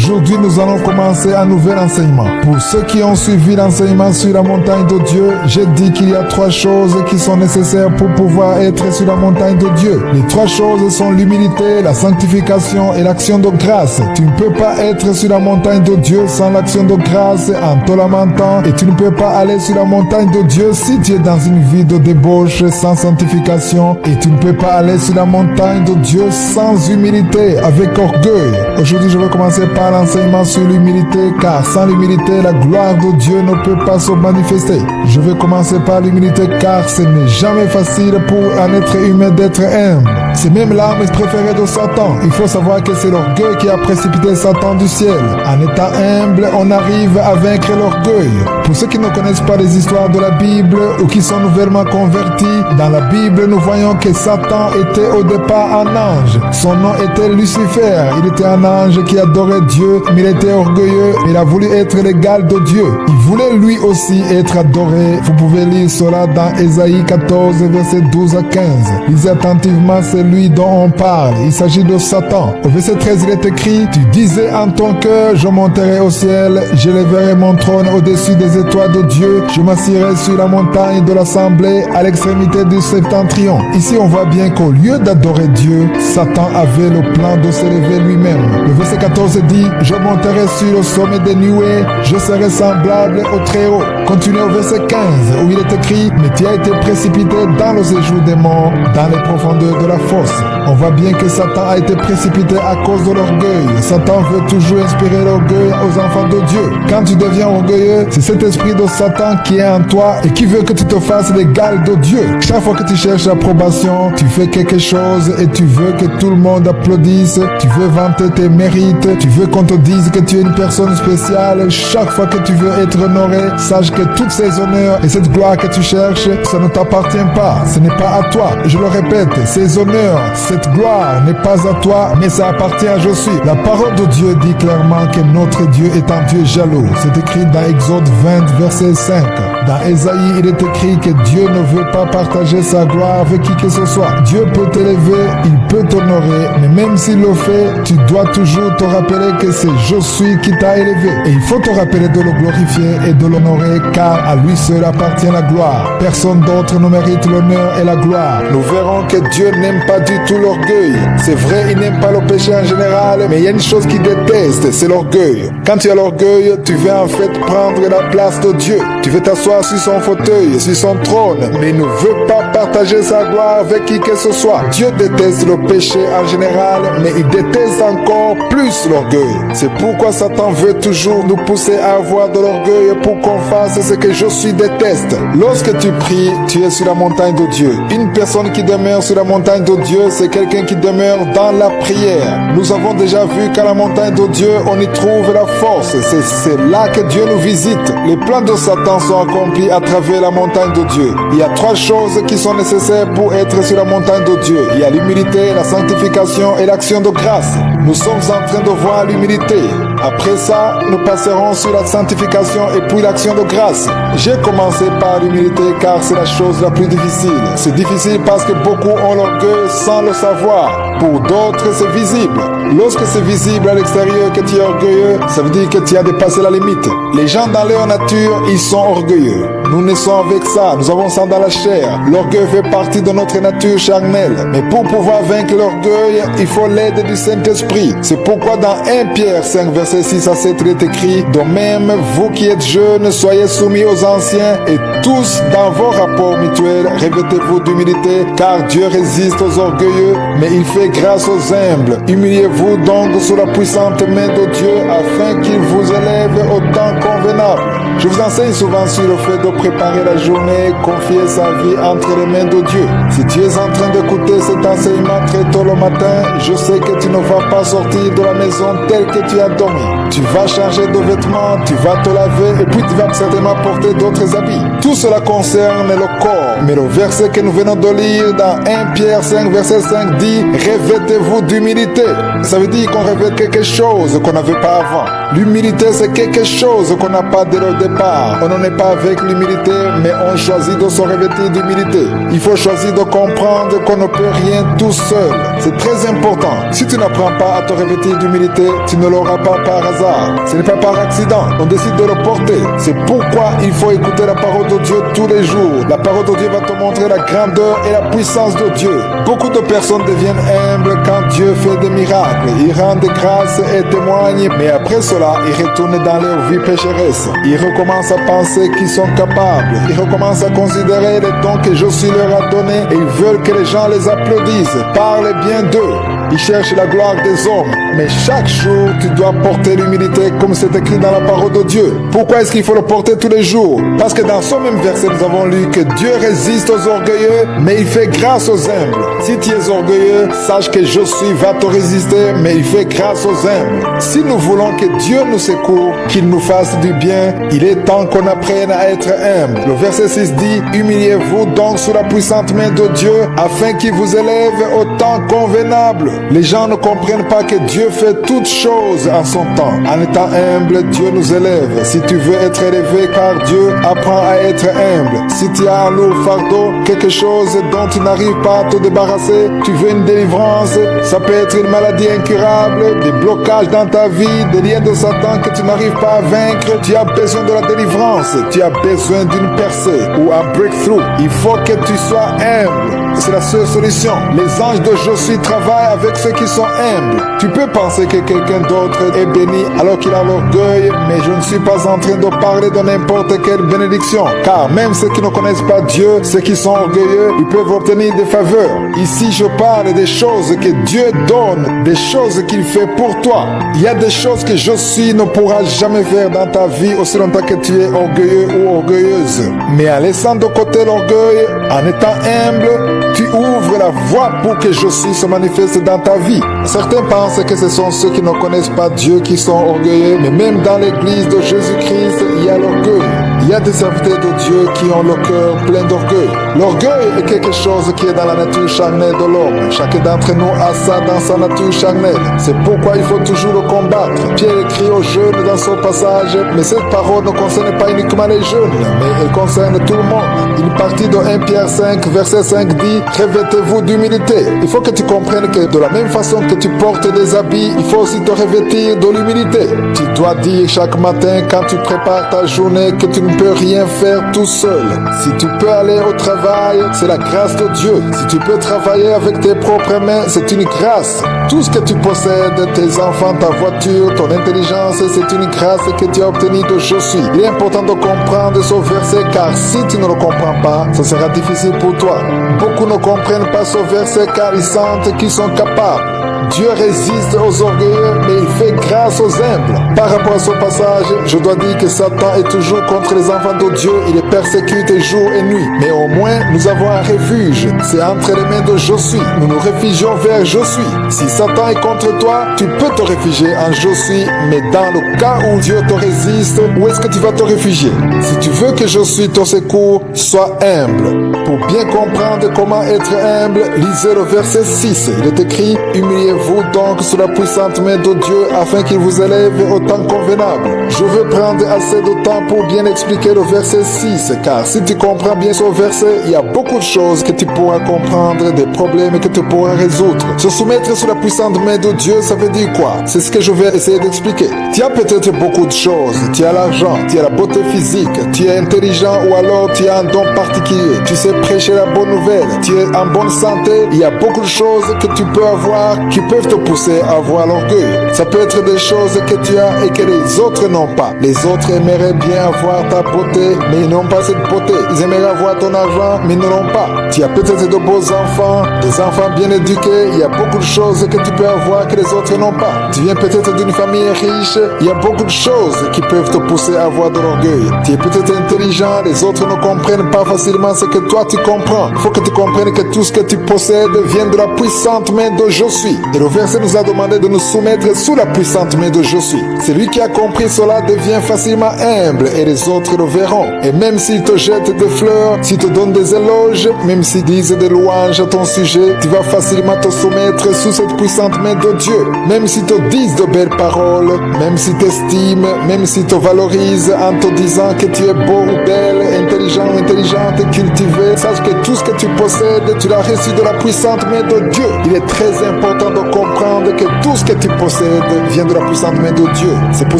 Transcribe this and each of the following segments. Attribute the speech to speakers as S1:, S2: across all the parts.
S1: Aujourd'hui, nous allons commencer un nouvel enseignement. Pour ceux qui ont suivi l'enseignement sur la montagne de Dieu, j'ai dit qu'il y a 3 choses qui sont nécessaires pour pouvoir être sur la montagne de Dieu. Les 3 choses sont l'humilité, la sanctification et l'action de grâce. Tu ne peux pas être sur la montagne de Dieu sans l'action de grâce en te lamentant, et tu ne peux pas aller sur la montagne de Dieu si tu es dans une vie de débauche sans sanctification, et tu ne peux pas aller sur la montagne de Dieu sans humilité, avec orgueil. Aujourd'hui, je vais commencer par l'enseignement sur l'humilité, car sans l'humilité, la gloire de Dieu ne peut pas se manifester. Je vais commencer par l'humilité, car ce n'est jamais facile pour un être humain d'être humble. C'est même l'arme préférée de Satan. Il faut savoir que c'est l'orgueil qui a précipité Satan du ciel. En étant humble, on arrive à vaincre l'orgueil. Pour ceux qui ne connaissent pas les histoires de la Bible ou qui sont nouvellement convertis, dans la Bible, nous voyons que Satan était au départ un ange. Son nom était Lucifer. Il était un ange qui adorait Dieu, mais il était orgueilleux. Il a voulu être l'égal de Dieu. Il voulait lui aussi être adoré. Vous pouvez lire cela dans Ésaïe 14, versets 12 à 15. Lisez attentivement, c'est lui dont on parle. Il s'agit de Satan. Au verset 13, il est écrit: tu disais en ton cœur, je monterai au ciel, j'élèverai mon trône au-dessus des étoiles de Dieu, je m'assirai sur la montagne de l'assemblée à l'extrémité du septentrion. Ici, on voit bien qu'au lieu d'adorer Dieu, Satan avait le plan de s'élever lui-même. Le verset 14 dit: je monterai sur le sommet des nuées, je serai semblable au Très-Haut. Continuez au verset 15, où il est écrit: mais tu as été précipité dans le séjour des morts, dans les profondeurs de la fosse. On voit bien que Satan a été précipité à cause de l'orgueil. Satan veut toujours inspirer l'orgueil aux enfants de Dieu. Quand tu deviens orgueilleux, c'est cet esprit de Satan qui est en toi et qui veut que tu te fasses l'égal de Dieu. Chaque fois que tu cherches l'approbation, tu fais quelque chose et tu veux que tout le monde applaudisse, tu veux vanter tes mérites, tu veux qu'on te dise que tu es une personne spéciale. Chaque fois que tu veux être honoré, sache que tous ces honneurs et cette gloire que tu cherches, ça ne t'appartient pas, ce n'est pas à toi. Je le répète, ces honneurs, cette gloire n'est pas à toi, mais ça appartient à je suis. La parole de Dieu dit clairement que notre Dieu est un Dieu jaloux. C'est écrit dans Exode 20, verset 5. Dans Ésaïe, il est écrit que Dieu ne veut pas partager sa gloire avec qui que ce soit. Dieu peut t'élever, il peut t'honorer, mais même s'il le fait, tu dois toujours te rappeler que c'est je suis qui t'a élevé. Et il faut te rappeler de le glorifier et de l'honorer, car à lui seul appartient la gloire. Personne d'autre ne mérite l'honneur et la gloire. Nous verrons que Dieu n'aime pas du tout l'orgueil. C'est vrai, il n'aime pas le péché en général, mais il y a une chose qu'il déteste, c'est l'orgueil. Quand tu as l'orgueil, tu veux en fait prendre la place de Dieu. Tu veux t'asseoir sur son fauteuil, sur son trône, mais il ne veut pas partager sa gloire avec qui que ce soit. Dieu déteste le péché en général, mais il déteste encore plus l'orgueil. C'est pourquoi Satan veut toujours nous pousser à avoir de l'orgueil pour qu'on fasse ce que je suis déteste. Lorsque tu pries, tu es sur la montagne de Dieu. Une personne qui demeure sur la montagne de Dieu, c'est quelqu'un qui demeure dans la prière. Nous avons déjà vu qu'à la montagne de Dieu, on y trouve la force. C'est là que Dieu nous visite. Les plans de Satan sont accomplis à travers la montagne de Dieu. Il y a 3 choses qui sont nécessaires pour être sur la montagne de Dieu. Il y a l'humilité, la sanctification et l'action de grâce. Nous sommes en train de voir l'humilité. Après ça, nous passerons sur la sanctification et puis l'action de grâce. J'ai commencé par l'humilité car c'est la chose la plus difficile. C'est difficile parce que beaucoup ont l'orgueil sans le savoir. Pour d'autres, c'est visible. Lorsque c'est visible à l'extérieur que tu es orgueilleux, ça veut dire que tu as dépassé la limite. Les gens dans leur nature, ils sont orgueilleux. Nous naissons avec ça, nous avons ça dans la chair. L'orgueil fait partie de notre nature charnelle. Mais pour pouvoir vaincre l'orgueil, il faut l'aide du Saint-Esprit. C'est pourquoi dans 1 Pierre 5, verset 6 à 7, il est écrit: de même, vous qui êtes jeunes, soyez soumis aux anciens, et tous dans vos rapports mutuels, revêtez-vous d'humilité, car Dieu résiste aux orgueilleux, mais il fait grâce aux humbles. Humiliez-vous donc sous la puissante main de Dieu, afin qu'il vous élève au temps convenable. Je vous enseigne souvent sur le fait de préparer la journée, confier sa vie entre les mains de Dieu. Si tu es en train d'écouter cet enseignement très tôt le matin, je sais que tu ne vas pas sortir de la maison telle que tu as dormi. Tu vas changer de vêtements, tu vas te laver et puis tu vas certainement porter d'autres habits. Tout cela concerne le corps. Mais le verset que nous venons de lire dans 1 Pierre 5, verset 5 dit: revêtez-vous d'humilité. Ça veut dire qu'on revêt quelque chose qu'on n'avait pas avant. L'humilité, c'est quelque chose qu'on n'a pas dès le départ. On n'en est pas avec l'humilité, mais on choisit de se revêtir d'humilité. Il faut choisir de comprendre qu'on ne peut rien tout seul. C'est très important. Si tu n'apprends pas à te revêtir d'humilité, tu ne l'auras pas par hasard. Ce n'est pas par accident. On décide de le porter. C'est pourquoi il faut écouter la parole de Dieu tous les jours. La parole de Dieu va te montrer la grandeur et la puissance de Dieu. Beaucoup de personnes deviennent humbles quand Dieu fait des miracles. Ils rendent grâce et témoignent, mais après cela, ils retournent dans leur vie pécheresse. Ils recommencent à penser qu'ils sont capables. Ils recommencent à considérer les dons que Josué leur a donnés et ils veulent que les gens les applaudissent. Parlez bien d'eux. Ils cherchent la gloire des hommes. Mais chaque jour, tu dois porter l'humilité comme c'est écrit dans la parole de Dieu. Pourquoi est-ce qu'il faut le porter tous les jours? Parce que dans ce même verset, nous avons lu que Dieu résiste aux orgueilleux, mais il fait grâce aux humbles. Si tu es orgueilleux, sache que Josué va te résister, mais il fait grâce aux humbles. Si nous voulons que Dieu nous secoue, qu'il nous fasse du bien, il est temps qu'on apprenne à être humble. Le verset 6 dit, « Humiliez-vous donc sous la puissante main de Dieu, afin qu'il vous élève au temps convenable. » Les gens ne comprennent pas que Dieu fait toutes choses en son temps. En étant humble, Dieu nous élève. Si tu veux être élevé par Dieu, apprends à être humble. Si tu as un lourd fardeau, quelque chose dont tu n'arrives pas à te débarrasser, tu veux une délivrance, ça peut être une maladie incurable, des blocages dans ta vie, des liens de Satan que tu n'arrives pas à vaincre, tu as besoin de la délivrance, tu as besoin d'une percée ou un breakthrough. Il faut que tu sois humble. C'est la seule solution. Les anges de Josué travaillent avec ceux qui sont humbles. Tu peux penser que quelqu'un d'autre est béni alors qu'il a l'orgueil, mais je ne suis pas en train de parler de n'importe quelle bénédiction. Car même ceux qui ne connaissent pas Dieu, ceux qui sont orgueilleux, ils peuvent obtenir des faveurs. Ici, je parle des choses que Dieu donne, des choses qu'il fait pour toi. Il y a des choses que Josué ne pourra jamais faire dans ta vie aussi longtemps que tu es orgueilleux ou orgueilleuse. Mais en laissant de côté l'orgueil, en étant humble, tu ouvres la voie pour que Josué se manifeste dans ta vie. Certains pensent que ce sont ceux qui ne connaissent pas Dieu qui sont orgueilleux, mais même dans l'église de Jésus-Christ, il y a l'orgueil. Il y a des serviteurs de Dieu qui ont le cœur plein d'orgueil. L'orgueil est quelque chose qui est dans la nature charnelle de l'homme. Chacun d'entre nous a ça dans sa nature charnelle. C'est pourquoi il faut toujours le combattre. Pierre écrit aux jeunes dans son passage, mais cette parole ne concerne pas uniquement les jeunes, mais elle concerne tout le monde. Une partie de 1 Pierre 5, verset 5 dit, « Revêtez-vous d'humilité ». Il faut que tu comprennes que de la même façon que tu portes des habits, il faut aussi te revêtir de l'humilité. Tu dois dire chaque matin quand tu prépares ta journée que tu ne peux rien faire tout seul. Si tu peux aller au travail, c'est la grâce de Dieu. Si tu peux travailler avec tes propres mains, c'est une grâce. Tout ce que tu possèdes, tes enfants, ta voiture, ton intelligence, c'est une grâce que tu as obtenue de Josué. Il est important de comprendre ce verset car si tu ne le comprends pas, ça sera difficile pour toi. Beaucoup ne comprennent pas ce verset car ils sentent qu'ils sont capables. Dieu résiste aux orgueilleux, mais il fait grâce aux humbles. Par rapport à ce passage, je dois dire que Satan est toujours contre les enfants de Dieu. Il les persécute jour et nuit. Mais au moins, nous avons un refuge. C'est entre les mains de Josué. Nous nous réfugions vers Josué. Si Satan est contre toi, tu peux te réfugier en Josué. Mais dans le cas où Dieu te résiste, où est-ce que tu vas te réfugier? Si tu veux que Josué te secoue, sois humble. Pour bien comprendre comment être humble, lisez le verset 6. Il est écrit, « Humiliez-vous donc sous la puissante main de Dieu afin qu'il vous élève au temps convenable. » Je veux prendre assez de temps pour bien expliquer le verset 6, car si tu comprends bien ce verset, il y a beaucoup de choses que tu pourras comprendre, des problèmes que tu pourras résoudre. Se soumettre sous la puissante main de Dieu, ça veut dire quoi? C'est ce que je vais essayer d'expliquer. Tu as peut-être beaucoup de choses. Tu as l'argent, tu as la beauté physique, tu es intelligent ou alors tu as un don particulier. Tu sais prêcher la bonne nouvelle, tu es en bonne santé. Il y a beaucoup de choses que tu peux avoir qui peuvent te pousser à avoir l'orgueil. Ça peut être des choses que tu as et que les autres n'ont pas. Les autres aimeraient bien avoir ta beauté, mais ils n'ont pas cette beauté. Ils aimeraient avoir ton argent, mais ils ne l'ont pas. Tu as peut-être de beaux enfants, des enfants bien éduqués. Il y a beaucoup de choses que tu peux avoir que les autres n'ont pas. Tu viens peut-être d'une famille riche. Il y a beaucoup de choses qui peuvent te pousser à avoir de l'orgueil. Tu es peut-être intelligent, les autres ne comprennent pas facilement ce que toi tu comprends. Il faut que tu comprennes que tout ce que tu possèdes vient de la puissante main de Je suis. Et le verset nous a demandé de nous soumettre sous la puissante main de Je suis. Celui qui a compris cela devient facilement humble et les autres le verront. Et même s'ils te jettent des fleurs, s'ils te donnent des éloges, même s'ils disent des louanges à ton sujet, tu vas facilement te soumettre sous cette puissante main de Dieu. Même s'ils te disent de belles paroles, même s'ils t'estiment, même s'ils te valorisent en te disant que tu es beau ou belle, intelligent ou intelligente, cultivé, sache que tout ce que tu possèdes, tu l'as reçu de la puissante main de Dieu. Il est très important de comprendre que tout ce que tu possèdes vient de la puissante main de Dieu. C'est pour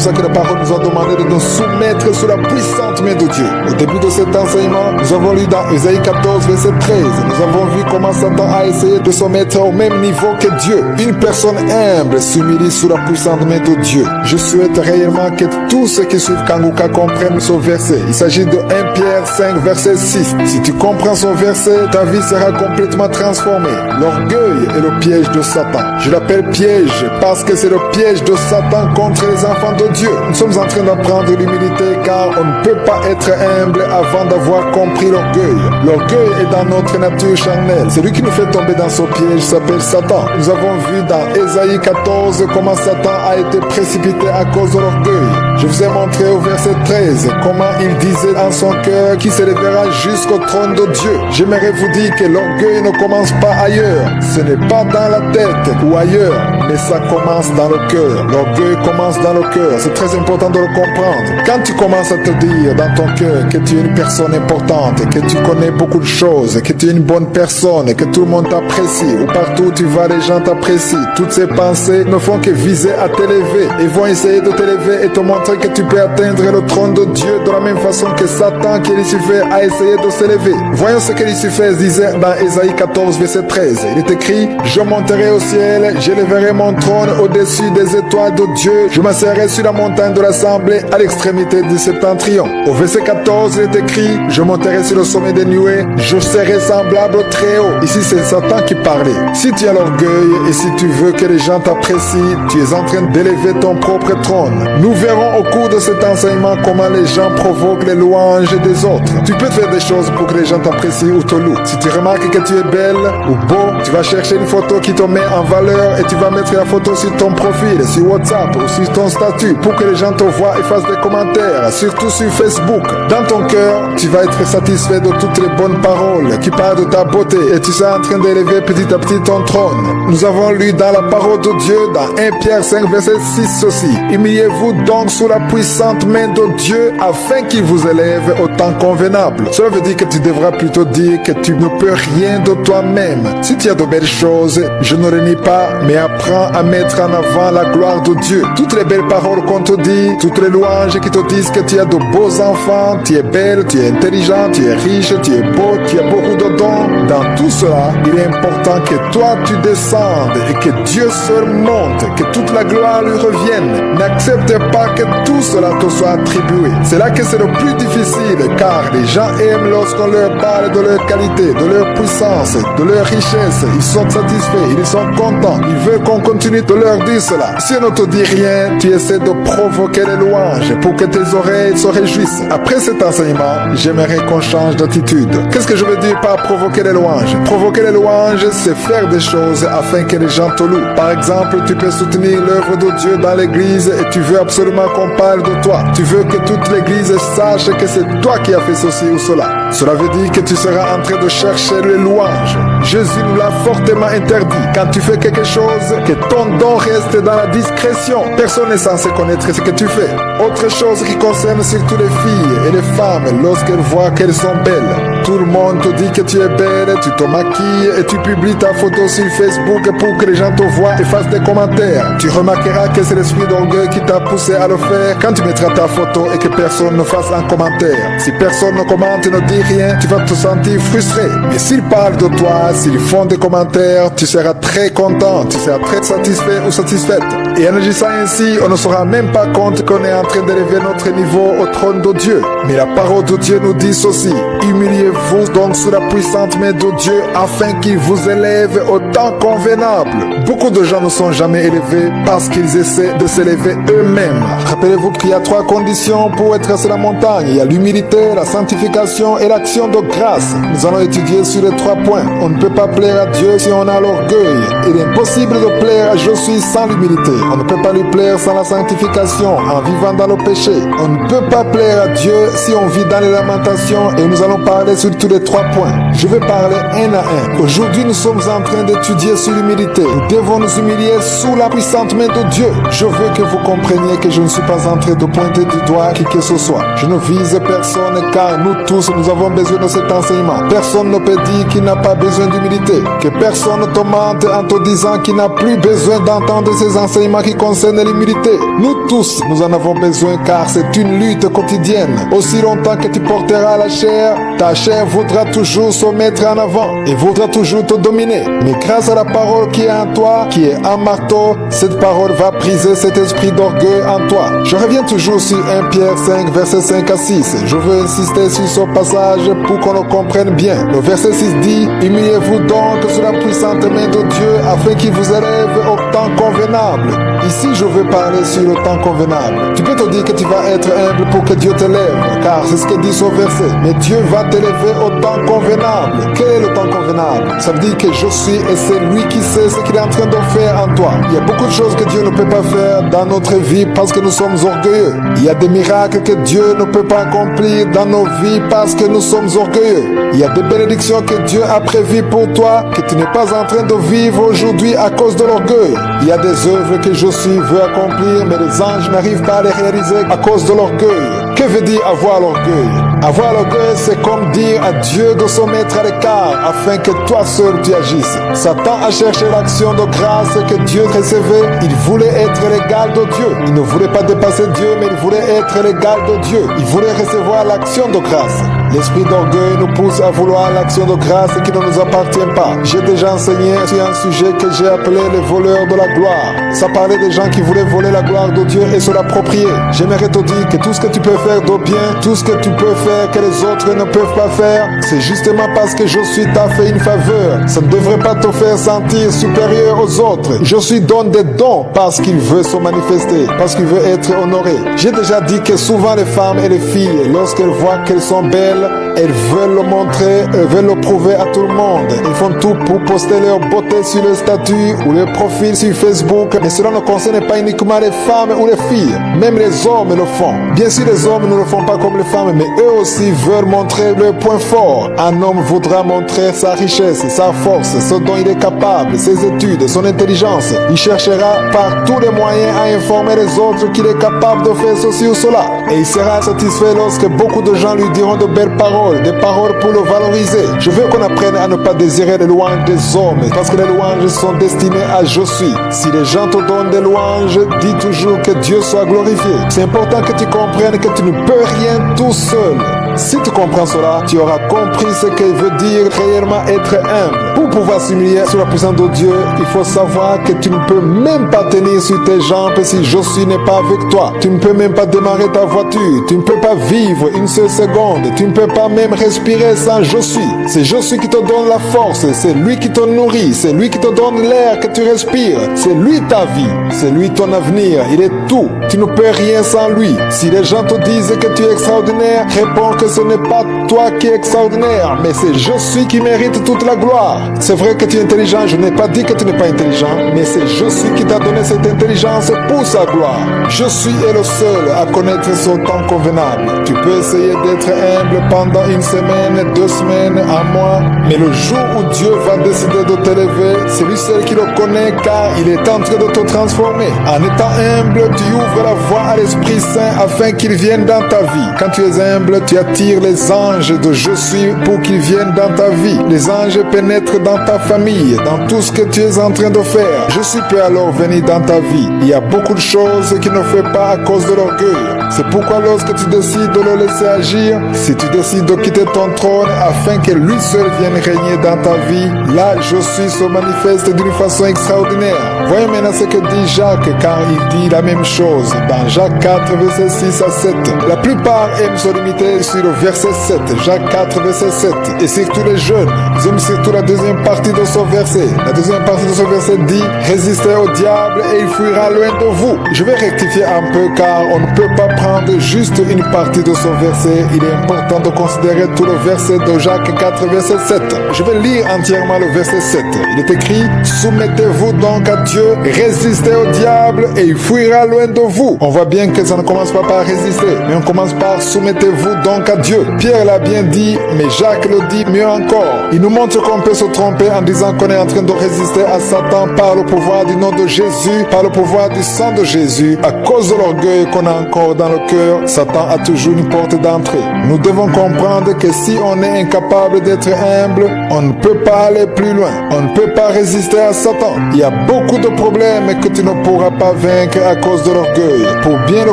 S1: ça que la parole nous a demandé de nous soumettre sous la puissante main de Dieu. Au début de cet enseignement, nous avons lu dans Ésaïe 14, verset 13, nous avons vu comment Satan a essayé de se mettre au même niveau que Dieu. Une personne humble s'humilie sous la puissante main de Dieu. Je souhaite réellement que tous ceux qui suivent Kanguka comprennent ce verset. Il s'agit de 1 Pierre 5, verset 6. Si tu comprends ce verset, ta vie sera complètement transformée. L'orgueil est le piège de Satan. Je l'appelle piège parce que c'est le piège de Satan contre les enfants de Dieu. Nous sommes en train d'apprendre l'humilité car on ne peut pas être humble avant d'avoir compris l'orgueil. L'orgueil est dans notre nature charnelle. Celui qui nous fait tomber dans ce piège s'appelle Satan. Nous avons vu dans Ésaïe 14 comment Satan a été précipité à cause de l'orgueil. Je vous ai montré au verset 13 comment il disait en son cœur qu'il s'élèvera jusqu'au trône de Dieu. J'aimerais vous dire que l'orgueil ne commence pas ailleurs. Ce n'est pas dans la tête ou ailleurs, mais ça commence dans le cœur. L'orgueil commence dans le cœur. C'est très important de le comprendre. Quand tu commences à te dire dans ton cœur que tu es une personne importante, que tu connais beaucoup de choses, que tu es une bonne personne, que tout le monde t'apprécie, ou partout où tu vas, les gens t'apprécient, toutes ces pensées ne font que viser à t'élever et vont essayer de t'élever et te montrer que tu peux atteindre le trône de Dieu de la même façon que Satan, qui est Lucifer, a essayé de s'élever. Voyons ce que Lucifer disait dans Ésaïe 14, verset 13. Il est écrit: je monterai au ciel, j'élèverai mon trône au-dessus des étoiles de Dieu, je m'asserai sur la montagne de l'assemblée à l'extrémité du septentrion. Au verset 14, il est écrit: je monterai sur le sommet des nuées, je serai semblable au Très-Haut. Ici, c'est Satan qui parlait. Si tu as l'orgueil et si tu veux que les gens t'apprécient, tu es en train d'élever ton propre trône. Nous verrons au cours de cet enseignement comment les gens provoquent les louanges des autres. Tu peux faire des choses pour que les gens t'apprécient ou te louent. Si tu remarques que tu es belle ou beau, tu vas chercher une photo qui te met en valeur et tu vas mettre la photo sur ton profil, sur WhatsApp ou sur ton statut pour que les gens te voient et fassent des commentaires, surtout sur Facebook. Dans ton cœur, tu vas être satisfait de toutes les bonnes paroles qui parlent de ta beauté et tu seras en train d'élever petit à petit ton trône. Nous avons lu dans la parole de Dieu, dans 1 Pierre 5, verset 6 aussi: humiliez-vous donc sous la puissante main de Dieu afin qu'il vous élève au temps convenable. Cela veut dire que tu devras plutôt dire que tu ne peux rien de toi-même. Si tu as de belles choses, je ne renie pas, mais apprends à mettre en avant la gloire de Dieu. Toutes les belles paroles qu'on te dit, toutes les louanges qui te disent que tu as de beaux enfants, tu es belle, tu es intelligent, tu es riche, tu es beau, tu as beaucoup de dons. Dans tout cela, il est important que toi tu descendes et que Dieu seul monte, que toute la gloire lui revienne. N'accepte pas que tout cela te soit attribué. C'est là que c'est le plus difficile, car les gens aiment lorsqu'on leur parle de leur qualité, de leur puissance, de leur richesse. Ils sont satisfaits, ils sont contents, ils veulent qu'on continue de leur dire cela. Si on ne te dit rien, tu essaies de provoquer les louanges pour que tes oreilles se réjouissent. Après cet enseignement, j'aimerais qu'on change d'attitude. Qu'est-ce que je veux dire par provoquer les louanges? Provoquer les louanges, c'est faire des choses afin que les gens te louent. Par exemple, tu peux soutenir l'œuvre de Dieu dans l'église et tu veux absolument qu'on parle de toi. Tu veux que toute l'église sache que c'est toi qui as fait ceci ou cela. Cela veut dire que tu seras en train de chercher les louanges. Jésus nous l'a fortement interdit. Quand tu fais quelque chose, que ton don reste dans la discrétion. Personne n'est censé connaître ce que tu fais. Autre chose qui concerne surtout les filles et les femmes lorsqu'elles voient qu'elles sont belles. Tout le monde te dit que tu es belle, tu te maquilles et tu publies ta photo sur Facebook pour que les gens te voient et fassent des commentaires. Tu remarqueras que c'est l'esprit d'orgueil qui t'a poussé à le faire quand tu mettras ta photo et que personne ne fasse un commentaire. Si personne ne commente et ne dit rien, tu vas te sentir frustré. Mais s'ils parlent de toi s'ils font des commentaires, tu seras très content, tu seras très satisfait ou satisfaite. Et en agissant ainsi, on ne se rend même pas compte qu'on est en train d'élever notre niveau au trône de Dieu. Mais la parole de Dieu nous dit ceci: humiliez-vous donc sous la puissante main de Dieu afin qu'il vous élève au temps convenable. Beaucoup de gens ne sont jamais élevés parce qu'ils essaient de s'élever eux-mêmes. Rappelez-vous qu'il y a 3 conditions pour être sur la montagne. Il y a l'humilité, la sanctification et l'action de grâce. Nous allons étudier sur les 3 points. On ne peut pas plaire à Dieu si on a l'orgueil. Il est impossible de plaire à Je suis sans l'humilité. On ne peut pas lui plaire sans la sanctification, en vivant dans le péché. On ne peut pas plaire à Dieu si on vit dans les lamentations, et nous allons parler sur tous les 3 points. Je vais parler un à un. Aujourd'hui, nous sommes en train d'étudier sur l'humilité. Nous devons nous humilier sous la puissante main de Dieu. Je veux que vous compreniez que je ne suis pas en train de pointer du doigt qui que ce soit. Je ne vise personne car nous tous, nous avons besoin de cet enseignement. Personne ne peut dire qu'il n'a pas besoin d'humilité. Que personne ne te mente en te disant qu'il n'a plus besoin d'entendre ces enseignements qui concernent l'humilité. Nous tous, nous en avons besoin car c'est une lutte quotidienne. Aussi longtemps que tu porteras la chair, ta chair voudra toujours se mettre en avant et voudra toujours te dominer. Mais grâce à la parole qui est en toi, qui est un marteau, cette parole va briser cet esprit d'orgueil en toi. Je reviens toujours sur 1 Pierre 5, versets 5 à 6. Je veux insister sur ce passage pour qu'on le comprenne bien. Le verset 6 dit: humiliez-vous donc sous la puissante main de Dieu afin qu'il vous élève au temps convenable. Ici, je veux parler sur le temps convenable. Tu peux te dire que tu vas être humble pour que Dieu t'élève, car c'est ce que dit ce verset. Mais Dieu va t'élever au temps convenable. Quel est le temps convenable? Ça veut dire que je suis et c'est lui qui sait ce qu'il est en train de faire en toi. Il y a beaucoup de choses que Dieu ne peut pas faire dans notre vie parce que nous sommes orgueilleux. Il y a des miracles que Dieu ne peut pas accomplir dans nos vies parce que nous sommes orgueilleux. Il y a des bénédictions que Dieu a prévues pour toi que tu n'es pas en train de vivre aujourd'hui à cause de l'orgueil. Il y a des œuvres que je veux accomplir, mais les anges n'arrivent pas à les réaliser à cause de l'orgueil. Que veut dire avoir l'orgueil? Avoir l'orgueil, c'est comme dire à Dieu de se mettre à l'écart afin que toi seul tu agisses. Satan a cherché l'action de grâce que Dieu recevait. Il voulait être l'égal de Dieu. Il ne voulait pas dépasser Dieu, mais il voulait être l'égal de Dieu. Il voulait recevoir l'action de grâce. L'esprit d'orgueil nous pousse à vouloir l'action de grâce qui ne nous appartient pas. J'ai déjà enseigné sur un sujet que j'ai appelé les voleurs de la gloire. Ça parlait des gens qui voulaient voler la gloire de Dieu et se l'approprier. J'aimerais te dire que tout ce que tu peux faire de bien, tout ce que tu peux faire que les autres ne peuvent pas faire, c'est justement parce que je suis t'a fait une faveur. Ça ne devrait pas te faire sentir supérieur aux autres. Je suis donne des dons parce qu'il veut se manifester, parce qu'il veut être honoré. J'ai déjà dit que souvent les femmes et les filles, lorsqu'elles voient qu'elles sont belles, elles veulent le montrer, elles veulent le prouver à tout le monde. Ils font tout pour poster leur beauté sur le statut ou leur profil sur Facebook. Mais cela ne concerne pas uniquement les femmes ou les filles. Même les hommes le font. Bien sûr, les hommes ne le font pas comme les femmes, mais eux aussi veulent montrer leur point fort. Un homme voudra montrer sa richesse, sa force, ce dont il est capable, ses études, son intelligence. Il cherchera par tous les moyens à informer les autres qu'il est capable de faire ceci ou cela. Et il sera satisfait lorsque beaucoup de gens lui diront de belles paroles, des paroles pour le valoriser. Je veux qu'on apprenne à ne pas désirer les louanges des hommes, parce que les louanges sont destinées à je suis. Si les gens te donnent des louanges, dis toujours que Dieu soit glorifié. C'est important que tu comprennes que tu ne peux rien tout seul. Si tu comprends cela, tu auras compris ce que veut dire réellement être humble. Pour pouvoir s'humilier sous la puissance de Dieu, il faut savoir que tu ne peux même pas tenir sur tes jambes si je suis n'est pas avec toi. Tu ne peux même pas démarrer ta voiture. Tu ne peux pas vivre une seule seconde. Tu ne peux pas même respirer sans je suis. C'est je suis qui te donne la force. C'est lui qui te nourrit. C'est lui qui te donne l'air que tu respires. C'est lui ta vie. C'est lui ton avenir. Il est tout. Tu ne peux rien sans lui. Si les gens te disent que tu es extraordinaire, réponds que ce n'est pas toi qui es extraordinaire, mais c'est je suis qui mérite toute la gloire. C'est vrai que tu es intelligent, je n'ai pas dit que tu n'es pas intelligent, mais c'est je suis qui t'a donné cette intelligence pour sa gloire. Je suis est le seul à connaître son temps convenable. Tu peux essayer d'être humble pendant une semaine, 2 semaines, un mois, mais le jour où Dieu va décider de t'élever, c'est lui seul qui le connaît car il est en train de te transformer. En étant humble, tu ouvres la voie à l'Esprit Saint afin qu'il vienne dans ta vie. Quand tu es humble, tu attires les anges de je suis pour qu'ils viennent dans ta vie. Les anges pénètrent dans ta famille, dans tout ce que tu es en train de faire. Je suis prêt alors venir dans ta vie. Il y a beaucoup de choses qu'il ne fait pas à cause de l'orgueil. C'est pourquoi lorsque tu décides de le laisser agir, si tu décides de quitter ton trône afin que lui seul vienne régner dans ta vie, là Josué se manifeste d'une façon extraordinaire. Voyez maintenant ce que dit Jacques quand il dit la même chose dans Jacques 4 verset 6 à 7. La plupart aiment se limiter sur le verset 7, Jacques 4 verset 7, et surtout les jeunes, ils aiment surtout la deuxième partie de ce verset. La deuxième partie de ce verset dit « Résistez au diable et il fuira loin de vous ». Je vais rectifier un peu car on ne peut pas prendre juste une partie de ce verset. Il est important de considérer tout le verset de Jacques 4 verset 7. Je vais lire entièrement le verset 7. Il est écrit « Soumettez-vous donc à Dieu, résistez au diable et il fuira loin de vous ». On voit bien que ça ne commence pas par résister, mais on commence par « Soumettez-vous donc à Dieu ». Pierre l'a bien dit, mais Jacques le dit mieux encore. Il nous montre qu'on peut se tromper en disant qu'on est en train de résister à Satan par le pouvoir du nom de Jésus, par le pouvoir du sang de Jésus. À cause de l'orgueil qu'on a encore dans le cœur, Satan a toujours une porte d'entrée. Nous devons comprendre que si on est incapable d'être humble, on ne peut pas aller plus loin. On ne peut pas résister à Satan. Il y a beaucoup de problèmes que tu ne pourras pas vaincre à cause de l'orgueil. Pour bien le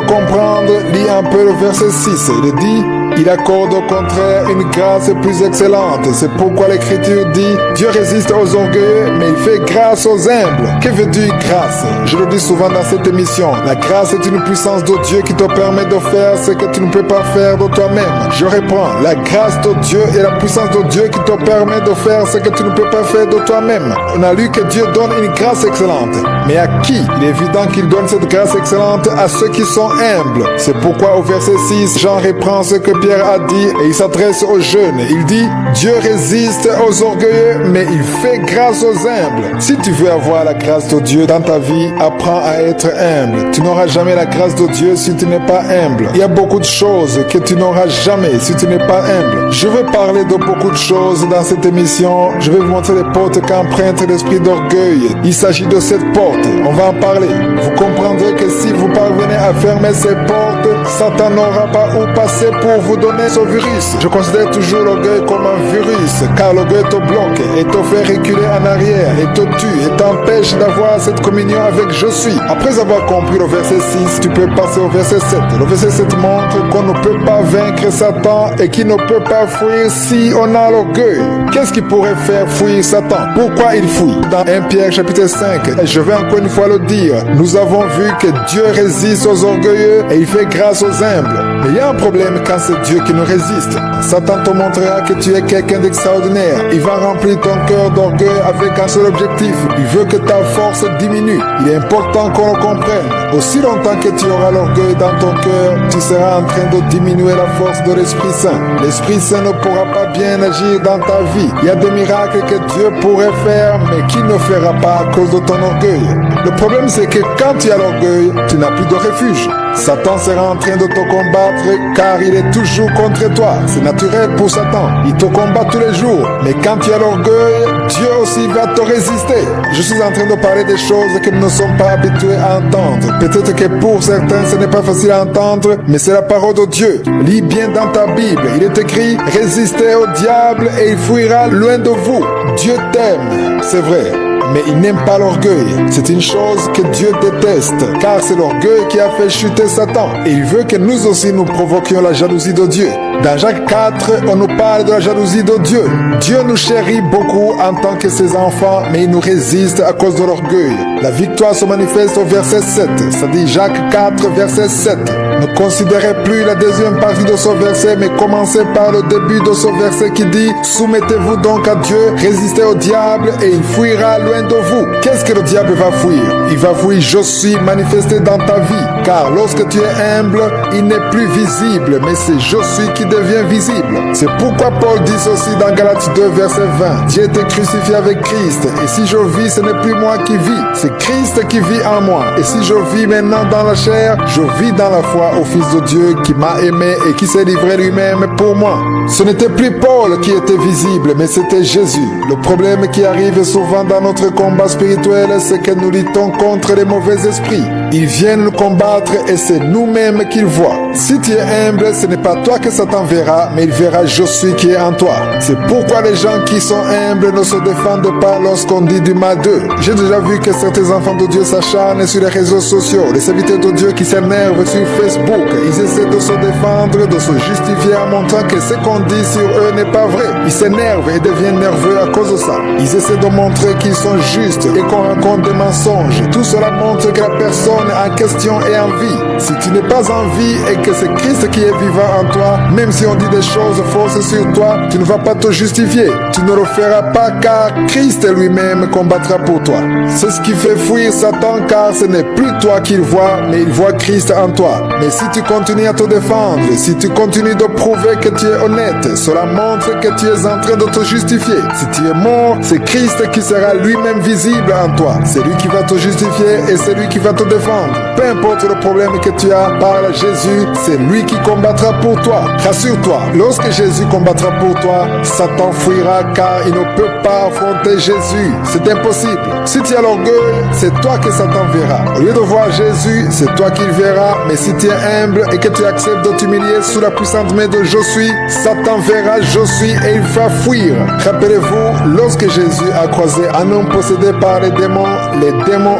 S1: comprendre, lis un peu le verset 6. Il dit « Il accorde au contraire une grâce plus excellente. C'est pourquoi l'Écriture dit « Dieu résiste aux orgueilleux, mais il fait grâce aux humbles. » Que veut dire grâce? Je le dis souvent dans cette émission. La grâce est une puissance de Dieu qui te permet de faire ce que tu ne peux pas faire de toi-même. Je reprends. La grâce de Dieu est la puissance de Dieu qui te permet de faire ce que tu ne peux pas faire de toi-même. On a lu que Dieu donne une grâce excellente. Mais à qui? Il est évident qu'il donne cette grâce excellente à ceux qui sont humbles. C'est pourquoi au verset 6, Jean reprend ce que Pierre a dit et il s'adresse aux jeunes. Il dit « Dieu résiste aux orgueilleux, mais il fait grâce aux humbles. » Si tu veux avoir la grâce de Dieu dans ta vie, apprends à être humble. Tu n'auras jamais la grâce de Dieu si tu n'es pas humble. Il y a beaucoup de choses que tu n'auras jamais si tu n'es pas humble. Je vais parler de beaucoup de choses dans cette émission. Je vais vous montrer les portes qu'emprunte l'esprit d'orgueil. Il s'agit de cette porte. On va en parler. Vous comprendrez que si vous parvenez à fermer ces portes, Satan n'aura pas où passer pour vous donner ce virus. Je considère toujours l'orgueil comme un virus, car l'orgueil te bloque et te fait reculer en arrière et te tue et t'empêche d'avoir cette communion avec je suis. Après avoir compris le verset 6, tu peux passer au verset 7. Le verset 7 montre qu'on ne peut pas vaincre Satan et qu'il ne peut pas fuir si on a l'orgueil. Qu'est-ce qui pourrait faire fuir Satan? Pourquoi il fuit? Dans 1 Pierre chapitre 5, je vais encore une fois le dire, nous avons vu que Dieu résiste aux orgueilleux et il fait grâce aux humbles. Mais il y a un problème quand c'est Dieu qui nous résiste. Satan te montrera que tu es quelqu'un d'extraordinaire. Il va remplir ton cœur d'orgueil avec un seul objectif. Il veut que ta force diminue. Il est important qu'on le comprenne. Aussi longtemps que tu auras l'orgueil dans ton cœur, tu seras en train de diminuer la force de l'Esprit Saint. L'Esprit Saint ne pourra pas bien agir dans ta vie. Il y a des miracles que Dieu pourrait faire, mais qu'il ne fera pas à cause de ton orgueil. Le problème, c'est que quand tu as l'orgueil, tu n'as plus de refuge. Satan sera en train de te combattre car il est toujours contre toi. C'est naturel pour Satan. Il te combat tous les jours. Mais quand tu as l'orgueil, Dieu aussi va te résister. Je suis en train de parler des choses que nous ne sommes pas habitués à entendre. Peut-être que pour certains, ce n'est pas facile à entendre, mais c'est la parole de Dieu. Lis bien dans ta Bible. Il est écrit « Résistez au diable et il fuira loin de vous ». Dieu t'aime, c'est vrai. Mais il n'aime pas l'orgueil. C'est une chose que Dieu déteste, car c'est l'orgueil qui a fait chuter Satan. Et il veut que nous aussi nous provoquions la jalousie de Dieu. Dans Jacques 4, on nous parle de la jalousie de Dieu. Dieu nous chérit beaucoup en tant que ses enfants, mais il nous résiste à cause de l'orgueil. La victoire se manifeste au verset 7, c'est-à-dire Jacques 4, verset 7. Ne considérez plus la deuxième partie de ce verset, mais commencez par le début de ce verset qui dit « Soumettez-vous donc à Dieu, résistez au diable et il fuira loin de vous. » Qu'est-ce que le diable va fuir? Il va fuir « Je suis » manifesté dans ta vie. Car lorsque tu es humble, il n'est plus visible, mais c'est « Je suis » qui devient visible. C'est pourquoi Paul dit ceci dans Galates 2, verset 20. « J'ai été crucifié avec Christ, et si je vis, ce n'est plus moi qui vis, c'est Christ qui vit en moi. Et si je vis maintenant dans la chair, je vis dans la foi au Fils de Dieu qui m'a aimé et qui s'est livré lui-même pour moi. » Ce n'était plus Paul qui était visible, mais c'était Jésus. Le problème qui arrive souvent dans notre notre combat spirituel, c'est que nous luttons contre les mauvais esprits. Ils viennent nous combattre et c'est nous-mêmes qu'ils voient. Si tu es humble, ce n'est pas toi que Satan verra, mais il verra je suis qui est en toi. C'est pourquoi les gens qui sont humbles ne se défendent pas lorsqu'on dit du mal d'eux. J'ai déjà vu que certains enfants de Dieu s'acharnent sur les réseaux sociaux, les serviteurs de Dieu qui s'énervent sur Facebook. Ils essaient de se défendre, de se justifier en montrant que ce qu'on dit sur eux n'est pas vrai. Ils s'énervent et deviennent nerveux à cause de ça. Ils essaient de montrer qu'ils sont justes et qu'on raconte des mensonges. Tout cela montre que la personne en question est en vie. Si tu n'es pas en vie et que c'est Christ qui est vivant en toi, même si on dit des choses fausses sur toi, tu ne vas pas te justifier. Tu ne le feras pas car Christ lui-même combattra pour toi. C'est ce qui fait fuir Satan car ce n'est plus toi qu'il voit, mais il voit Christ en toi. Mais si tu continues à te défendre, si tu continues de prouver que tu es honnête, cela montre que tu es en train de te justifier. Si tu es mort, c'est Christ qui sera lui-même visible en toi. C'est lui qui va te justifier et c'est lui qui va te défendre. Peu importe le problème que tu as, parle à Jésus, c'est lui qui combattra pour toi. Rassure-toi, lorsque Jésus combattra pour toi, Satan fuira car il ne peut pas affronter Jésus. C'est impossible. Si tu as l'orgueil, c'est toi que Satan verra. Au lieu de voir Jésus, c'est toi qu'il verra. Mais si tu es humble et que tu acceptes de t'humilier sous la puissante main de Je suis, Satan verra Je suis et il va fuir. Rappelez-vous, lorsque Jésus a croisé un homme possédé par les démons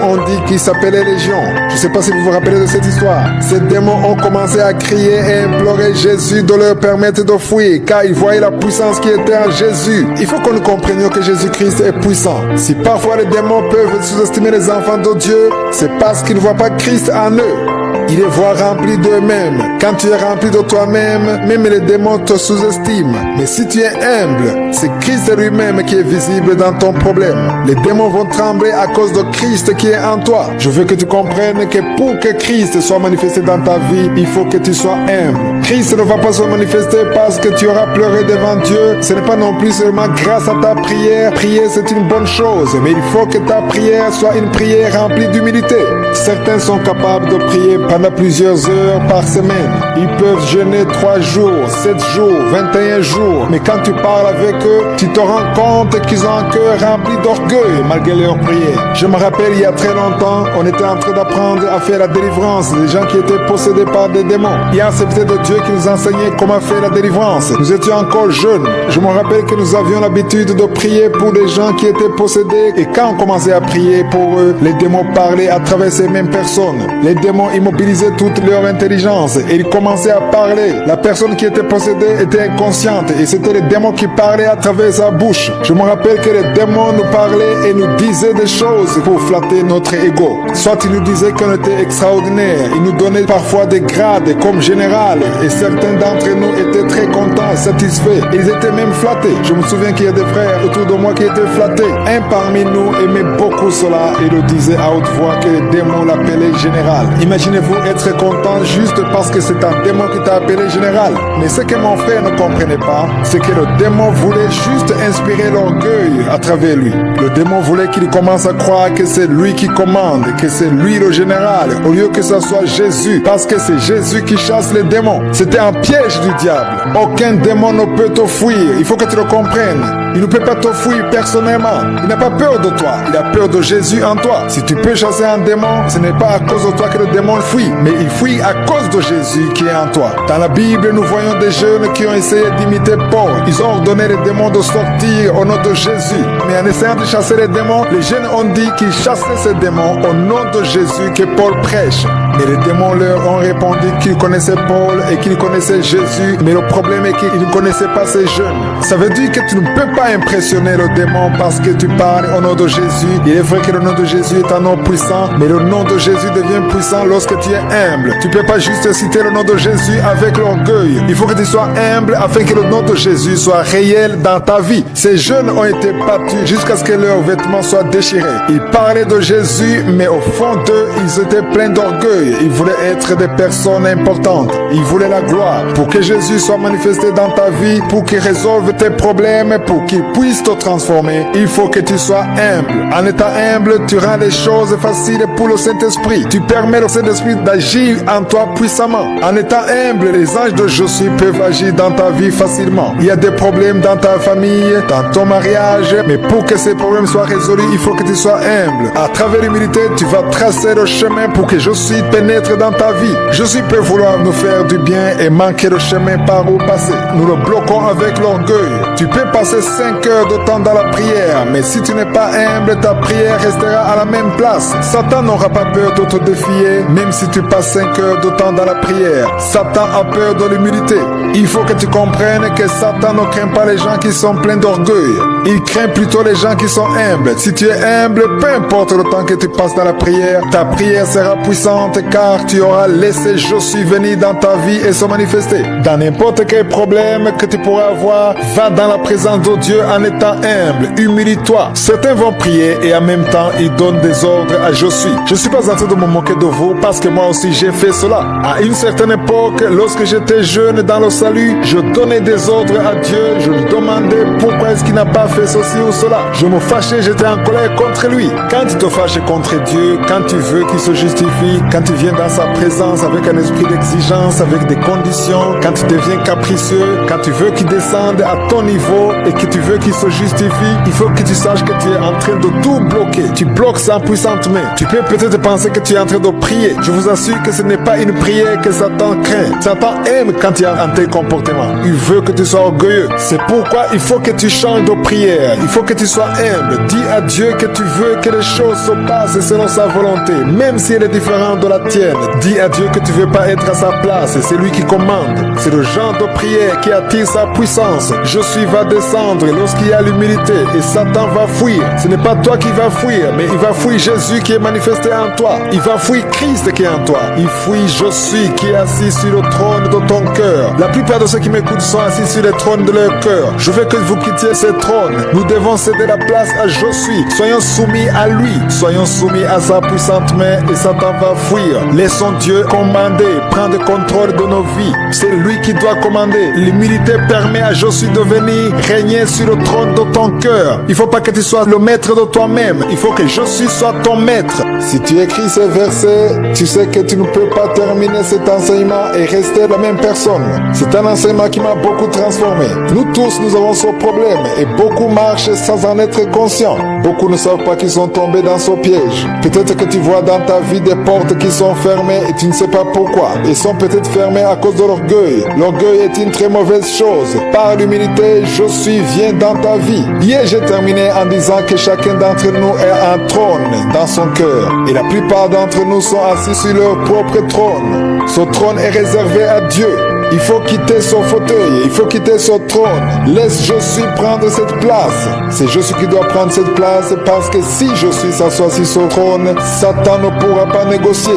S1: ont dit qu'il s'appelait Légion. Je ne sais pas si vous vous rappelez de cette histoire. Ces démons ont commencé à crier et implorer Jésus de leur permettre de fuir, car ils voyaient la puissance qui était en Jésus. Il faut que nous comprenions que Jésus-Christ est puissant. Si parfois les démons peuvent sous-estimer les enfants de Dieu, c'est parce qu'ils ne voient pas Christ en eux. Ils les voient remplis d'eux-mêmes. Quand tu es rempli de toi-même, même les démons te sous-estiment. Mais si tu es humble, c'est Christ lui-même qui est visible dans ton problème. Les démons vont trembler à cause de Christ qui est en toi. Je veux que tu comprennes que pour que Christ soit manifesté dans ta vie, il faut que tu sois humble. Christ ne va pas se manifester parce que tu auras pleuré devant Dieu. Ce n'est pas non plus seulement grâce à ta prière. Prier, c'est une bonne chose, mais il faut que ta prière soit une prière remplie d'humilité. Certains sont capables de prier pendant plusieurs heures par semaine. Ils peuvent jeûner 3 jours, 7 jours, 21 jours. Mais quand tu parles avec eux, tu te rends compte qu'ils ont un cœur rempli d'orgueil malgré leurs prières. Je me rappelle, il y a très longtemps, on était en train d'apprendre à faire la délivrance des gens qui étaient possédés par des démons. Il y a un serviteur de Dieu qui nous enseignait comment faire la délivrance. Nous étions encore jeunes. Je me rappelle que nous avions l'habitude de prier pour des gens qui étaient possédés. Et quand on commençait à prier pour eux, les démons parlaient à travers ces mêmes personnes. Les démons immobilisaient toute leur intelligence et ils commençaient à parler. La personne qui était possédée était inconsciente et c'était les démons qui parlaient à travers sa bouche. Je me rappelle que les démons nous parlaient et nous disaient des choses pour flatter notre ego. Soit ils nous disaient qu'on était extraordinaire, ils nous donnaient parfois des grades comme général et certains d'entre nous étaient très contents, satisfaits. Ils étaient même flattés. Je me souviens qu'il y a des frères autour de moi qui étaient flattés. Un parmi nous aimait beaucoup cela et le disait à haute voix que les démons l'appelaient général. Imaginez-vous être content juste parce que c'est un démon qui t'a appelé général. Mais ce que mon frère ne comprenait pas, c'est que le démon voulait juste inspirer l'orgueil à travers lui. Le démon voulait qu'il commence à croire que c'est lui qui commande, que c'est lui le général, au lieu que ce soit Jésus, parce que c'est Jésus qui chasse les démons. C'était un piège du diable. Aucun démon ne peut te fuir. Il faut que tu le comprennes. Il ne peut pas te fuir personnellement. Il n'a pas peur de toi. Il a peur de Jésus en toi. Si tu peux chasser un démon, ce n'est pas à cause de toi que le démon fuit, mais il fuit à cause de Jésus qui est en toi. Dans la Bible, nous voyons des jeunes qui ont essayé d'imiter Paul. Ils ont ordonné les démons de sortir au nom de Jésus. Mais en essayant de chasser les démons, les jeunes ont dit qu'ils chassaient ces démons au nom de Jésus que Paul prêche. Mais les démons leur ont répondu qu'ils connaissaient Paul et qu'ils connaissaient Jésus. Mais le problème est qu'ils ne connaissaient pas ces jeunes. Ça veut dire que tu ne peux pas impressionner le démon parce que tu parles au nom de Jésus. Il est vrai que le nom de Jésus est un nom puissant, mais le nom de Jésus devient puissant lorsque tu es humble. Tu ne peux pas juste citer le nom de Jésus avec l'orgueil. Il faut que tu sois humble afin que le nom de Jésus soit réel dans ta vie. Ces jeunes ont été battus jusqu'à ce que leurs vêtements soient déchirés. Ils parlaient de Jésus, mais au fond d'eux, ils étaient pleins d'orgueil. l'orgueil. Ils voulaient être des personnes importantes. Ils voulaient la gloire. Pour que Jésus soit manifesté dans ta vie, pour qu'il résolve tes problèmes, pour qu'il puisse te transformer, il faut que tu sois humble. En étant humble, tu rends les choses faciles pour le Saint-Esprit. Tu permets au Saint-Esprit d'agir en toi puissamment. En étant humble, les anges de Josué peuvent agir dans ta vie facilement. Il y a des problèmes dans ta famille, dans ton mariage, mais pour que ces problèmes soient résolus, il faut que tu sois humble. À travers l'humilité, tu vas tracer le chemin pour que Josué pénètre dans ta vie. Josué peut vouloir nous faire du bien et manquer le chemin par où passer. Nous le bloquons avec l'orgueil. Tu peux passer 5 heures de temps dans la prière, mais si tu n'es pas humble, ta prière restera à la même place. Satan n'aura pas peur de te défier, même si tu passes 5 heures de temps dans la prière. Satan a peur de l'humilité. Il faut que tu comprennes que Satan ne craint pas les gens qui sont pleins d'orgueil. Il craint plutôt les gens qui sont humbles. Si tu es humble, peu importe le temps que tu passes dans la prière, ta prière sera puissante car tu auras laissé Josué venir dans ta vie et se manifester. Dans n'importe quel problème que tu pourras avoir, va dans la présence de Dieu en étant humble. Humilie-toi. Certains vont prier et en même temps ils donnent des ordres à Josué. Je ne suis pas en train de me moquer de vous parce que moi aussi j'ai fait cela. À une certaine époque, lorsque j'étais jeune dans le salut, je donnais des ordres à Dieu. Je lui demandais pourquoi est-ce qu'il n'a pas fait ceci ou cela. Je me fâchais, j'étais en colère contre lui. Quand tu te fâches contre Dieu, quand tu veux qu'il se justifie, quand tu viens dans sa présence avec un esprit d'exigence, avec des conditions, quand tu deviens capricieux, quand tu veux qu'il descende à ton niveau et que tu veux qu'il se justifie, il faut que tu saches que tu es en train de tout bloquer. Tu bloques sa puissante main. Tu peux peut-être penser que tu es en train de prier. Je vous assure que ce n'est pas une prière que Satan craint. Satan aime quand tu es en tes comportements. Il veut que tu sois orgueilleux. C'est pourquoi il faut que tu changes de prière. Il faut que tu sois humble. Dis à Dieu que tu veux que les choses se passent selon sa volonté, même si elle est différente de la tienne. Dis à Dieu que tu veux pas être à sa place. C'est lui qui commande. C'est le genre de prière qui attire sa puissance. Josué va descendre lorsqu'il y a l'humilité et Satan va fuir. Ce n'est pas toi qui vas fuir, mais il va fuir Jésus qui est manifesté en toi. Il va fuir Christ qui est en toi. Il fuit Josué qui est assis sur le trône de ton cœur. La plupart de ceux qui m'écoutent sont assis sur le trône de leur cœur. Je veux que vous quittiez ce trône. Nous devons céder la place à Josué. Soyons soumis à lui. Soyons soumis à sa puissante main et Satan va fuir. Laissons Dieu commander, prendre contrôle de nos vies. C'est lui qui doit commander. L'humilité permet à Josué de venir régner sur le trône de ton cœur. Il ne faut pas que tu sois le maître de toi-même. Il faut que Josué soit ton maître. Si tu écris ces versets, tu sais que tu ne peux pas terminer cet enseignement et rester la même personne. C'est un enseignement qui m'a beaucoup transformé. Nous tous, nous avons ce problème et beaucoup marchent sans en être conscients. Beaucoup ne savent pas qu'ils sont tombés dans ce piège. Peut-être que tu vois dans ta vie des portes qui sont fermées et tu ne sais pas pourquoi. Elles sont peut-être fermées à cause de l'orgueil. L'orgueil est une très mauvaise chose. Par l'humilité, Josué vient dans ta vie. Hier, j'ai terminé en disant que chacun d'entre nous est un trône dans son cœur. Et la plupart d'entre nous sont assis sur leur propre trône. Ce trône est réservé à Dieu. Il faut quitter son fauteuil, il faut quitter son trône. Laisse Josué prendre cette place. C'est Josué qui doit prendre cette place parce que si Josué s'assoit sur son trône, Satan ne pourra pas négocier.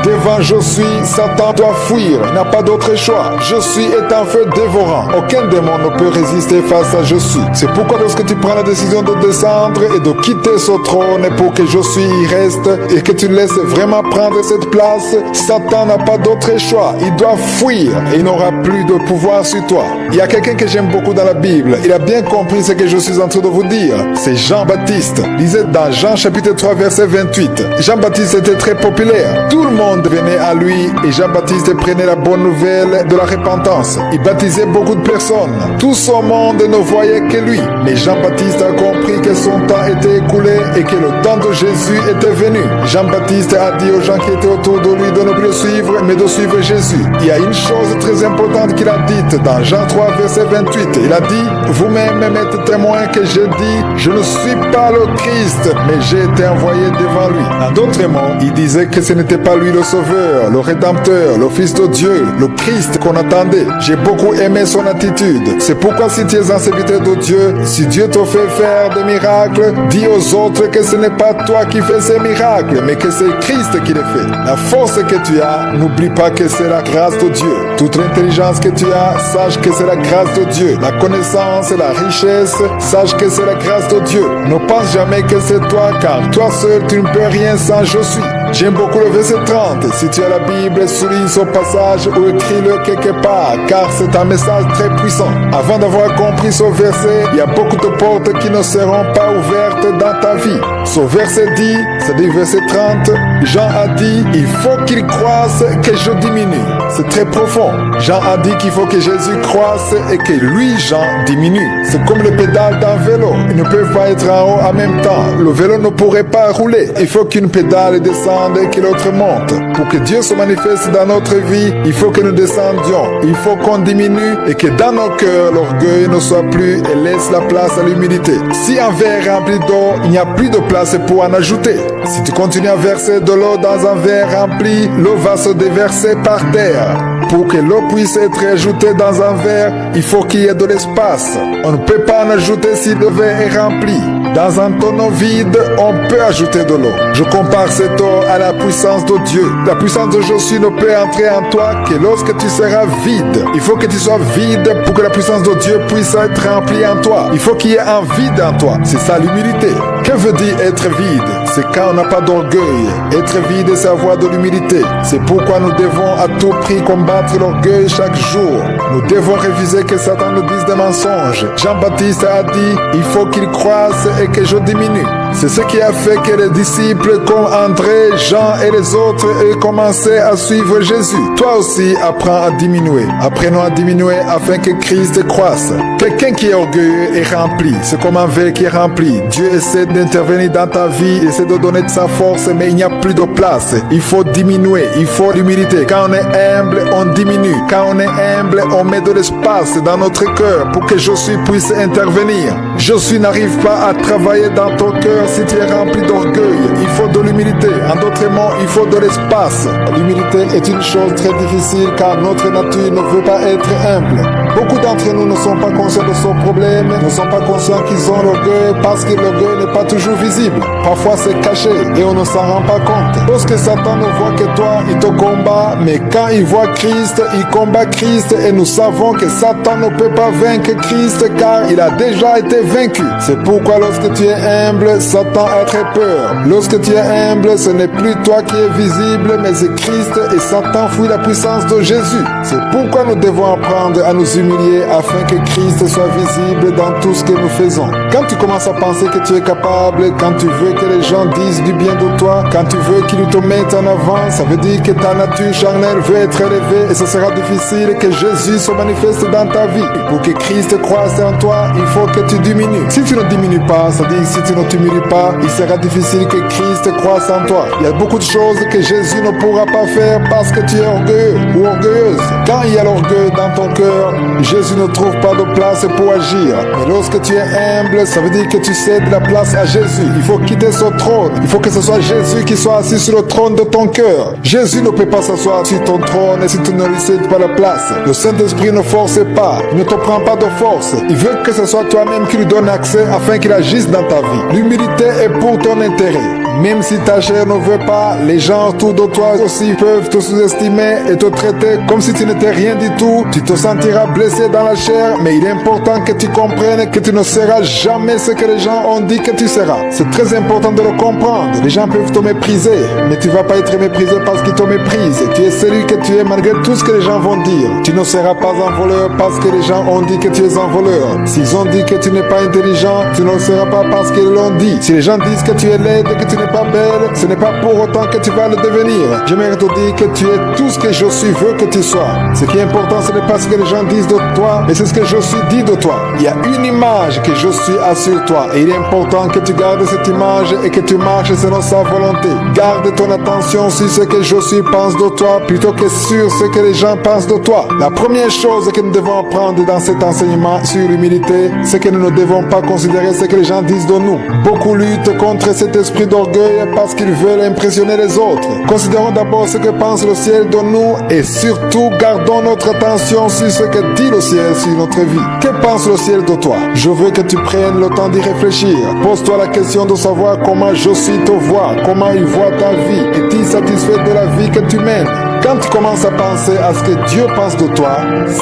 S1: Devant Josué, Satan doit fuir. Il n'a pas d'autre choix. Josué est un feu dévorant. Aucun démon ne peut résister face à Josué. C'est pourquoi lorsque tu prends la décision de descendre et de quitter ce trône pour que Josué y reste et que tu laisses vraiment prendre cette place, Satan n'a pas d'autre choix. Il doit fuir et il n'aura plus de pouvoir sur toi. Il y a quelqu'un que j'aime beaucoup dans la Bible. Il a bien compris ce que je suis en train de vous dire. C'est Jean-Baptiste. Lisez dans Jean chapitre 3 verset 28. Jean-Baptiste était très populaire. Tout le monde venait à lui et Jean-Baptiste prenait la bonne nouvelle de la repentance. Il baptisait beaucoup de personnes. Tout son monde ne voyait que lui. Mais Jean-Baptiste a compris que son temps était écoulé et que le temps de Jésus était venu. Jean-Baptiste a dit aux gens qui étaient autour de lui de ne plus le suivre, mais de suivre Jésus. Il y a une chose très importante qu'il a dite dans Jean 3 verset 28. Il a dit, vous-même êtes témoins que j'ai dit, je ne suis pas le Christ, mais j'ai été envoyé devant lui. En d'autres mots, il disait que ce n'était pas lui le Sauveur, le Rédempteur, le Fils de Dieu, le Christ qu'on attendait. J'ai beaucoup aimé son attitude. C'est pourquoi si tu es un serviteur de Dieu, si Dieu te fait faire des miracles, dis aux autres que ce n'est pas toi qui fais ces miracles, mais que c'est Christ qui les fait. La force que tu as, n'oublie pas que c'est la grâce de Dieu. Toute l'intelligence que tu as, sache que c'est la grâce de Dieu. La connaissance et la richesse, sache que c'est la grâce de Dieu. Ne pense jamais que c'est toi, car toi seul tu ne peux rien sans Josué. J'aime beaucoup le verset 30. Si tu as la Bible, souligne son passage ou écris-le quelque part, car c'est un message très puissant. Avant d'avoir compris ce verset, il y a beaucoup de portes qui ne seront pas ouvertes dans ta vie. Ce verset dit, c'est-à-dire verset 30, Jean a dit, il faut qu'il croisse que je diminue. C'est très profond. Jean a dit qu'il faut que Jésus croisse et que lui, Jean, diminue. C'est comme les pédales d'un vélo. Ils ne peuvent pas être en haut en même temps. Le vélo ne pourrait pas rouler. Il faut qu'une pédale descende et que l'autre monte. Pour que Dieu se manifeste dans notre vie, il faut que nous descendions. Il faut qu'on diminue et que dans nos cœurs, l'orgueil ne soit plus et laisse la place à l'humilité. Si un verre est rempli d'eau, il n'y a plus de place pour en ajouter. Si tu continues à verser de l'eau dans un verre rempli, l'eau va se déverser par terre. Pour que l'eau puisse être ajoutée dans un verre, il faut qu'il y ait de l'espace. On ne peut pas en ajouter si le verre est rempli. Dans un tonneau vide, on peut ajouter de l'eau. Je compare cette eau à la puissance de Dieu. La puissance de Jésus ne peut entrer en toi que lorsque tu seras vide. Il faut que tu sois vide pour que la puissance de Dieu puisse être remplie en toi. Il faut qu'il y ait un vide en toi. C'est ça l'humilité. Que veut dire être vide? C'est quand on n'a pas d'orgueil. Être vide, c'est avoir de l'humilité. C'est pourquoi nous devons à tout prix combattre l'orgueil chaque jour. Nous devons réviser que Satan nous dise des mensonges. Jean-Baptiste a dit, il faut qu'il croisse et que je diminue. C'est ce qui a fait que les disciples comme André, Jean et les autres aient commencé à suivre Jésus. Toi aussi, apprends à diminuer. Apprenons à diminuer afin que Christ croisse. Quelqu'un qui est orgueilleux est rempli. C'est comme un verre qui est rempli. Dieu essaie d'intervenir dans ta vie, il essaie de donner de sa force, mais il n'y a plus de place. Il faut diminuer, il faut l'humilité. Quand on est humble, on diminue. Quand on est humble, on met de l'espace dans notre cœur pour que Jésus puisse intervenir. Jésus n'arrive pas à travailler dans ton cœur si tu es rempli d'orgueil. Il faut de l'humilité. En d'autres mots, il faut de l'espace. L'humilité est une chose très difficile car notre nature ne veut pas être humble. Beaucoup d'entre nous ne sont pas conscients de ce problème, ne sont pas conscients qu'ils ont l'orgueil parce que l'orgueil n'est pas toujours visible. Parfois c'est caché et on ne s'en rend pas compte. Lorsque Satan ne voit que toi, il te combat, mais quand il voit Christ, il combat Christ et nous savons que Satan ne peut pas vaincre Christ car il a déjà été vaincu. C'est pourquoi lorsque tu es humble, Satan a très peur. Lorsque tu es humble, ce n'est plus toi qui es visible, mais c'est Christ et Satan fuit la puissance de Jésus. C'est pourquoi nous devons apprendre à nous humilier afin que Christ soit visible dans tout ce que nous faisons. Quand tu commences à penser que tu es capable, quand tu veux que les gens disent du bien de toi, quand tu veux qu'ils te mettent en avant, ça veut dire que ta nature charnelle veut être élevée et ce sera difficile que Jésus se manifeste dans ta vie. Pour que Christ croisse en toi, il faut que tu diminues. Si tu ne diminues pas, c'est-à-dire si tu ne t'humilies pas, il sera difficile que Christ croisse en toi. Il y a beaucoup de choses que Jésus ne pourra pas faire parce que tu es orgueilleux ou orgueilleuse. Quand il y a l'orgueil dans ton cœur, Jésus ne trouve pas de place pour agir. Mais lorsque tu es humble, ça veut dire que tu cèdes la place à Jésus. Il faut quitter ce trône. Il faut que ce soit Jésus qui soit assis sur le trône de ton cœur. Jésus ne peut pas s'asseoir sur ton trône si tu ne lui cèdes pas la place. Le Saint-Esprit ne force pas. Il ne te prend pas de force. Il veut que ce soit toi-même qui lui donne accès afin qu'il agisse dans ta vie. L'humilité est pour ton intérêt. Même si ta chair ne veut pas, les gens autour de toi aussi peuvent te sous-estimer et te traiter comme si tu n'étais rien du tout. Tu te sentiras blessé dans la chair, mais il est important que tu comprennes que tu ne seras jamais ce que les gens ont dit que tu seras. C'est très important de le comprendre. Les gens peuvent te mépriser, mais tu ne vas pas être méprisé parce qu'ils te méprisent. Tu es celui que tu es malgré tout ce que les gens vont dire. Tu ne seras pas un voleur parce que les gens ont dit que tu es un voleur. S'ils ont dit que tu n'es pas intelligent, tu ne le seras pas parce qu'ils l'ont dit. Si les gens disent que tu es laide, que tu n'es pas belle, ce n'est pas pour autant que tu vas le devenir. J'aimerais te dire que tu es tout ce que Jésus veut que tu sois. Ce qui est important, ce n'est pas ce que les gens disent de toi, mais c'est ce que Jésus dit de toi. Il y a une image que Jésus a sur toi et il est important que tu gardes cette image et que tu marches selon sa volonté. Garde ton attention sur ce que Jésus pense de toi plutôt que sur ce que les gens pensent de toi. La première chose que nous devons apprendre dans cet enseignement sur l'humilité, c'est que nous ne devons pas considérer ce que les gens disent de nous. Beaucoup luttent contre cet esprit d'orgueil parce qu'ils veulent impressionner les autres. Considérons d'abord ce que pense le ciel de nous et surtout gardons notre attention sur ce que dit le ciel sur notre vie. Que pense le ciel de toi? Je veux que tu prennes le temps d'y réfléchir. Pose-toi la question de savoir comment Jésus te voit, comment il voit ta vie. Es-tu satisfait de la vie que tu mènes? Quand tu commences à penser à ce que Dieu pense de toi,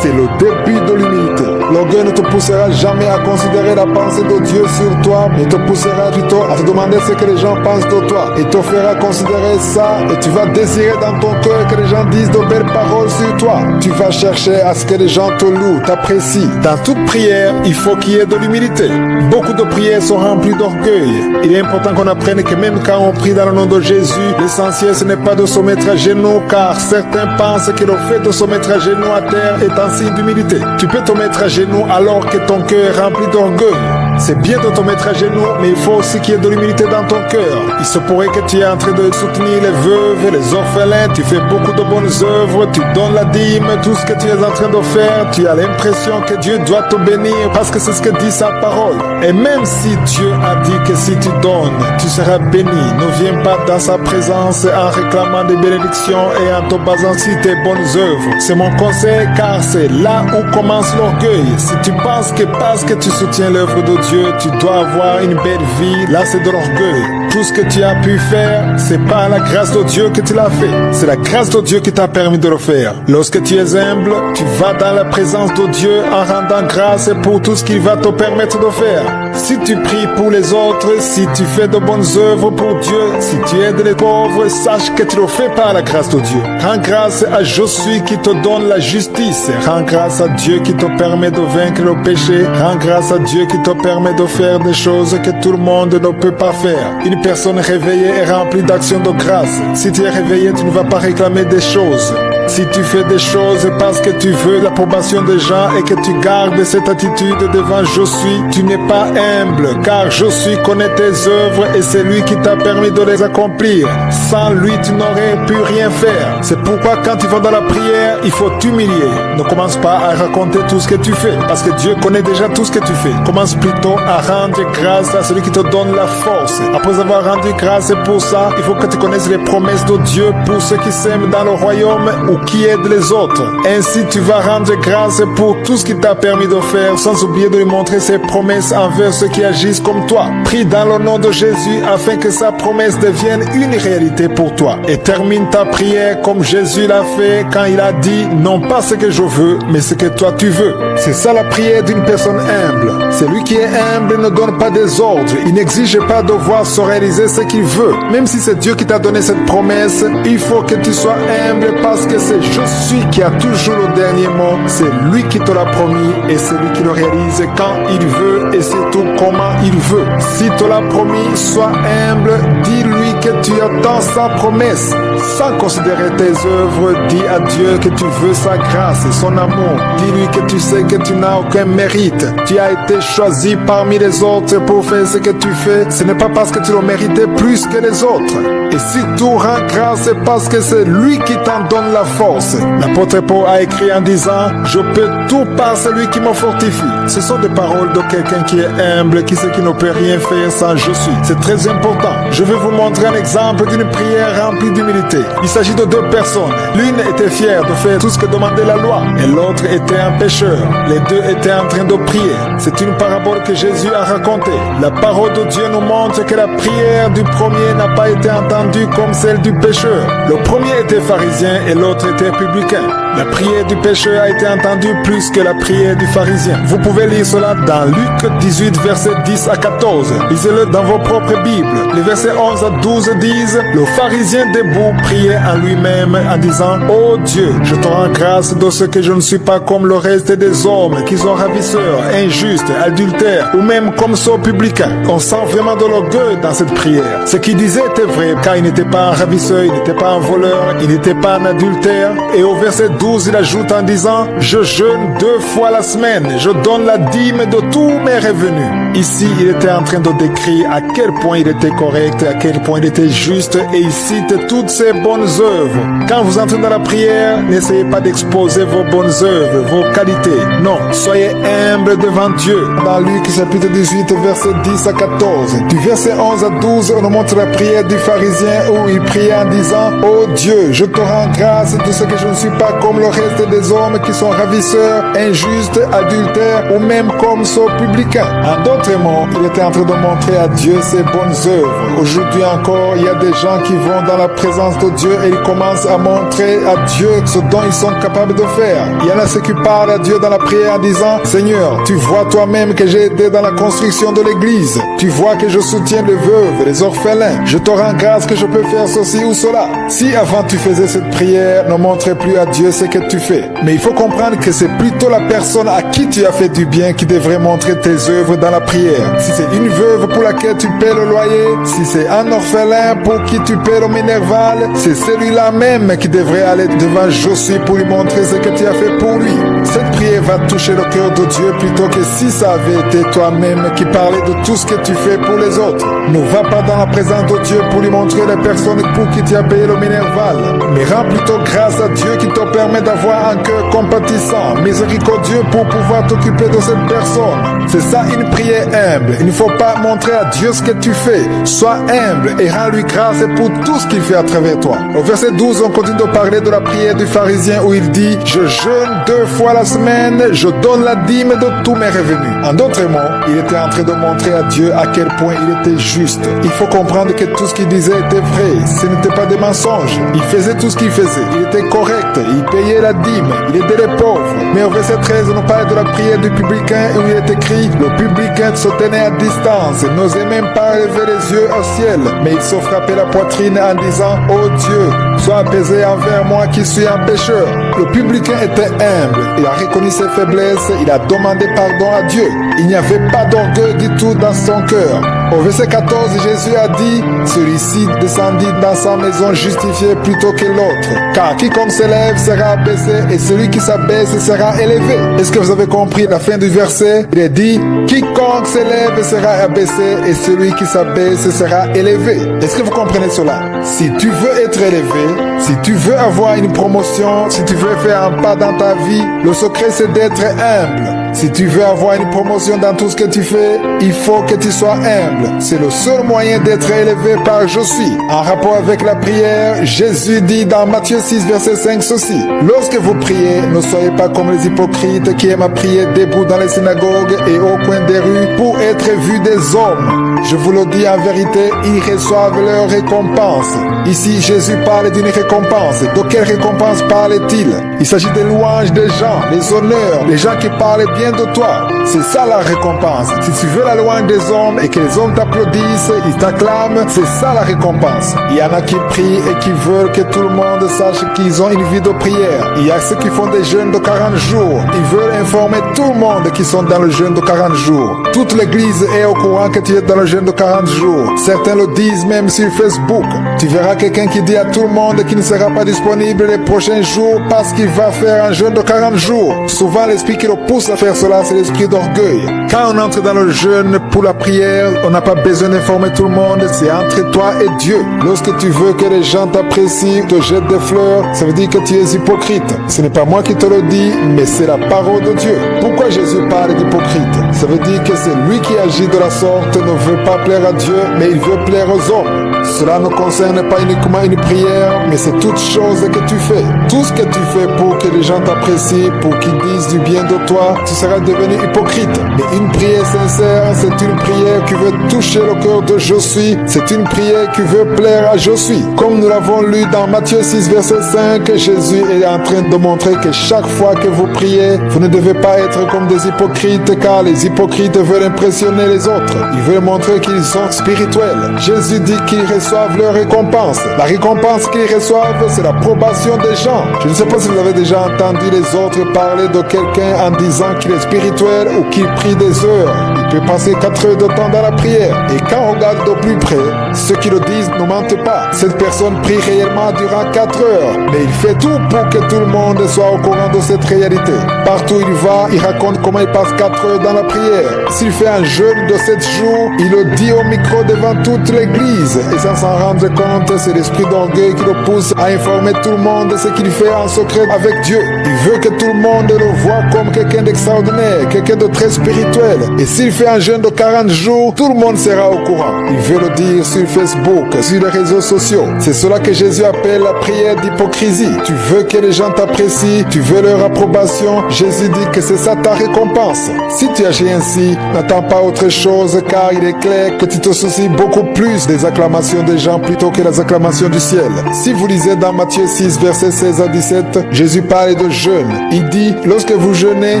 S1: c'est le début de l'humilité. L'orgueil ne te poussera jamais à considérer la pensée de Dieu sur toi, mais te poussera plutôt à te demander ce que les gens pensent de toi. Et te fera considérer ça, et tu vas désirer dans ton cœur que les gens disent de belles paroles sur toi. Tu vas chercher à ce que les gens te louent, t'apprécient. Dans toute prière, il faut qu'il y ait de l'humilité. Beaucoup de prières sont remplies d'orgueil. Il est important qu'on apprenne que même quand on prie dans le nom de Jésus, l'essentiel ce n'est pas de se mettre à genoux, car certains pensent que le fait de se mettre à genoux à terre est un signe d'humilité. Tu peux te mettre à genoux alors que ton cœur est rempli d'orgueil. C'est bien de te mettre à genoux, mais il faut aussi qu'il y ait de l'humilité dans ton cœur. Il se pourrait que tu es en train de soutenir les veuves et les orphelins, tu fais beaucoup de bonnes œuvres, tu donnes la dîme, tout ce que tu es en train de faire, tu as l'impression que Dieu doit te bénir parce que c'est ce que dit sa parole. Et même si Dieu a dit que si tu donnes, tu seras béni, ne viens pas dans sa présence en réclamant des bénédictions et en te basant sur tes bonnes œuvres. C'est mon conseil, car c'est là où commence l'orgueil. Si tu penses que parce que tu soutiens l'œuvre de Dieu, tu dois avoir une belle vie, là c'est de l'orgueil. Tout ce que tu as pu faire, c'est pas la grâce de Dieu que tu l'as fait. C'est la grâce de Dieu qui t'a permis de le faire. Lorsque tu es humble, tu vas dans la présence de Dieu en rendant grâce pour tout ce qu'il va te permettre de faire. Si tu pries pour les autres, si tu fais de bonnes œuvres pour Dieu, si tu aides les pauvres, sache que tu le fais par la grâce de Dieu. Rends grâce à Jésus qui te donne la justice. Rends grâce à Dieu qui te permet de vaincre le péché. Rends grâce à Dieu qui te permet de faire des choses que tout le monde ne peut pas faire. Une personne réveillée est remplie d'actions de grâce. Si tu es réveillé, tu ne vas pas réclamer des choses. Si tu fais des choses parce que tu veux l'approbation des gens et que tu gardes cette attitude devant je suis, tu n'es pas humble, car je suis connaît tes œuvres et c'est lui qui t'a permis de les accomplir. Sans lui, tu n'aurais pu rien faire. C'est pourquoi quand tu vas dans la prière, il faut t'humilier. Ne commence pas à raconter tout ce que tu fais, parce que Dieu connaît déjà tout ce que tu fais. Commence plutôt à rendre grâce à celui qui te donne la force. Après avoir rendu grâce pour ça, il faut que tu connaisses les promesses de Dieu pour ceux qui s'aiment dans le royaume ou qui aide les autres. Ainsi, tu vas rendre grâce pour tout ce qu'il t'a permis de faire, sans oublier de lui montrer ses promesses envers ceux qui agissent comme toi. Prie dans le nom de Jésus afin que sa promesse devienne une réalité pour toi. Et termine ta prière comme Jésus l'a fait quand il a dit, non pas ce que je veux, mais ce que toi tu veux. C'est ça la prière d'une personne humble. Celui qui est humble ne donne pas des ordres. Il n'exige pas de voir se réaliser ce qu'il veut. Même si c'est Dieu qui t'a donné cette promesse, il faut que tu sois humble parce que c'est je suis qui a toujours le dernier mot. C'est lui qui te l'a promis et c'est lui qui le réalise quand il veut et surtout comment il veut. Si te l'a promis, sois humble, dis-lui que tu attends sa promesse. Sans considérer tes œuvres, dis à Dieu que tu veux sa grâce et son amour. Dis-lui que tu sais que tu n'as aucun mérite. Tu as été choisi parmi les autres pour faire ce que tu fais. Ce n'est pas parce que tu le méritais plus que les autres. Et si tu rends grâce, c'est parce que c'est lui qui t'en donne la force. L'apôtre Paul a écrit en disant « Je peux tout par celui qui me fortifie ». Ce sont des paroles de quelqu'un qui est humble, qui sait qu'il ne peut rien faire sans « Je suis ». C'est très important. Je vais vous montrer un exemple d'une prière remplie d'humilité. Il s'agit de deux personnes. L'une était fière de faire tout ce que demandait la loi et l'autre était un pécheur. Les deux étaient en train de prier. C'est une parabole que Jésus a racontée. La parole de Dieu nous montre que la prière du premier n'a pas été entendue comme celle du pécheur. Le premier était pharisien et l'autre était publicain. La prière du pécheur a été entendue plus que la prière du pharisien. Vous pouvez lire cela dans Luc 18, versets 10 à 14. Lisez-le dans vos propres Bibles. Les versets 11 à 12 disent « Le pharisien debout priait en lui-même en disant « Ô Dieu, je te rends grâce de ce que je ne suis pas comme le reste des hommes qui sont ravisseurs, injustes, adultères ou même comme ce publicain. » On sent vraiment de l'orgueil dans cette prière. Ce qu'il disait était vrai car il n'était pas un ravisseur, il n'était pas un voleur, il n'était pas un adultère. Et au verset 12, il ajoute en disant « Je jeûne 2 fois la semaine, je donne la dîme de tous mes revenus. » Ici, il était en train de décrire à quel point il était correct, à quel point il était juste et il cite toutes ses bonnes œuvres. Quand vous entrez dans la prière, n'essayez pas d'exposer vos bonnes œuvres, vos qualités. Non, soyez humble devant Dieu. Dans Luc chapitre 18, verset 10 à 14, du verset 11 à 12, on nous montre la prière du pharisien où il priait en disant « Ô Dieu, je te rends grâce de ce que je ne suis pas comme comme le reste des hommes qui sont ravisseurs, injustes, adultères ou même comme son publicain. En d'autres mots, il était en train de montrer à Dieu ses bonnes œuvres. Aujourd'hui encore, il y a des gens qui vont dans la présence de Dieu et ils commencent à montrer à Dieu ce dont ils sont capables de faire. Il y en a ceux qui parlent à Dieu dans la prière en disant: Seigneur, tu vois toi-même que j'ai aidé dans la construction de l'église. Tu vois que je soutiens les veuves, les orphelins. Je te rends grâce que je peux faire ceci ou cela. Si avant tu faisais cette prière, ne montrais plus à Dieu ce que tu fais. Mais il faut comprendre que c'est plutôt la personne à qui tu as fait du bien qui devrait montrer tes œuvres dans la prière. Si c'est une veuve pour laquelle tu paies le loyer, si c'est un orphelin pour qui tu paies le minerval, c'est celui-là même qui devrait aller devant Josué pour lui montrer ce que tu as fait pour lui. Cette prière va toucher le cœur de Dieu plutôt que si ça avait été toi-même qui parlais de tout ce que tu fais pour les autres. Ne va pas dans la présence de Dieu pour lui montrer les personnes pour qui tu as payé le minerval, mais rends plutôt grâce à Dieu qui te permet d'avoir un cœur compatissant, miséricordieux pour pouvoir t'occuper de cette personne. C'est ça une prière humble. Il ne faut pas montrer à Dieu ce que tu fais. Sois humble et rends-lui grâce pour tout ce qu'il fait à travers toi. Au verset 12, on continue de parler de la prière du pharisien où il dit: je jeûne 2 fois la semaine, je donne la dîme de tous mes revenus. En d'autres mots, il était en train de montrer à Dieu à quel point il était juste. Il faut comprendre que tout ce qu'il disait était vrai. Ce n'était pas des mensonges. Il faisait tout ce qu'il faisait. Il était correct. Il payait la dîme. Il aidait les pauvres. Mais au verset 13, on parle de la prière du publicain où il est écrit: le publicain se tenait à distance, n'osait même pas lever les yeux au ciel, mais il se frappait la poitrine en disant: ô Dieu, sois apaisé envers moi qui suis un pécheur. Le publicain était humble. Il a reconnu ses faiblesses. Il a demandé pardon à Dieu. Il n'y avait pas d'orgueil du tout dans son cœur. Au verset 14, Jésus a dit: celui-ci descendit dans sa maison justifié plutôt que l'autre. Car quiconque s'élève sera abaissé et celui qui s'abaisse sera élevé. Est-ce que vous avez compris la fin du verset? Il est dit: quiconque s'élève sera abaissé et celui qui s'abaisse sera élevé. Est-ce que vous comprenez cela? Si tu veux être élevé, si tu veux avoir une promotion, si tu veux faire un pas dans ta vie, le secret c'est d'être humble. Si tu veux avoir une promotion dans tout ce que tu fais, il faut que tu sois humble. C'est le seul moyen d'être élevé par je suis. En rapport avec la prière, Jésus dit dans Matthieu 6, verset 5 ceci: lorsque vous priez, ne soyez pas comme les hypocrites qui aiment à prier debout dans les synagogues et au coin des rues pour être vus des hommes. Je vous le dis en vérité, ils reçoivent leur récompense. Ici, Jésus parle d'une récompense. De quelle récompense parle-t-il? Il s'agit des louanges des gens, des honneurs, les gens qui parlent bien de toi. C'est ça la récompense. Si tu veux la louange des hommes et que les hommes t'applaudissent, ils t'acclament, c'est ça la récompense. Il y en a qui prient et qui veulent que tout le monde sache qu'ils ont une vie de prière. Il y a ceux qui font des jeûnes de 40 jours. Ils veulent informer tout le monde qui sont dans le jeûne de 40 jours. Toute l'église est au courant que tu es dans le jeûne de 40 jours. Certains le disent même sur Facebook. Tu verras quelqu'un qui dit à tout le monde qu'il ne sera pas disponible les prochains jours parce qu'il va faire un jeûne de 40 jours. Souvent, l'esprit qui le pousse à faire cela, c'est l'esprit d'orgueil. Quand on entre dans le jeûne pour la prière, on n'a pas besoin d'informer tout le monde. C'est entre toi et Dieu. Lorsque tu veux que les gens t'apprécient, te jettent des fleurs, ça veut dire que tu es hypocrite. Ce n'est pas moi qui te le dis, mais c'est la parole de Dieu. Pourquoi Jésus parle d'hypocrite? Ça veut dire que c'est lui qui agit de la sorte, ne veut pas plaire à Dieu, mais il veut plaire aux hommes. Cela ne concerne pas uniquement une prière, mais c'est toute chose que tu fais. Tout ce que tu fais pour que les gens t'apprécient, pour qu'ils disent du bien de toi, tu seras devenu hypocrite. Mais une prière sincère, c'est une prière qui veut toucher le cœur de je suis. C'est une prière qui veut plaire à je suis. Comme nous l'avons lu dans Matthieu 6, verset 5, Jésus est en train de montrer que chaque fois que vous priez, vous ne devez pas être comme des hypocrites, car les hypocrites veulent impressionner les autres. Ils veulent montrer qu'ils sont spirituels. Jésus dit qu'ils reçoivent leur récompense. La récompense qu'ils reçoivent, c'est l'approbation des gens. Je ne sais pas si vous avez déjà entendu les autres parler de quelqu'un en disant qu'il est spirituel ou qu'il prie des heures. Il peut passer 4 heures de temps dans la prière. Et quand on regarde de plus près, ceux qui le disent ne mentent pas. Cette personne prie réellement durant 4 heures. Mais il fait tout pour que tout le monde soit au courant de cette réalité. Partout où il va, il raconte comment il passe 4 heures dans la prière. S'il fait un jeûne de 7 jours, il le dit au micro devant toute l'église. Et et sans s'en rendre compte, c'est l'esprit d'orgueil qui le pousse à informer tout le monde de ce qu'il fait en secret avec Dieu. Il veut que tout le monde le voit comme quelqu'un d'extraordinaire, quelqu'un de très spirituel. Et s'il fait un jeûne de 40 jours, tout le monde sera au courant. Il veut le dire sur Facebook, sur les réseaux sociaux. C'est cela que Jésus appelle la prière d'hypocrisie. Tu veux que les gens t'apprécient, tu veux leur approbation. Jésus dit que c'est ça ta récompense. Si tu agis ainsi, n'attends pas autre chose, car il est clair que tu te soucies beaucoup plus des acclamations des gens plutôt que les acclamations du ciel. Si vous lisez dans Matthieu 6, versets 16 à 17, Jésus parle de jeûne. Il dit, lorsque vous jeûnez,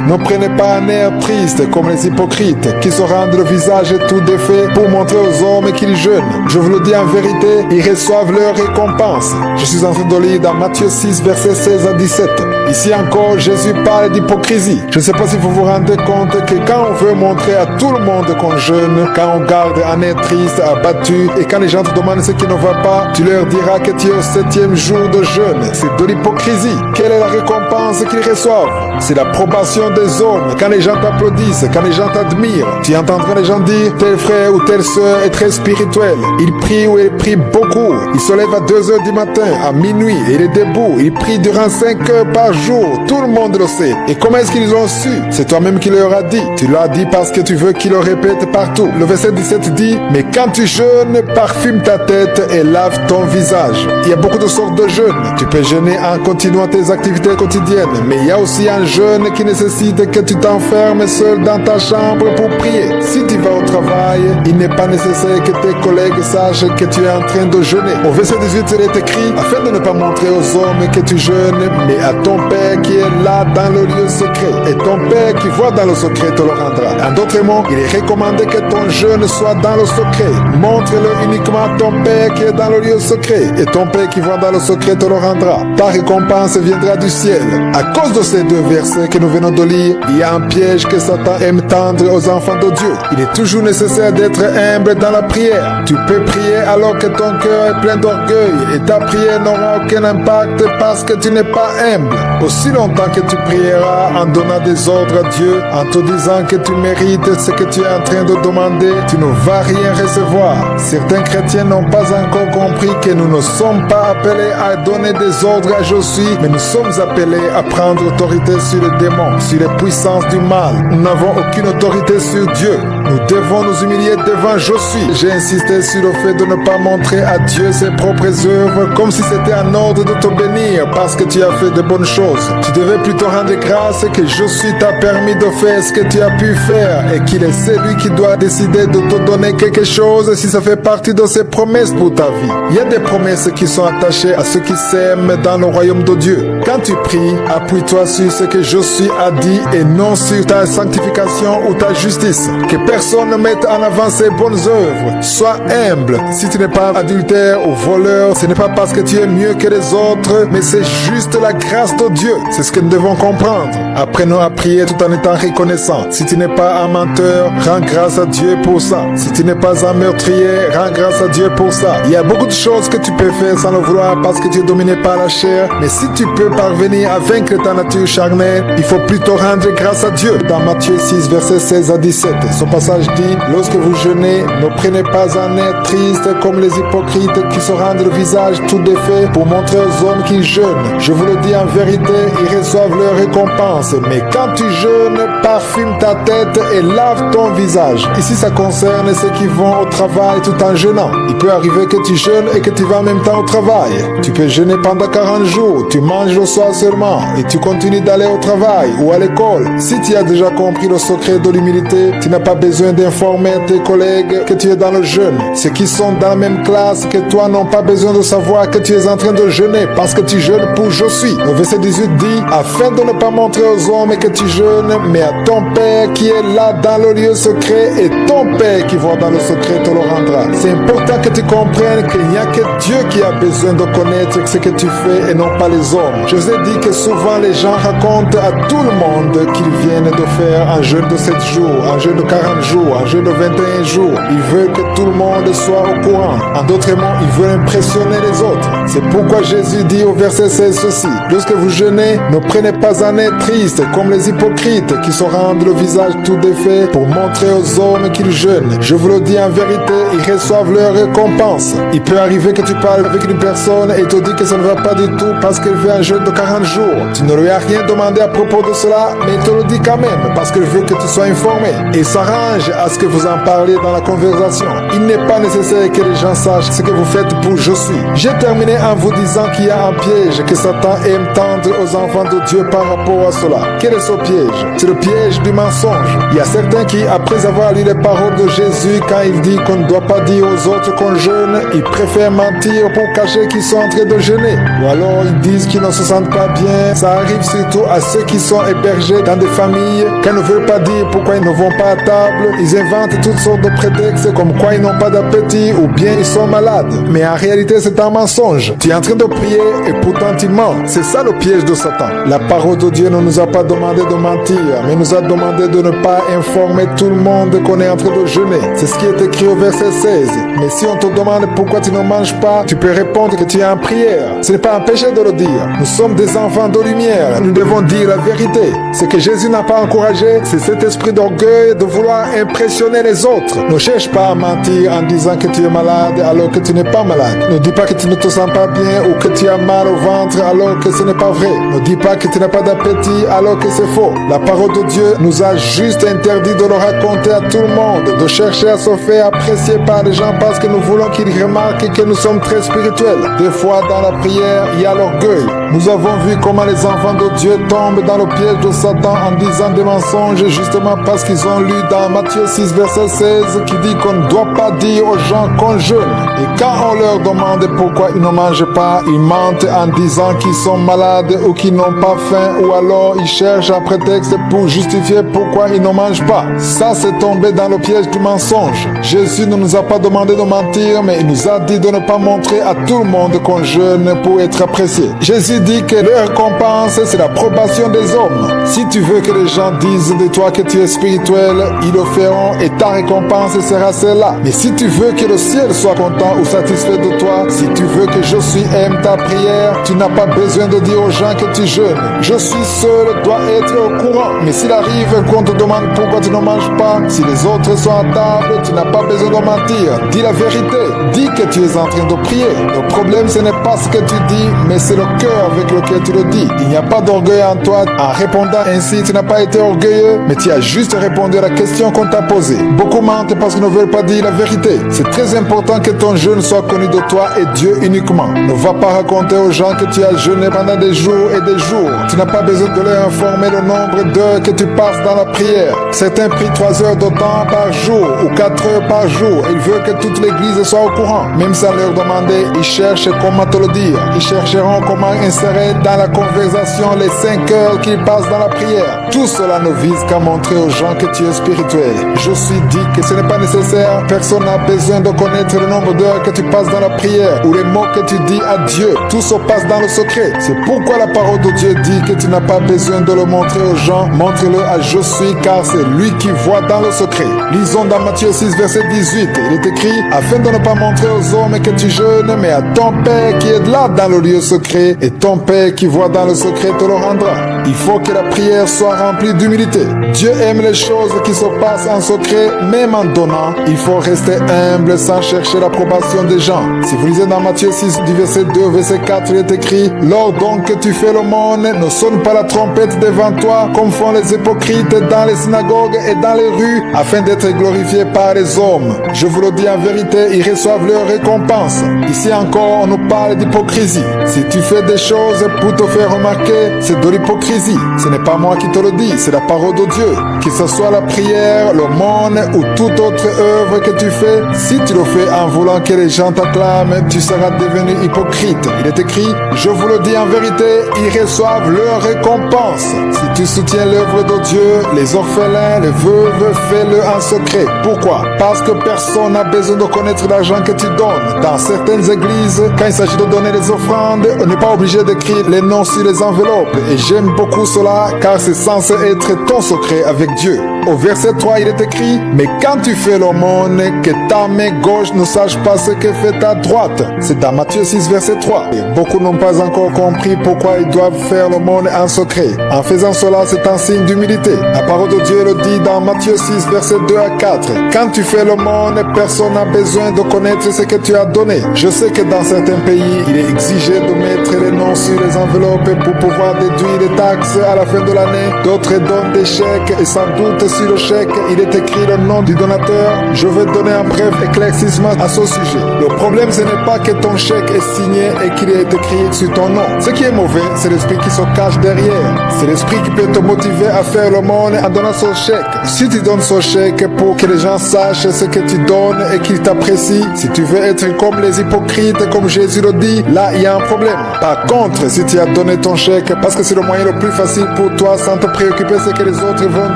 S1: ne prenez pas un air triste comme les hypocrites qui se rendent le visage tout défait pour montrer aux hommes qu'ils jeûnent. Je vous le dis en vérité, ils reçoivent leur récompense. Je suis en train de lire dans Matthieu 6, versets 16 à 17. Ici encore, Jésus parle d'hypocrisie. Je ne sais pas si vous vous rendez compte que quand on veut montrer à tout le monde qu'on jeûne, quand on garde un air triste, abattu, et quand les gens te demandent ce qui ne va pas, tu leur diras que tu es au 7e jour de jeûne. C'est de l'hypocrisie. Quelle est la récompense qu'ils reçoivent? C'est l'approbation des hommes. Quand les gens t'applaudissent, quand les gens t'admirent, tu entendras les gens dire tel frère ou telle sœur est très spirituel. Il prie ou il prie beaucoup. Il se lève à 2h du matin, à minuit, et il est debout. Il prie durant 5 heures par jour. Tout le monde le sait. Et comment est-ce qu'ils l'ont su? C'est toi-même qui leur as dit. Tu l'as dit parce que tu veux qu'ils le répètent partout. Le verset 17 dit, mais quand tu jeûnes, parfume ta tête et lave ton visage. Il y a beaucoup de sortes de jeûnes. Tu peux jeûner en continuant tes activités quotidiennes, mais il y a aussi un jeûne qui nécessite que tu t'enfermes seul dans ta chambre pour prier. Si tu vas au travail, il n'est pas nécessaire que tes collègues sachent que tu es en train de jeûner. Au verset 18, il est écrit, afin de ne pas montrer aux hommes que tu jeûnes, mais à ton Père qui est là dans le lieu secret. Et ton Père qui voit dans le secret te le rendra. En d'autres mots, il est recommandé que ton jeûne soit dans le secret. Montre-le uniquement à ton Père qui est dans le lieu secret. Et ton Père qui voit dans le secret te le rendra. Ta récompense viendra du ciel. À cause de ces deux versets que nous venons de lire, il y a un piège que Satan aime tendre aux enfants de Dieu. Il est toujours nécessaire d'être humble dans la prière. Tu peux prier alors que ton cœur est plein d'orgueil et ta prière n'aura aucun impact parce que tu n'es pas humble. Aussi longtemps que tu prieras en donnant des ordres à Dieu, en te disant que tu mérites ce que tu es en train de demander, tu ne vas rien recevoir. Certains chrétiens n'ont pas encore compris que nous ne sommes pas appelés à donner des ordres à Josué, mais nous sommes appelés à prendre autorité sur les démons, sur les puissances du mal. Nous n'avons aucune autorité sur Dieu. Nous devons nous humilier devant Josué. J'ai insisté sur le fait de ne pas montrer à Dieu ses propres œuvres comme si c'était un ordre de te bénir parce que tu as fait de bonnes choses. Tu devais plutôt rendre grâce que Josué t'a permis de faire ce que tu as pu faire et qu'il est celui qui doit décider de te donner quelque chose si ça fait partie de ses promesses pour ta vie. Il y a des promesses qui sont attachées à ceux qui s'aiment dans le royaume de Dieu. Quand tu pries, appuie-toi sur ce que Josué a dit et non sur ta sanctification ou ta justice. Que personne ne mette en avant ses bonnes œuvres. Sois humble. Si tu n'es pas adultère ou voleur, ce n'est pas parce que tu es mieux que les autres, mais c'est juste la grâce de Dieu. C'est ce que nous devons comprendre. Apprenons à prier tout en étant reconnaissants. Si tu n'es pas un menteur, rends grâce à Dieu pour ça. Si tu n'es pas un meurtrier, rends grâce à Dieu pour ça. Il y a beaucoup de choses que tu peux faire sans le vouloir parce que tu es dominé par la chair, mais si tu peux parvenir à vaincre ta nature charnelle, il faut plutôt rendre grâce à Dieu. Dans Matthieu 6, versets 16 à 17, ce passage dit, lorsque vous jeûnez, ne prenez pas un air triste comme les hypocrites qui se rendent le visage tout défait pour montrer aux hommes qu'ils jeûnent. Je vous le dis en vérité, ils reçoivent leur récompense. Mais quand tu jeûnes, parfume ta tête et lave ton visage. Ici, ça concerne ceux qui vont au travail tout en jeûnant. Il peut arriver que tu jeûnes et que tu vas en même temps au travail. Tu peux jeûner pendant 40 jours, tu manges le soir seulement et tu continues d'aller au travail ou à l'école. Si tu as déjà compris le secret de l'humilité, tu n'as pas besoin d'informer tes collègues que tu es dans le jeûne. Ceux qui sont dans la même classe que toi n'ont pas besoin de savoir que tu es en train de jeûner parce que tu jeûnes pour Josué. Le verset 18 dit, afin de ne pas montrer aux hommes que tu jeûnes, mais à ton Père qui est là dans le lieu secret, et ton Père qui voit dans le secret te le rendra. C'est important que tu comprennes qu'il n'y a que Dieu qui a besoin de connaître ce que tu fais et non pas les hommes. Je vous ai dit que souvent les gens racontent à tout le monde qu'ils viennent de faire un jeûne de 7 jours, un jeûne de 40 jours, un jeûne de 21 jours. Ils veulent que tout le monde soit au courant. En d'autres mots, ils veulent impressionner les autres. C'est pourquoi Jésus dit au verset 16 ceci, lorsque vous jeûnez, jeûner, ne prenez pas un air triste comme les hypocrites qui se rendent le visage tout défait pour montrer aux hommes qu'ils jeûnent. Je vous le dis en vérité, ils reçoivent leur récompense. Il peut arriver que tu parles avec une personne et te dit que ça ne va pas du tout parce qu'elle veut un jeûne de 40 jours. Tu ne lui as rien demandé à propos de cela, mais il te le dit quand même parce qu'elle veut que tu sois informé et s'arrange à ce que vous en parliez dans la conversation. Il n'est pas nécessaire que les gens sachent ce que vous faites pour je suis. J'ai terminé en vous disant qu'il y a un piège que Satan aime tendre aux enfants de Dieu par rapport à cela. Quel est ce piège? C'est le piège du mensonge. Il y a certains qui, après avoir lu les paroles de Jésus, quand il dit qu'on ne doit pas dire aux autres qu'on jeûne, ils préfèrent mentir pour cacher qu'ils sont en train de jeûner. Ou alors ils disent qu'ils ne se sentent pas bien. Ça arrive surtout à ceux qui sont hébergés dans des familles, qui ne veulent pas dire pourquoi ils ne vont pas à table. Ils inventent toutes sortes de prétextes comme quoi ils n'ont pas d'appétit ou bien ils sont malades. Mais en réalité, c'est un mensonge. Tu es en train de prier et pourtant tu mens. C'est ça le piège de Satan. La parole de Dieu ne nous a pas demandé de mentir, mais nous a demandé de ne pas informer tout le monde qu'on est en train de jeûner. C'est ce qui est écrit au verset 16. Mais si on te demande pourquoi tu ne manges pas, tu peux répondre que tu es en prière. Ce n'est pas un péché de le dire. Nous sommes des enfants de lumière. Nous devons dire la vérité. Ce que Jésus n'a pas encouragé, c'est cet esprit d'orgueil de vouloir impressionner les autres. Ne cherche pas à mentir en disant que tu es malade alors que tu n'es pas malade. Ne dis pas que tu ne te sens pas bien ou que tu as mal au ventre alors que ce n'est pas vrai. Ne dis pas que tu n'as pas d'appétit alors que c'est faux. La parole de Dieu nous a juste interdit de le raconter à tout le monde, de chercher à se faire apprécier par les gens parce que nous voulons qu'ils remarquent que nous sommes très spirituels. Des fois, dans la prière, il y a l'orgueil. Nous avons vu comment les enfants de Dieu tombent dans le piège de Satan en disant des mensonges justement parce qu'ils ont lu dans Matthieu 6, verset 16 qui dit qu'on ne doit pas dire aux gens qu'on jeûne. Et quand on leur demande pourquoi ils ne mangent pas, ils mentent en disant qu'ils sont malades ou qu'ils n'ont pas faim ou alors ils cherchent un prétexte pour justifier pourquoi ils ne mangent pas. Ça, c'est tomber dans le piège du mensonge. Jésus ne nous a pas demandé de mentir, mais il nous a dit de ne pas montrer à tout le monde qu'on jeûne pour être apprécié. Jésus dit que leur récompense, c'est l'approbation des hommes. Si tu veux que les gens disent de toi que tu es spirituel, ils le feront et ta récompense sera celle-là. Mais si tu veux que le ciel soit content ou satisfait de toi, si tu veux que je suis aime ta prière, tu n'as pas besoin de dire aux gens que tu jeûnes. Je suis seul doit être au courant. Mais s'il arrive qu'on te demande pourquoi tu ne manges pas, si les autres sont à table, tu n'as pas besoin de mentir. Dis la vérité. Dis que tu es en train de prier. Le problème, ce n'est pas ce que tu dis, mais c'est le cœur avec lequel tu le dis. Il n'y a pas d'orgueil en toi. En répondant ainsi, tu n'as pas été orgueilleux, mais tu as juste répondu à la question qu'on t'a posée. Beaucoup mentent parce qu'ils ne veulent pas dire la vérité. C'est très important que ton jeûne soit connu de toi et Dieu uniquement. Ne va pas raconter aux gens que tu as jeûné pendant des jours et des jours. Tu n'as pas besoin de leur informer le nombre d'heures que tu passes dans la prière. Certains prient 3 heures de temps par jour ou 4 heures par jour. Ils veulent que toute l'église soit au courant. Même sans leur demander, ils cherchent comment te le dire. Ils chercheront comment insérer dans la conversation les 5 heures qu'ils passent dans la prière. Tout cela ne vise qu'à montrer aux gens que tu es spirituel. Je suis dit que ce n'est pas nécessaire. Personne n'a besoin de connaître le nombre d'heures que tu passes dans la prière ou les mots que tu dis à Dieu. Tout se passe dans le secret. C'est pourquoi la parole de Dieu dit que tu n'as pas besoin de le montrer aux gens. Montre-le à je suis, car c'est lui qui voit dans le secret. Lisons dans Matthieu 6, verset 18. Il est écrit, afin de ne pas montrer aux hommes que tu jeûnes, mais à ton Père qui est là dans le lieu secret, et ton Père qui voit dans le secret te le rendra. Il faut que la prière soit remplie d'humilité. Dieu aime les choses qui se passent en secret, même en donnant. Il faut rester humble sans chercher l'approbation des gens. Si vous lisez dans Matthieu 6, du verset 2 au verset 4, il est écrit, lors donc que tu fais l'aumône, ne sonne pas la trompette devant toi, comme font les hypocrites dans les synagogues et dans les rues, afin d'être glorifiés par les hommes. Je vous le dis en vérité, ils reçoivent leur récompense. Ici encore, on nous parle d'hypocrisie. Si tu fais des choses pour te faire remarquer, c'est de l'hypocrisie. Ce n'est pas moi qui te le dis, c'est la parole de Dieu. Que ce soit la prière, l'aumône ou toute autre œuvre que tu fais, si tu le fais en voulant que les gens t'acclament, tu seras devenu hypocrite. Il est écrit, je vous le dis en vérité, ils reçoivent leur récompense. Si tu soutiens l'œuvre de Dieu, les orphelins, les veuves, fais-le en secret. Pourquoi? Parce que personne n'a besoin de connaître l'argent que tu donnes. Dans certaines églises, quand il s'agit de donner les offrandes, on n'est pas obligé d'écrire les noms sur les enveloppes. Et j'aime beaucoup cela car c'est censé être ton secret avec Dieu. Au verset 3, il est écrit, « Mais quand tu fais l'aumône, que ta main gauche ne sache pas ce que fait ta droite. » C'est dans Matthieu 6, verset 3. Et beaucoup n'ont pas encore compris pourquoi ils doivent faire l'aumône en secret. En faisant cela, c'est un signe d'humilité. La parole de Dieu le dit dans Matthieu 6, verset 2 à 4. « Quand tu fais l'aumône, personne n'a besoin de connaître ce que tu as donné. Je sais que dans certains pays, il est exigé de mettre les noms sur les enveloppes pour pouvoir déduire les taxes à la fin de l'année. D'autres donnent des chèques et sans doute sur le chèque, il est écrit le nom du donateur. Je vais donner un bref éclaircissement à ce sujet. Le problème, ce n'est pas que ton chèque est signé et qu'il est écrit sur ton nom. Ce qui est mauvais, c'est l'esprit qui se cache derrière. C'est l'esprit qui peut te motiver à faire l'aumône en donnant son chèque. Si tu donnes son chèque pour que les gens sachent ce que tu donnes et qu'ils t'apprécient, si tu veux être comme les hypocrites, comme Jésus le dit, là, il y a un problème. Par contre, si tu as donné ton chèque parce que c'est le moyen le plus facile pour toi sans te préoccuper ce que les autres vont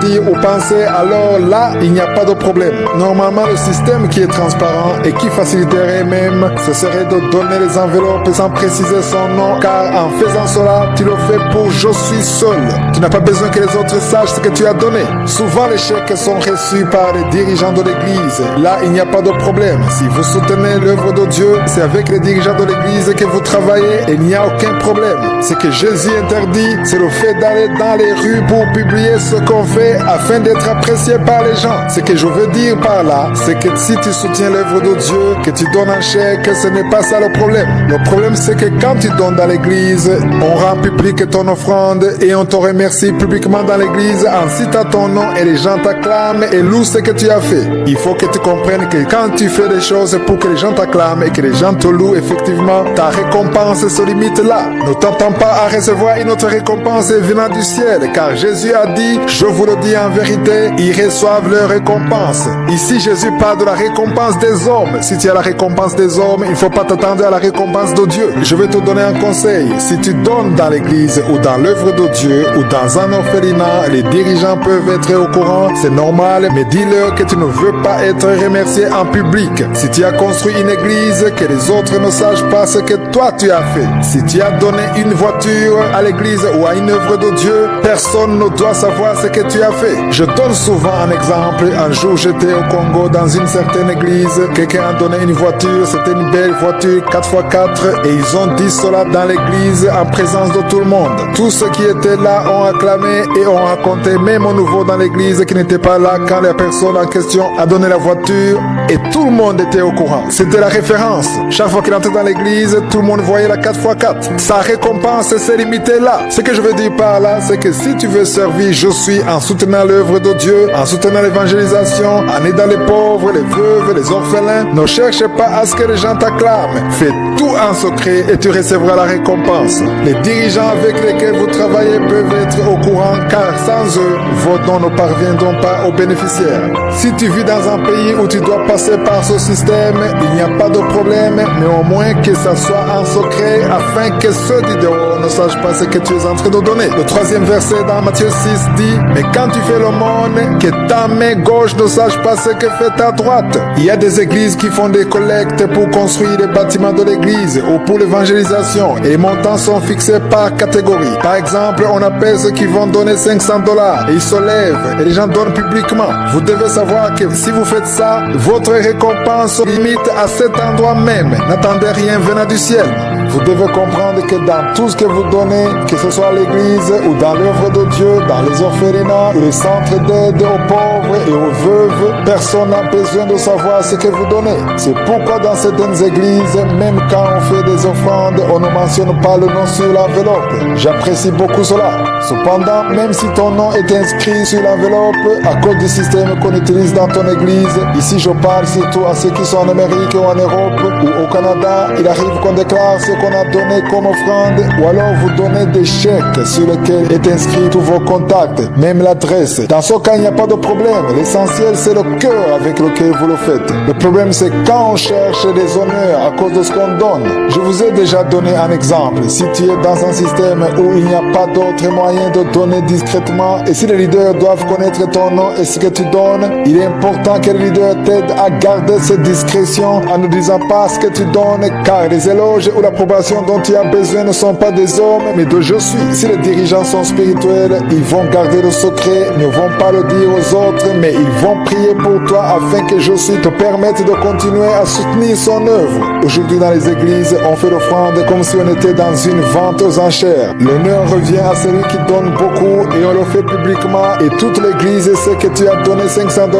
S1: dire ou penser, alors là, il n'y a pas de problème. Normalement, le système qui est transparent et qui faciliterait même, ce serait de donner les enveloppes sans préciser son nom, car en faisant cela, tu le fais pour je suis seul. Tu n'as pas besoin que les autres sachent ce que tu as donné. Souvent, les chèques sont reçus par les dirigeants de l'église. Là, il n'y a pas de problème. Si vous soutenez l'œuvre de Dieu, c'est avec les dirigeants de l'église que vous travaillez et il n'y a aucun problème. Ce que Jésus interdit, c'est le fait d'aller dans les rues pour publier ce qu'on fait afin d'être apprécié par les gens. Ce que je veux dire par là, c'est que si tu soutiens l'œuvre de Dieu, que tu donnes un chèque, ce n'est pas ça le problème. Le problème, c'est que quand tu donnes dans l'église, on rend public ton offrande et on te remercie publiquement dans l'église en citant ton nom et les gens t'acclament et louent ce que tu as fait. Il faut que tu comprennes que quand tu fais des choses pour que les gens t'acclament et que les gens te louent, effectivement, ta récompense se limite là. Ne t'attends pas à recevoir une autre récompense venant du ciel, car Jésus a dit, je vous le dis en vérité, ils reçoivent leur récompense. Ici, Jésus parle de la récompense des hommes. Si tu as la récompense des hommes, il ne faut pas t'attendre à la récompense de Dieu. Je vais te donner un conseil. Si tu donnes dans l'église ou dans l'œuvre de Dieu ou dans un orphelinat, les dirigeants peuvent être au courant, c'est normal, mais dis-leur que tu ne veux pas être remercié en public. Si tu as construit une église, que les autres ne sachent pas ce que toi tu as fait. Si tu as donné une voiture à l'église ou à une œuvre de Dieu, personne ne doit savoir ce que tu as fait. Je donne souvent un exemple. Un jour, j'étais au Congo dans une certaine église. Quelqu'un a donné une voiture, c'était une belle voiture 4x4 et ils ont dit cela dans l'église en présence de tout le monde. Tous ceux qui étaient là ont acclamé et ont raconté même au nouveau dans l'église qui n'était pas là quand la personne en question a donné la voiture et tout le monde était au courant. C'était la référence. Chaque fois qu'il entrait dans l'église, tout le monde voyait la 4x4. Sa récompense s'est limitée là. Ce que je veux dire par là, c'est que si tu veux servir, je suis en soutenant l'œuvre de Dieu, en soutenant l'évangélisation, en aidant les pauvres, les veuves, les orphelins. Ne cherche pas à ce que les gens t'acclament. Fais tout en secret et tu recevras la récompense. Les dirigeants avec lesquels vous travaillez peuvent être au courant car sans eux, vos dons ne parviendront pas aux bénéficiaires. Si tu vis dans un pays où tu dois passer par ce système, il n'y a pas de problème, mais au moins que ça soit en secret afin que ceux du dehors ne sachent pas ce que tu es en train de donner. Le troisième verset dans Matthieu 6 dit, mais quand tu fais l'aumône, que ta main gauche ne sache pas ce que fait ta droite. Il y a des églises qui font des collectes pour construire les bâtiments de l'église ou pour l'évangélisation et les montants sont fixés par catégorie. Par exemple, on appelle ceux qui vont donner $500 et ils se lèvent et les gens donnent publiquement. Vous devez savoir que si vous faites ça, votre récompense se limite à cet endroit même. N'attendez rien venant du ciel. Vous devez comprendre que dans tout ce que vous donnez, que ce soit à l'église ou dans l'œuvre de Dieu, dans les orphelinats, les centres d'aide aux pauvres et aux veuves, personne n'a besoin de savoir ce que vous donnez. C'est pourquoi dans certaines églises, même quand on fait des offrandes, on ne mentionne pas le nom sur l'enveloppe. J'apprécie beaucoup cela. Cependant, même si ton nom est inscrit sur l'enveloppe, à cause du système qu'on utilise dans ton église, ici je parle surtout à ceux qui sont en Amérique ou en Europe ou au Canada, il arrive qu'on déclare ce qu'on a donné comme offrande ou alors vous donnez des chèques sur lesquels est inscrit tous vos contacts, même l'adresse. Dans ce cas, il n'y a pas de problème. L'essentiel, c'est le cœur avec lequel vous le faites. Le problème, c'est quand on cherche des honneurs à cause de ce qu'on donne. Je vous ai déjà donné un exemple. Si tu es dans un système où il n'y a pas d'autre moyen de donner discrètement et si les leaders doivent connaître ton nom et ce que tu donnes, il est important que les leaders t'aident à garder cette discrétion en ne disant pas ce que tu donnes car les éloges ou l'approbation approbations dont tu as besoin ne sont pas des hommes, mais de je suis. Si les dirigeants sont spirituels, ils vont garder le secret, ne vont pas le dire aux autres, mais ils vont prier pour toi afin que je suis te permette de continuer à soutenir son œuvre. Aujourd'hui dans les églises, on fait l'offrande comme si on était dans une vente aux enchères. L'honneur revient à celui qui donne beaucoup et on le fait publiquement et toute l'église sait que tu as donné $500,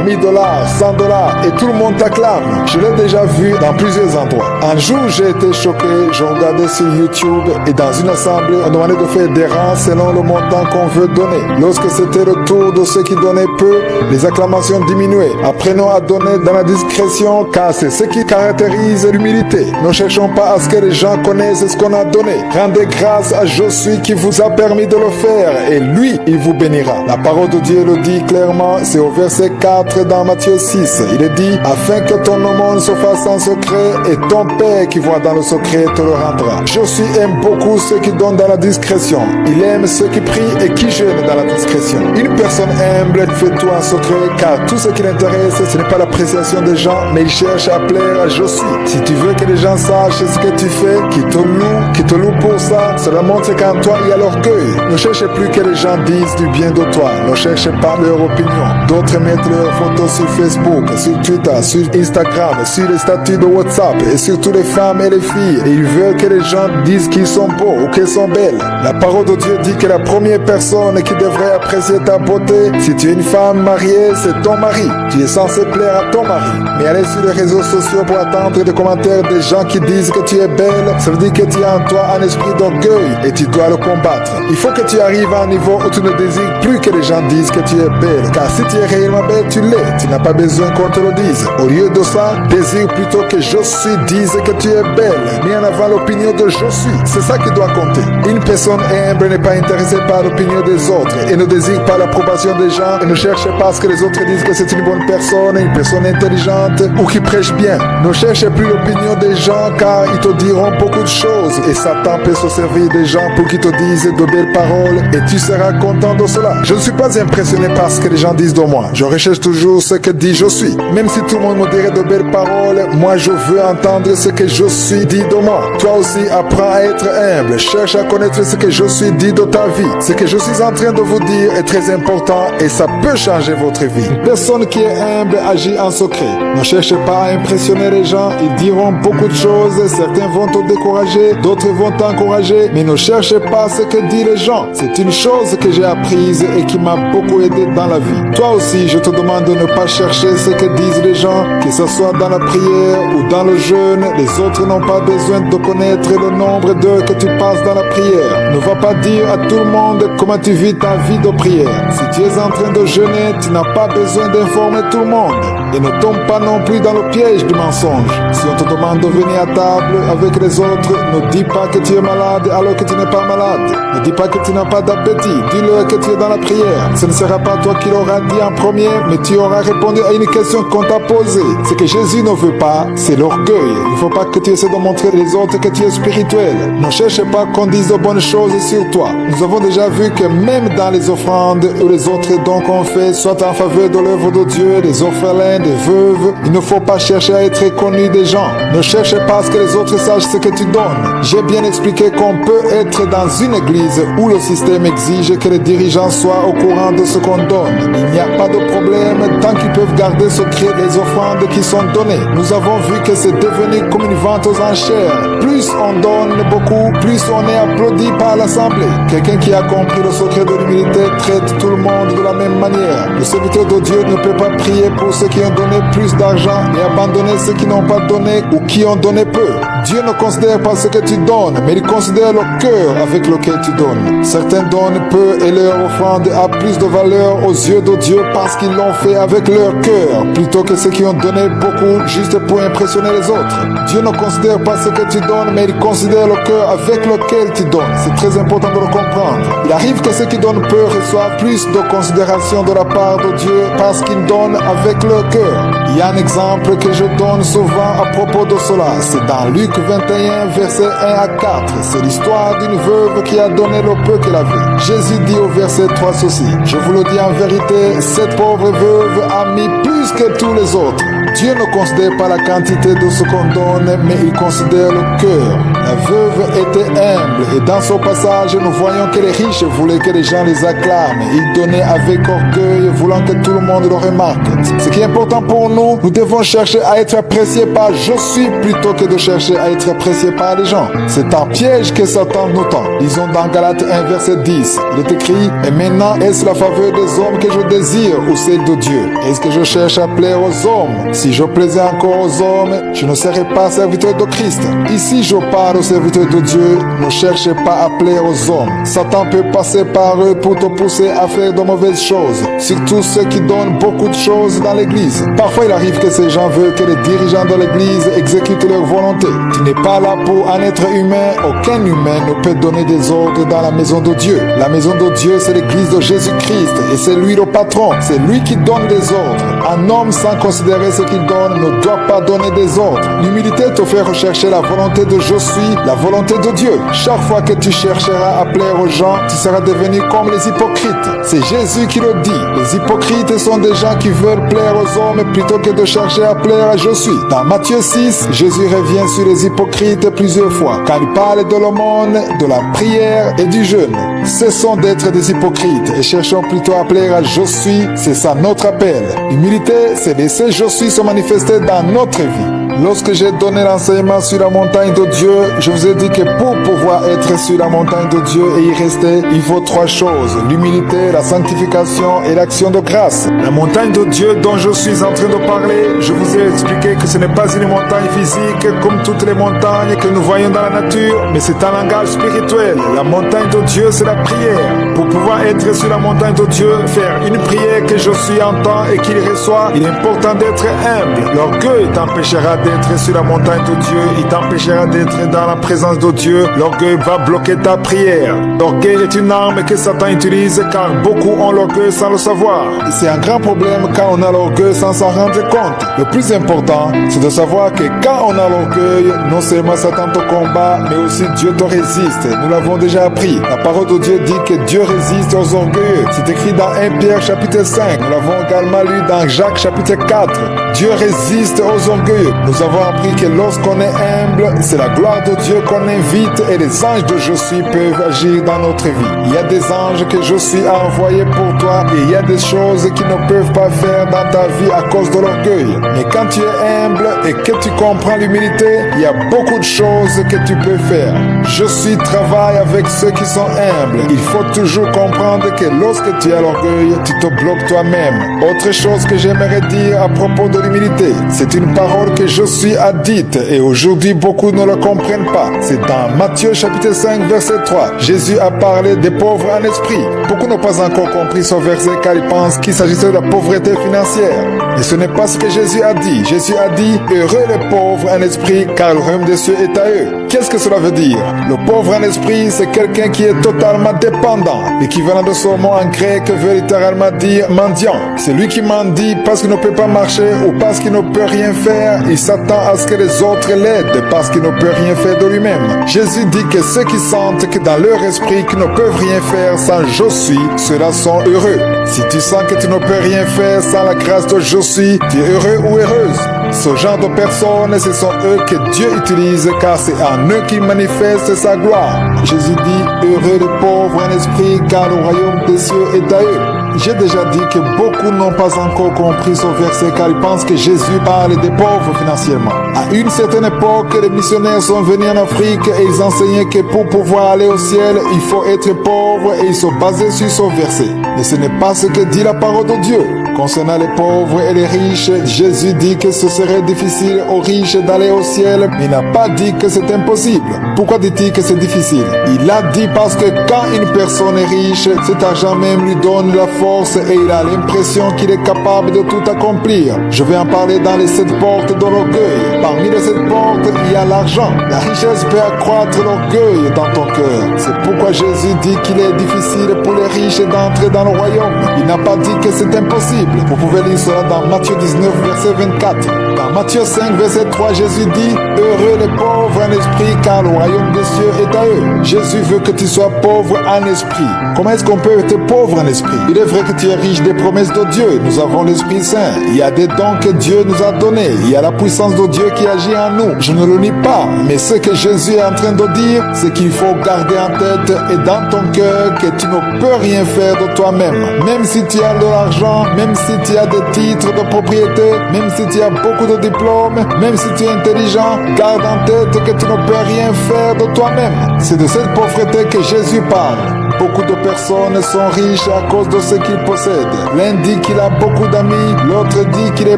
S1: $1000, $100 et tout le monde t'acclame. Je l'ai déjà vu dans plusieurs endroits. Un jour, j'ai été choqué, je regardais sur YouTube et dans une assemblée, on demandait de faire des rangs selon le montant qu'on veut donner. Lorsque c'était le tour de ceux qui donnaient peu, les acclamations diminuaient. Apprenons à donner dans la discrétion car c'est ce qui caractérise l'humilité. Ne cherchons pas à ce que les gens connaissent ce qu'on a donné. Rendez grâce à Je suis qui vous a permis de le faire et lui, il vous bénira. La parole de Dieu le dit clairement, c'est au verset 4 dans Matthieu 6. Il est dit, afin que ton aumône se fasse en secret et ton Père qui voit dans le secret te le rendra. Je suis aime beaucoup ceux qui donnent dans la discrétion. Il aime ceux qui prient et qui jeûnent dans la discrétion. Une personne humble fait tout en secret car tout ce qui l'intéresse, ce n'est pas l'appréciation des gens, mais il cherche à plaire à Je suis. Si tu veux que les gens sachent ce que tu fais, qui te loue pour ça, cela montre qu'en toi il y a l'orgueil. Ne cherche plus que les gens disent du bien de toi. Ne cherche pas leur opinion. D'autres mettent leurs photos sur Facebook, sur Twitter, sur Instagram, sur les statuts de WhatsApp et surtout les femmes et les filles. Et ils veulent que les gens disent qu'ils sont beaux ou qu'elles sont belles. La parole de Dieu dit que la première personne qui devrait apprécier ta beauté, si tu es une femme mariée, c'est ton mari. Tu es censé plaire à ton mari. Mais aller sur les réseaux sociaux pour attendre des commentaires des gens qui disent que tu es belle, ça veut dire que tu as en toi un esprit d'orgueil et tu dois le combattre. Il faut que tu arrives à un niveau où tu ne désires plus que les gens disent que tu es belle. Car si tu es réellement belle, tu l'es. Tu n'as pas besoin qu'on te le dise. Au lieu de ça, désire plutôt que Je suis dise que tu es belle. Mets en avant l'opinion de Je suis. C'est ça qui doit compter. Une personne humble n'est pas intéressée par l'opinion des autres et ne désire pas l'approbation des gens et ne cherche pas à ce que les autres disent que c'est une bonne personne, une personne intelligente ou qui prêche bien. Ne cherche plus l'opinion des gens car ils te diront beaucoup de choses et Satan peut se servir des gens pour qu'ils te disent de belles paroles et tu seras content de cela. Je ne suis pas impressionné par ce que les gens disent de moi. Je recherche toujours ce que dit Je suis. Même si tout le monde me dirait de belles paroles, moi je veux entendre ce que Je suis dit de moi. Toi aussi apprends à être humble. Cherche à connaître ce que Je suis dit de ta vie. Ce que je suis en train de vous dire est très important et ça peut changer votre vie. Une personne qui est humble agit en secret. Ne cherche pas à impressionner les gens. Ils diront beaucoup de choses. Certains vont te décourager, d'autres vont t'encourager. Mais ne cherche pas ce que disent les gens. C'est une chose que j'ai apprise et qui m'a beaucoup aidé dans la vie. Toi aussi, je te demande de ne pas chercher ce que disent les gens, que ce soit dans la prière ou dans le jeûne. Les autres n'ont pas besoin de connaître le nombre d'heures que tu passes dans la prière. Ne va pas dire à tout le monde comment tu vis ta vie de prière. Si tu es en train de jeûner, tu n'as pas besoin d'informer tout le monde. Et ne tombe pas non plus dans le piège du mensonge. Si on te demande de venir à table avec les autres, ne dis pas que tu es malade alors que tu n'es pas malade. Ne dis pas que tu n'as pas d'appétit. Dis-leur que tu es dans la prière. Ce ne sera pas toi qui l'auras dit en premier, mais tu auras répondu à une question qu'on t'a posée. Ce que Jésus ne veut pas, c'est l'orgueil. Il ne faut pas que tu essaies de montrer aux autres que tu es spirituel. Ne cherche pas qu'on dise de bonnes choses sur toi. Nous avons déjà vu que même dans les offrandes ou les autres dons qu'on fait, soit en faveur de l'œuvre de Dieu, des orphelins, des veuves, il ne faut pas chercher à être connu des gens. Ne cherche pas à ce que les autres sachent ce que tu donnes. J'ai bien expliqué qu'on peut être dans une église où le système exige que les dirigeants soient au courant de ce qu'on donne. Il n'y a pas de problème tant qu'ils peuvent garder secret les offrandes qui sont données. Nous avons vu que c'est devenu comme une vente aux enchères. Plus on donne beaucoup, plus on est applaudi par l'assemblée. Quelqu'un qui a compris le secret de l'humilité traite tout le monde de la même manière. Le serviteur de Dieu ne peut pas prier pour ceux qui ont donné plus d'argent et abandonner ceux qui n'ont pas donné ou qui ont donné peu. Dieu ne considère pas ce que tu donnes, mais il considère le cœur avec lequel tu donnes. Certains donnent peu et leur offrande a plus de valeur aux yeux de Dieu parce qu'ils l'ont fait avec leur cœur, plutôt que ceux qui ont donné beaucoup juste pour impressionner les autres. Dieu ne considère pas ce que tu donnes, mais il considère le cœur avec lequel tu donnes. C'est très important de le comprendre. Il arrive que ceux qui donnent peu reçoivent plus de considération de la part de Dieu parce qu'ils donnent avec leur cœur. Il y a un exemple que je donne souvent à propos de cela. C'est dans Luc 21, versets 1 à 4. C'est l'histoire d'une veuve qui a donné le peu qu'elle avait. Jésus dit au verset 3 ceci: je vous le dis en vérité, cette pauvre veuve a mis plus que tous les autres. Dieu ne considère pas la quantité de ce qu'on donne, mais il considère le cœur. La veuve était humble et dans son passage, nous voyons que les riches voulaient que les gens les acclament. Ils donnaient avec orgueil, voulant que tout le monde le remarque. Ce qui est important pour nous, nous devons chercher à être appréciés par je suis plutôt que de chercher à être appréciés par les gens. C'est un piège que Satan nous tend. Disons dans Galates 1 verset 10, il est écrit: et maintenant est-ce la faveur des hommes que je désire ou celle de Dieu? Est-ce que je cherche à plaire aux hommes? Si je plaisais encore aux hommes, je ne serais pas serviteur de Christ. Ici je parle aux serviteurs de Dieu, ne cherchez pas à plaire aux hommes. Satan peut passer par eux pour te pousser à faire de mauvaises choses, surtout ceux qui donnent beaucoup de choses dans l'église. Parfois il arrive que ces gens veulent que les dirigeants de l'église exécutent leur volonté. Tu n'es pas là pour un être humain. Aucun humain ne peut donner des ordres dans la maison de Dieu. La maison de Dieu, c'est l'église de Jésus-Christ et c'est lui le patron. C'est lui qui donne des ordres. Un homme sans considérer ce qu'il donne ne doit pas donner des ordres. L'humilité te fait rechercher la volonté de je suis, la volonté de Dieu. Chaque fois que tu chercheras à plaire aux gens, tu seras devenu comme les hypocrites. C'est Jésus qui le dit. Les hypocrites sont des gens qui veulent plaire aux hommes plutôt que de chercher à plaire à je suis. Dans Matthieu 6, Jésus revient sur les hypocrites plusieurs fois. Quand il parle de l'aumône, de la prière et du jeûne. Cessons d'être des hypocrites et cherchons plutôt à plaire à je suis. C'est ça notre appel. L'humilité, c'est laisser je suis se manifester dans notre vie. Lorsque j'ai donné l'enseignement sur la montagne de Dieu, je vous ai dit que pour pouvoir être sur la montagne de Dieu et y rester, il faut 3 choses: l'humilité, la sanctification et l'action de grâce. La montagne de Dieu dont je suis en train de parler, je vous ai expliqué que ce n'est pas une montagne physique comme toutes les montagnes que nous voyons dans la nature, mais c'est un langage spirituel. La montagne de Dieu, c'est la prière. Pour pouvoir être sur la montagne de Dieu, faire une prière que je suis entend et qu'il reçoit, il est important d'être humble. L'orgueil t'empêchera d'être sur la montagne de Dieu, il t'empêchera d'être dans la présence de Dieu. L'orgueil va bloquer ta prière. L'orgueil est une arme que Satan utilise car beaucoup ont l'orgueil sans le savoir. C'est un grand problème quand on a l'orgueil sans s'en rendre compte. Le plus important, c'est de savoir que quand on a l'orgueil, non seulement Satan te combat, mais aussi Dieu te résiste. Nous l'avons déjà appris. La parole de Dieu dit que Dieu résiste aux orgueilleux. C'est écrit dans 1 Pierre chapitre 5. Nous l'avons également lu dans Jacques chapitre 4. Dieu résiste aux orgueilleux. Nous avons appris que lorsqu'on est humble, c'est la gloire de Dieu qu'on invite et les anges de je suis peuvent agir dans notre vie. Il y a des anges que je suis a envoyés pour toi et il y a des choses qu'ils ne peuvent pas faire dans ta vie à cause de l'orgueil. Mais quand tu es humble et que tu comprends l'humilité, il y a beaucoup de choses que tu peux faire. Je suis travaille avec ceux qui sont humbles. Il faut toujours comprendre que lorsque tu as l'orgueil, tu te bloques toi-même. Autre chose que j'aimerais dire à propos de l'humilité, c'est une parole que je suis a dite et aujourd'hui beaucoup ne le comprennent pas. C'est dans Matthieu chapitre 5 verset 3. Jésus a parlé des pauvres en esprit. Beaucoup n'ont pas encore compris ce verset car ils pensent qu'il s'agissait de la pauvreté financière. Et ce n'est pas ce que Jésus a dit. Jésus a dit: heureux les pauvres en esprit car le royaume des cieux est à eux. Qu'est-ce que cela veut dire? Le pauvre en esprit, c'est quelqu'un qui est totalement dépendant. L'équivalent de ce mot en grec veut littéralement dire mendiant. C'est lui qui mendie parce qu'il ne peut pas marcher ou parce qu'il ne peut rien faire. Il s'attend à ce que les autres l'aident parce qu'il ne peut rien faire de lui-même. Jésus dit que ceux qui sentent que dans leur esprit qu'ils ne peuvent rien faire sans je suis, ceux-là sont heureux. Si tu sens que tu ne peux rien faire sans la grâce de je suis, tu es heureux ou heureuse. Ce genre de personnes, ce sont eux que Dieu utilise car c'est en eux qu'il manifeste sa gloire. Jésus dit: heureux les pauvres en esprit car le royaume des cieux est à eux. J'ai déjà dit que beaucoup n'ont pas encore compris ce verset car ils pensent que Jésus parle des pauvres financièrement. À une certaine époque, les missionnaires sont venus en Afrique et ils enseignaient que pour pouvoir aller au ciel, il faut être pauvre et ils se basaient sur ce verset. Mais ce n'est pas ce que dit la parole de Dieu. Concernant les pauvres et les riches, Jésus dit que ce serait difficile aux riches d'aller au ciel, mais il n'a pas dit que c'est impossible. Pourquoi dit-il que c'est difficile? Il a dit parce que quand une personne est riche, cet argent même lui donne la force et il a l'impression qu'il est capable de tout accomplir. Je vais en parler dans les 7 portes de l'orgueil. Parmi les 7 portes, il y a l'argent. La richesse peut accroître l'orgueil dans ton cœur. C'est pourquoi Jésus dit qu'il est difficile pour les riches d'entrer dans le royaume. Il n'a pas dit que c'est impossible. Bible. Vous pouvez lire cela dans Matthieu 19, verset 24. Dans Matthieu 5, verset 3, Jésus dit « Heureux les pauvres en esprit, car le royaume des cieux est à eux. » Jésus veut que tu sois pauvre en esprit. Comment est-ce qu'on peut être pauvre en esprit? Il est vrai que tu es riche des promesses de Dieu. Nous avons l'Esprit Saint. Il y a des dons que Dieu nous a donnés. Il y a la puissance de Dieu qui agit en nous. Je ne le nie pas, mais ce que Jésus est en train de dire, c'est qu'il faut garder en tête et dans ton cœur que tu ne peux rien faire de toi-même. Même si tu as de l'argent, même si tu as des titres de propriété, même si tu as beaucoup de diplômes, même si tu es intelligent, garde en tête que tu ne peux rien faire de toi-même. C'est de cette pauvreté que Jésus parle. Beaucoup de personnes sont riches à cause de ce qu'ils possèdent. L'un dit qu'il a beaucoup d'amis, l'autre dit qu'il est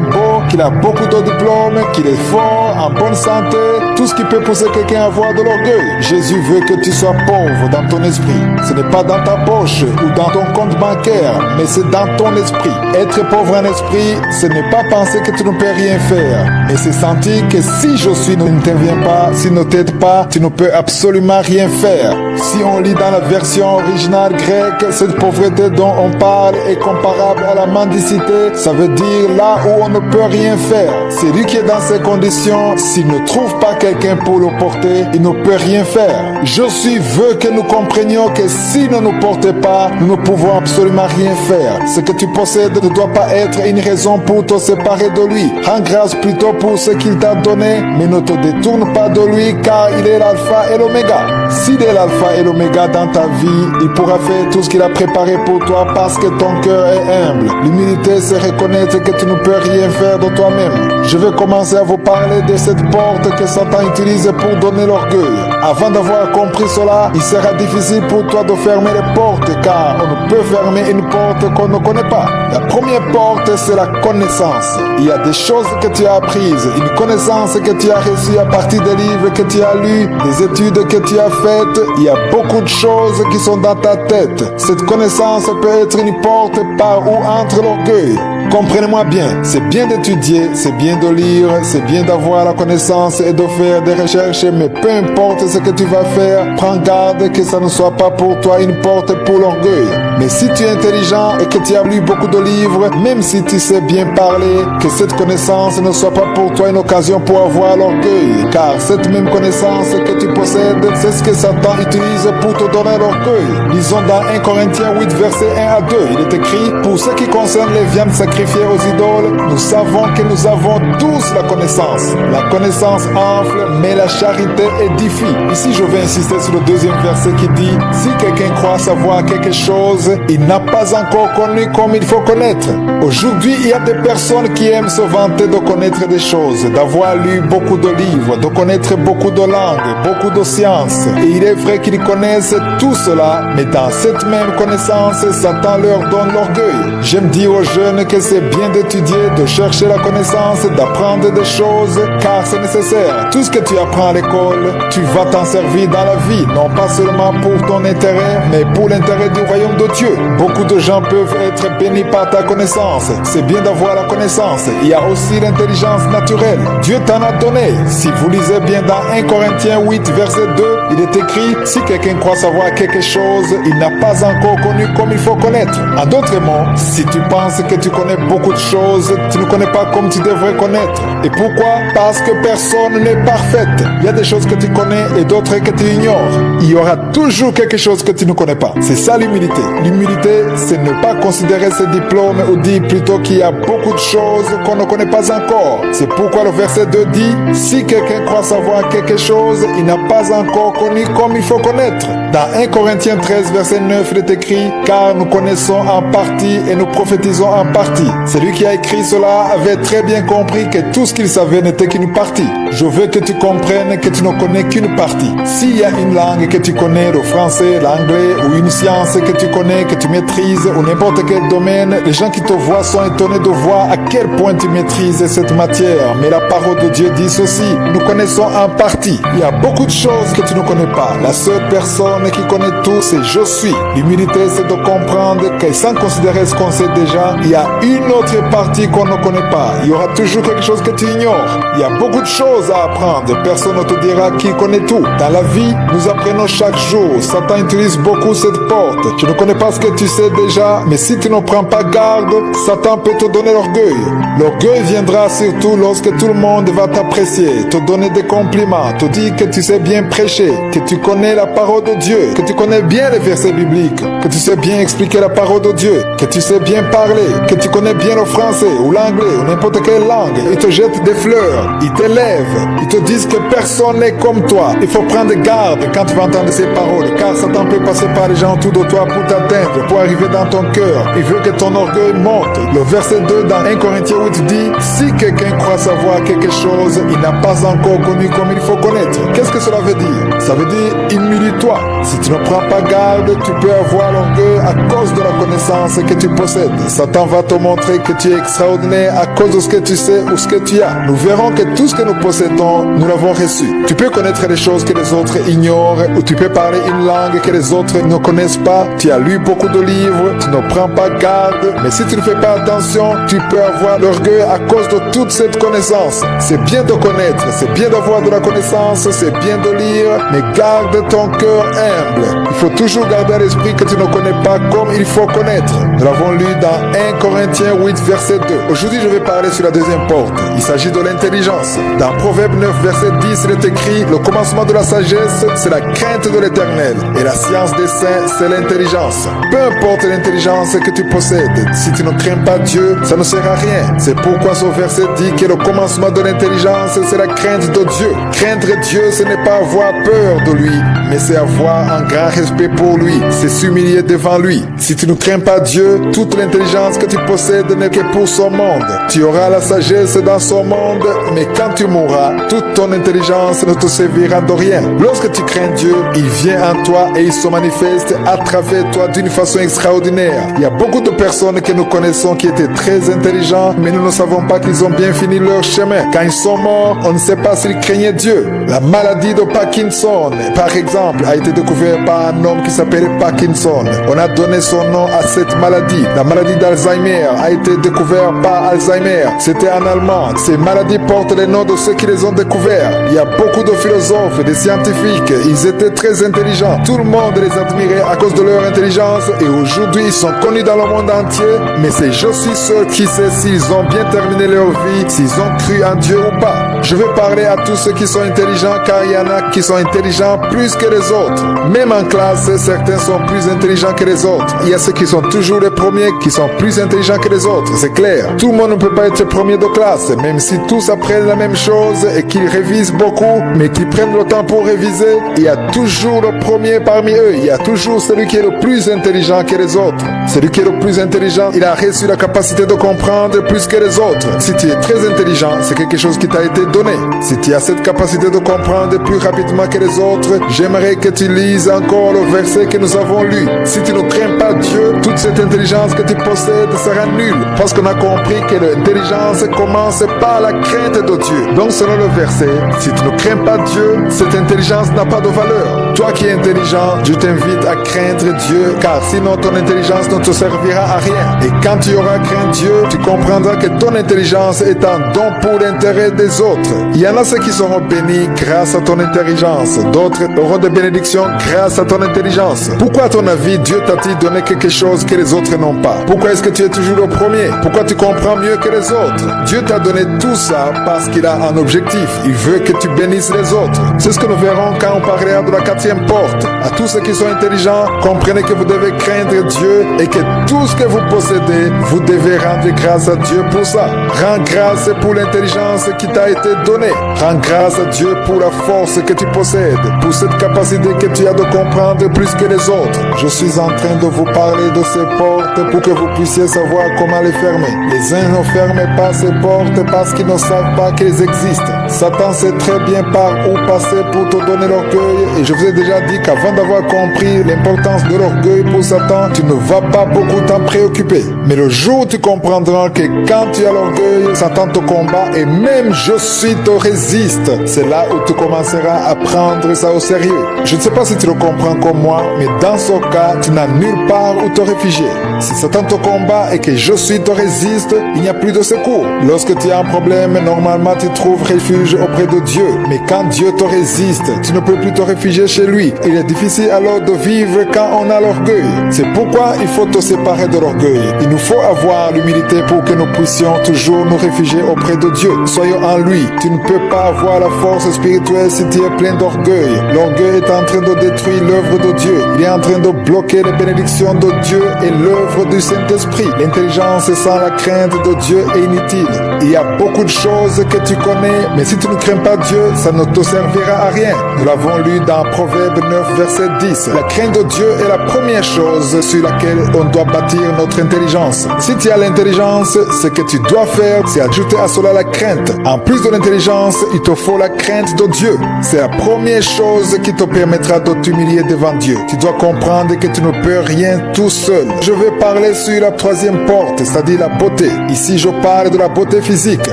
S1: beau, qu'il a beaucoup de diplômes, qu'il est fort, en bonne santé, tout ce qui peut pousser quelqu'un à avoir de l'orgueil. Jésus veut que tu sois pauvre dans ton esprit. Ce n'est pas dans ta poche ou dans ton compte bancaire, mais c'est dans ton esprit. Être pauvre en esprit, ce n'est pas penser que tu ne peux rien faire, mais c'est sentir que si Josué n'intervient pas, s'il ne t'aide pas, tu ne peux absolument rien faire. Si on lit dans la version originale grecque, cette pauvreté dont on parle est comparable à la mendicité. Ça veut dire là où on ne peut rien faire. Celui qui est dans ces conditions, s'il ne trouve pas quelqu'un pour le porter, il ne peut rien faire. Josué veut que nous comprenions que s'il ne nous porte pas, nous ne pouvons absolument rien faire. Ce que tu possèdes ne doit pas être une raison pour te séparer de lui. Rends grâce plutôt pour ce qu'il t'a donné, mais ne te détourne pas de lui, car il est l'alpha et l'oméga. S'il est l'alpha et l'oméga dans ta vie, il pourra faire tout ce qu'il a préparé pour toi parce que ton cœur est humble. L'humilité, c'est reconnaître que tu ne peux rien faire de toi-même. Je vais commencer à vous parler de cette porte que Satan utilise pour donner l'orgueil. Avant d'avoir compris cela, il sera difficile pour toi de fermer les portes, car on ne peut fermer une porte qu'on ne connaît pas. La première porte, c'est la connaissance. Il y a des choses que tu as apprises, une connaissance que tu as reçue à partir des livres que tu as lus, des études que tu as faites. Il y a beaucoup de choses qui sont dans ta tête. Cette connaissance peut être une porte par où entre l'orgueil. Comprenez-moi bien, c'est bien d'étudier, c'est bien de lire, c'est bien d'avoir la connaissance et de faire des recherches, mais peu importe ce que tu vas faire, prends garde que ça ne soit pas pour toi une porte pour l'orgueil. Mais si tu es intelligent et que tu as lu beaucoup de livres, même si tu sais bien parler, que cette connaissance ne soit pas pour toi une occasion pour avoir l'orgueil, car cette même connaissance que tu possèdes, c'est ce que Satan utilise pour te donner l'orgueil. Lisons dans 1 Corinthiens 8, verset 1 à 2, il est écrit « Pour ce qui concerne les viandes sacrées aux idoles, nous savons que nous avons tous la connaissance. La connaissance enfle, mais la charité édifie. » Ici, je vais insister sur le deuxième verset qui dit « Si quelqu'un croit savoir quelque chose, il n'a pas encore connu comme il faut connaître. » Aujourd'hui, il y a des personnes qui aiment se vanter de connaître des choses, d'avoir lu beaucoup de livres, de connaître beaucoup de langues, beaucoup de sciences. Et il est vrai qu'ils connaissent tout cela, mais dans cette même connaissance, Satan leur donne l'orgueil. J'aime dire aux jeunes que c'est bien d'étudier, de chercher la connaissance, d'apprendre des choses, car c'est nécessaire. Tout ce que tu apprends à l'école, tu vas t'en servir dans la vie, non pas seulement pour ton intérêt, mais pour l'intérêt du royaume de Dieu. Beaucoup de gens peuvent être bénis par ta connaissance. C'est bien d'avoir la connaissance. Il y a aussi l'intelligence naturelle. Dieu t'en a donné. Si vous lisez bien dans 1 Corinthiens 8, verset 2, il est écrit « Si quelqu'un croit savoir quelque chose, il n'a pas encore connu comme il faut connaître. » En d'autres mots, si tu penses que tu connais beaucoup de choses, tu ne connais pas comme tu devrais connaître. Et pourquoi? Parce que personne n'est parfaite. Il y a des choses que tu connais et d'autres que tu ignores. Il y aura toujours quelque chose que tu ne connais pas. C'est ça l'humilité. L'humilité, c'est ne pas considérer ses diplômes ou dire plutôt qu'il y a beaucoup de choses qu'on ne connaît pas encore. C'est pourquoi le verset 2 dit « Si quelqu'un croit savoir quelque chose, il n'a pas encore connu comme il faut connaître. » Dans 1 Corinthiens 13, verset 9, il est écrit « Car nous connaissons en partie et nous prophétisons en partie. » Celui qui a écrit cela avait très bien compris que tout ce qu'il savait n'était qu'une partie. Je veux que tu comprennes que tu ne connais qu'une partie. S'il y a une langue que tu connais, le français, l'anglais, ou une science que tu connais, que tu maîtrises, ou n'importe quel domaine, les gens qui te voient sont étonnés de voir à quel point tu maîtrises cette matière. Mais la parole de Dieu dit ceci, nous connaissons en partie. Il y a beaucoup de choses que tu ne connais pas. La seule personne qui connaît tout, c'est je suis. L'humilité, c'est de comprendre que sans considérer ce qu'on sait déjà, il y a une autre partie qu'on ne connaît pas. Il y aura toujours quelque chose que tu ignores. Il y a beaucoup de choses à apprendre. Personne ne te dira qu'il connaît tout. tout. Dans la vie, nous apprenons chaque jour. Satan utilise beaucoup cette porte. Je ne connais pas ce que tu sais déjà, mais si tu ne prends pas garde, Satan peut te donner l'orgueil. L'orgueil viendra surtout lorsque tout le monde va t'apprécier, te donner des compliments, te dire que tu sais bien prêcher, que tu connais la parole de Dieu, que tu connais bien les versets bibliques, que tu sais bien expliquer la parole de Dieu, que tu sais bien parler, que tu connais bien le français ou l'anglais ou n'importe quelle langue. Ils te jettent des fleurs, ils t'élèvent, ils te disent que personne n'est comme toi. Il faut prendre garde quand tu vas entendre ces paroles, car Satan peut passer par les gens autour de toi pour t'atteindre, pour arriver dans ton cœur. Il veut que ton orgueil monte. Le verset 2 dans 1 Corinthiens 8 dit: si quelqu'un croit savoir quelque chose, il n'a pas encore connu comme il faut connaître. Qu'est-ce que cela veut dire? Ça veut dire humilie-toi. Si tu ne prends pas garde, tu peux avoir l'orgueil à cause de la connaissance que tu possèdes. Satan va te montrer que tu es extraordinaire à cause de ce que tu sais ou ce que tu as. Nous verrons que tout ce que nous possédons, nous l'avons reçu. Tu peux connaître les choses que les autres ignorent, ou tu peux parler une langue que les autres ne connaissent pas. Tu as lu beaucoup de livres, tu ne prends pas garde, mais si tu ne fais pas attention, tu peux avoir l'orgueil à cause de toute cette connaissance. C'est bien de connaître, c'est bien d'avoir de la connaissance, c'est bien de lire, mais garde ton cœur humble. Il faut toujours garder à l'esprit que tu ne connais pas comme il faut connaître. Nous l'avons lu dans 1 Corinthiens 8, verset 2. Aujourd'hui, je vais parler sur la deuxième porte. Il s'agit de l'intelligence. Dans Proverbe 9, verset 10, il est écrit: le commencement de la sagesse, c'est la crainte de l'Éternel. Et la science des saints, c'est l'intelligence. Peu importe l'intelligence que tu possèdes, si tu ne crains pas Dieu, ça ne sert à rien. C'est pourquoi ce verset dit que le commencement de l'intelligence, c'est la crainte de Dieu. Craindre Dieu, ce n'est pas avoir peur de lui, mais c'est avoir un grand respect pour lui. C'est s'humilier devant lui. Si tu ne crains pas Dieu, toute l'intelligence que tu possèdes n'est que pour son monde. Tu auras la sagesse dans son monde, mais quand tu mourras, toute ton intelligence ne te servira de rien. Lorsque tu crains Dieu, il vient en toi et il se manifeste à travers toi d'une façon extraordinaire. Il y a beaucoup de personnes que nous connaissons qui étaient très intelligents, mais nous ne savons pas qu'ils ont bien fini leur chemin. Quand ils sont morts, on ne sait pas s'ils craignaient Dieu. La maladie de Parkinson, par exemple, a été découverte par un homme qui s'appelait Parkinson. On a donné son nom à cette maladie. La maladie d'Alzheimer a été découverte par Alzheimer. C'était en allemand. Ces maladies portent les noms de ceux qui les ont découverts. Il y a beaucoup de philosophes, de scientifiques. Ils étaient très intelligents. Tout le monde les admirait à cause de leur intelligence et aujourd'hui ils sont connus dans le monde entier. Mais c'est je suis seul qui sait s'ils ont bien terminé leur vie, s'ils ont cru en Dieu ou pas. Je vais parler à tous ceux qui sont intelligents car il y en a qui sont intelligents plus que les autres. Même en classe, certains sont plus intelligents que les autres. Il y a ceux qui sont toujours les premiers qui sont plus intelligents que les autres, c'est clair. Tout le monde ne peut pas être premier de classe, même si tous apprennent la même chose et qu'ils révisent beaucoup, mais qu'ils prennent le temps pour réviser. Il y a toujours le premier parmi eux. Il y a toujours celui qui est le plus intelligent que les autres. Celui qui est le plus intelligent, il a reçu la capacité de comprendre plus que les autres. Si tu es très intelligent, c'est quelque chose qui t'a été donné. Si tu as cette capacité de comprendre plus rapidement que les autres, j'aimerais que tu lises encore le verset que nous avons lu. Si tu ne crains pas Dieu, toute cette intelligence que tu possèdes sera nulle. Parce qu'on a compris que l'intelligence commence par la crainte de Dieu. Donc selon le verset, si tu ne crains pas Dieu, cette intelligence n'a pas de valeur. Toi qui es intelligent, je t'invite à craindre Dieu, car sinon ton intelligence ne te servira à rien. Et quand tu auras craint Dieu, tu comprendras que ton intelligence est un don pour l'intérêt des autres. Il y en a ceux qui seront bénis grâce à ton intelligence. D'autres auront des bénédictions grâce à ton intelligence. Pourquoi à ton avis Dieu t'a-t-il donné quelque chose que les autres n'ont pas? Pourquoi est-ce que tu es toujours le premier? Pourquoi tu comprends mieux que les autres? Dieu t'a donné tout ça parce qu'il a un objectif. Il veut que tu bénisses les autres. C'est ce que nous verrons quand on parlera de la 4e porte. À tous ceux qui sont intelligents, comprenez que vous devez craindre Dieu et que tout ce que vous possédez, vous devez rendre grâce à Dieu pour ça. Rends grâce pour l'intelligence qui t'a été donnée. Rends grâce à Dieu pour la force que tu possèdes, pour cette capacité que tu as de comprendre plus que les autres. Je suis en train de vous parler de ces portes pour que vous puissiez savoir comment les fermer. Les uns ne ferment pas ces portes parce qu'ils ne savent pas qu'elles existent. Satan sait très bien par où passer pour te donner l'orgueil et je vous ai déjà dit qu'avant d'avoir compris l'importance de l'orgueil pour Satan, tu ne vas pas beaucoup t'en préoccuper. Mais le jour où tu comprendras que quand tu as l'orgueil, Satan te combat et même je suis te résiste. C'est là où tu commenceras à prendre ça au sérieux. Je ne sais pas si tu le comprends comme moi, mais dans ce cas, tu n'as nulle part où te réfugier. Si Satan te combat et que je suis te résiste, il n'y a plus de secours. Lorsque tu as un problème, normalement tu trouves refuge auprès de Dieu. Mais quand Dieu te résiste, tu ne peux plus te réfugier chez lui. Il est difficile alors de vivre quand on a l'orgueil. C'est pourquoi il faut te séparer de l'orgueil. Il nous faut avoir l'humilité pour que nous puissions toujours nous réfugier auprès de Dieu. Soyons en lui. Tu ne peux pas avoir la force spirituelle si tu es plein d'orgueil. L'orgueil est en train de détruire l'œuvre de Dieu. Il est en train de bloquer les bénédictions de Dieu et l'œuvre du Saint-Esprit. L'intelligence sans la crainte de Dieu est inutile. Il y a beaucoup de choses que tu connais, mais si tu ne crains pas Dieu, ça ne te servira à rien. Nous l'avons lu dans Proverbe 9, verset 10. La crainte de Dieu est la première chose sur laquelle on doit bâtir notre intelligence. Si tu as l'intelligence, ce que tu dois faire, c'est ajouter à cela la crainte. En plus de l'intelligence, il te faut la crainte de Dieu. C'est la première chose qui te permettra de t'humilier devant Dieu. Tu dois comprendre que tu ne peux rien tout seul. Je vais parler sur la troisième porte, c'est-à-dire la beauté. Ici, je parle de la beauté physique.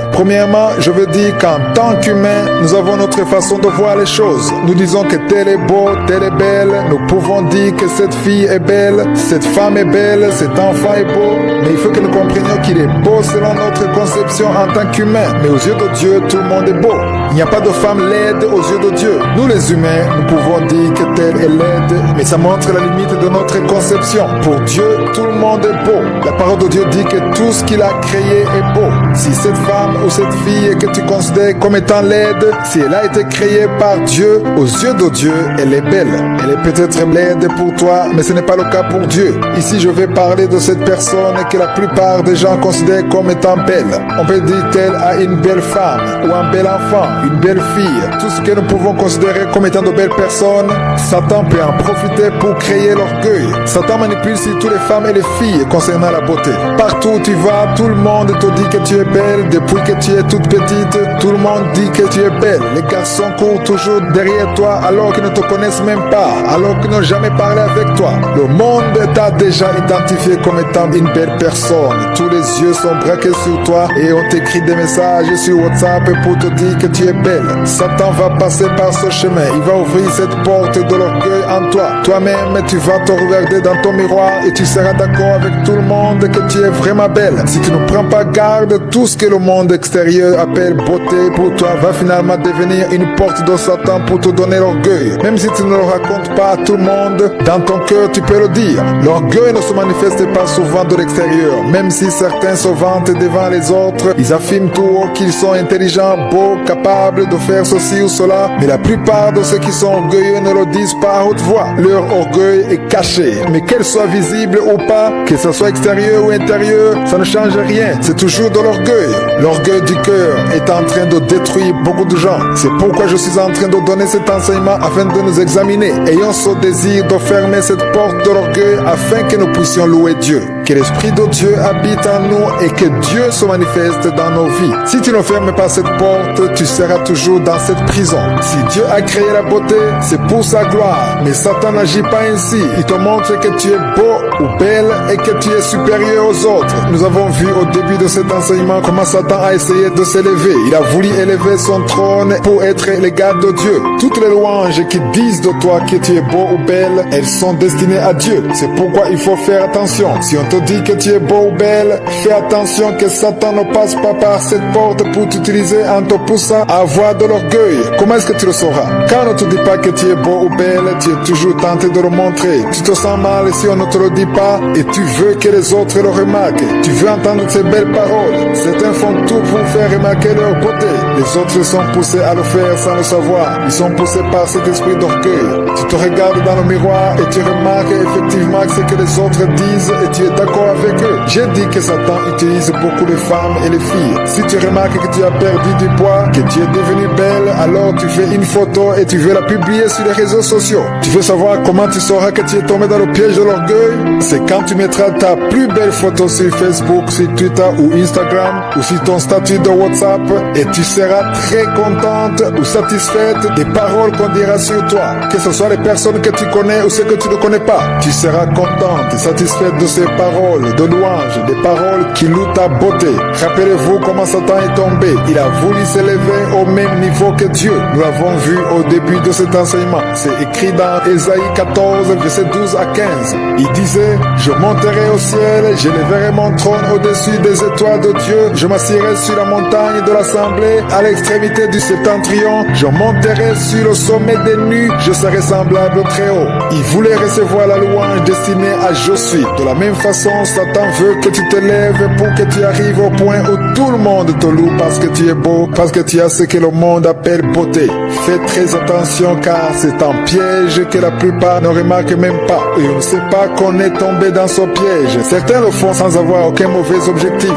S1: Premièrement, je veux dire qu'en tant qu'humains, nous avons notre façon de voir les choses. Nous disons que tel est beau, tel est belle. Nous pouvons dire que cette fille est belle, cette femme est belle, cet enfant est beau. Mais il faut que nous comprenions qu'il est beau selon notre conception en tant qu'humain. Mais aux yeux de Dieu, tout le monde est beau. Il n'y a pas de femme laide aux yeux de Dieu. Nous les humains, nous pouvons dire que telle est laide, mais ça montre la limite de notre conception. Pour Dieu, tout le monde est beau. La parole de Dieu dit que tout ce qu'il a créé est beau. Si cette femme ou cette fille que tu considères comme étant laide, si elle a été créée par Dieu, aux yeux de Dieu, elle est belle. Elle est peut-être laide pour toi, mais ce n'est pas le cas pour Dieu. Ici, je vais parler de cette personne que la plupart des gens considèrent comme étant belle. On peut dire qu'elle a une belle femme ou un bel enfant, une belle fille. Tout ce que nous pouvons considérer comme étant de belles personnes, Satan peut en profiter pour créer l'orgueil. Satan manipule sur toutes les femmes et les filles concernant la beauté. Partout où tu vas, tout le monde te dit que tu es belle. Depuis que tu es toute petite, tout le monde dit que tu es belle. Les garçons courent toujours derrière toi alors qu'ils ne te connaissent même pas, alors qu'ils n'ont jamais parlé avec toi. Le monde t'a déjà identifié comme étant une belle personne. Tous les yeux sont braqués sur toi et on t'écrit des messages sur WhatsApp pour te dire que tu es belle. Satan va passer par ce chemin. Il va ouvrir cette porte de l'orgueil en toi. Toi-même, tu vas te regarder dans ton miroir et tu seras d'accord avec tout le monde que tu es vraiment belle. Si tu ne prends pas garde, tout ce que le monde extérieur appelle beauté pour toi va finalement devenir une porte de Satan pour te donner l'orgueil. Même si tu ne le racontes pas à tout le monde, dans ton cœur tu peux le dire. L'orgueil ne se manifeste pas souvent de l'extérieur. Même si certains se vantent devant les autres, ils affirment tout haut qu'ils sont intelligents, beaux, capables de faire ceci ou cela. Mais la plupart de ceux qui sont orgueilleux ne le disent pas à haute voix. Leur orgueil est caché. Mais qu'elle soit visible ou pas, que ce soit extérieur ou intérieur, ça ne change rien. C'est toujours de l'orgueil. L'orgueil du cœur est en train de détruire beaucoup de gens. C'est pourquoi je suis en train de donner cet enseignement afin de nous examiner. Ayons ce désir de fermer cette porte de l'orgueil afin que nous puissions louer Dieu. Que l'Esprit de Dieu habite en nous et que Dieu se manifeste dans nos vies. Si tu ne fermes pas cette porte, tu seras toujours dans cette prison. Si Dieu a créé la beauté, c'est pour sa gloire. Mais Satan n'agit pas ainsi. Il te montre que tu es beau ou belle et que tu es supérieur aux autres. Nous avons vu au début de cet enseignement comment Satan a essayé de s'élever. Il a voulu élever son trône pour être l'égal de Dieu. Toutes les louanges qui disent de toi que tu es beau ou belle, elles sont destinées à Dieu. C'est pourquoi il faut faire attention. Si on te dit que tu es beau ou belle, fais attention que Satan ne passe pas par cette porte pour t'utiliser en te poussant à avoir de l'orgueil. Comment est-ce que tu le sauras? Quand on ne te dit pas que tu es beau ou belle, tu es toujours tenté de le montrer. Tu te sens mal si on ne te le dit pas et tu veux que les autres le remarquent. Tu veux entendre ces belles paroles. Certains font tout pour faire remarquer leur beauté. Les autres sont poussés à le faire sans le savoir. Ils sont poussés par cet esprit d'orgueil. Tu te regardes dans le miroir et tu remarques effectivement ce que les autres disent et tu es d'accord avec eux. J'ai dit que Satan utilise beaucoup les femmes et les filles. Si tu remarques que tu as perdu du poids, que tu es devenue belle, alors tu fais une photo et tu veux la publier sur les réseaux sociaux. Tu veux savoir comment tu sauras que tu es tombé dans le piège de l'orgueil? C'est quand tu mettras ta plus belle photo sur Facebook, sur Twitter ou Instagram ou sur ton statut de WhatsApp et tu seras très contente ou satisfaite des paroles qu'on dira sur toi. Que ce soit les personnes que tu connais ou ceux que tu ne connais pas. Tu seras contente et satisfaite de ces paroles paroles de louange, des paroles qui louent ta beauté. Rappelez-vous comment Satan est tombé. Il a voulu s'élever au même niveau que Dieu. Nous l'avons vu au début de cet enseignement. C'est écrit dans Ésaïe 14, versets 12 à 15. Il disait, je monterai au ciel, j'élèverai mon trône au-dessus des étoiles de Dieu, je m'assierai sur la montagne de l'assemblée, à l'extrémité du septentrion, je monterai sur le sommet des nues, je serai semblable au Très-Haut. Il voulait recevoir la louange destinée à Josué. De la même façon, Satan veut que tu te lèves pour que tu arrives au point où tout le monde te loue parce que tu es beau, parce que tu as ce que le monde appelle beauté. Fais très attention car c'est un piège que la plupart ne remarquent même pas. Et on ne sait pas qu'on est tombé dans ce piège. Certains le font sans avoir aucun mauvais objectif.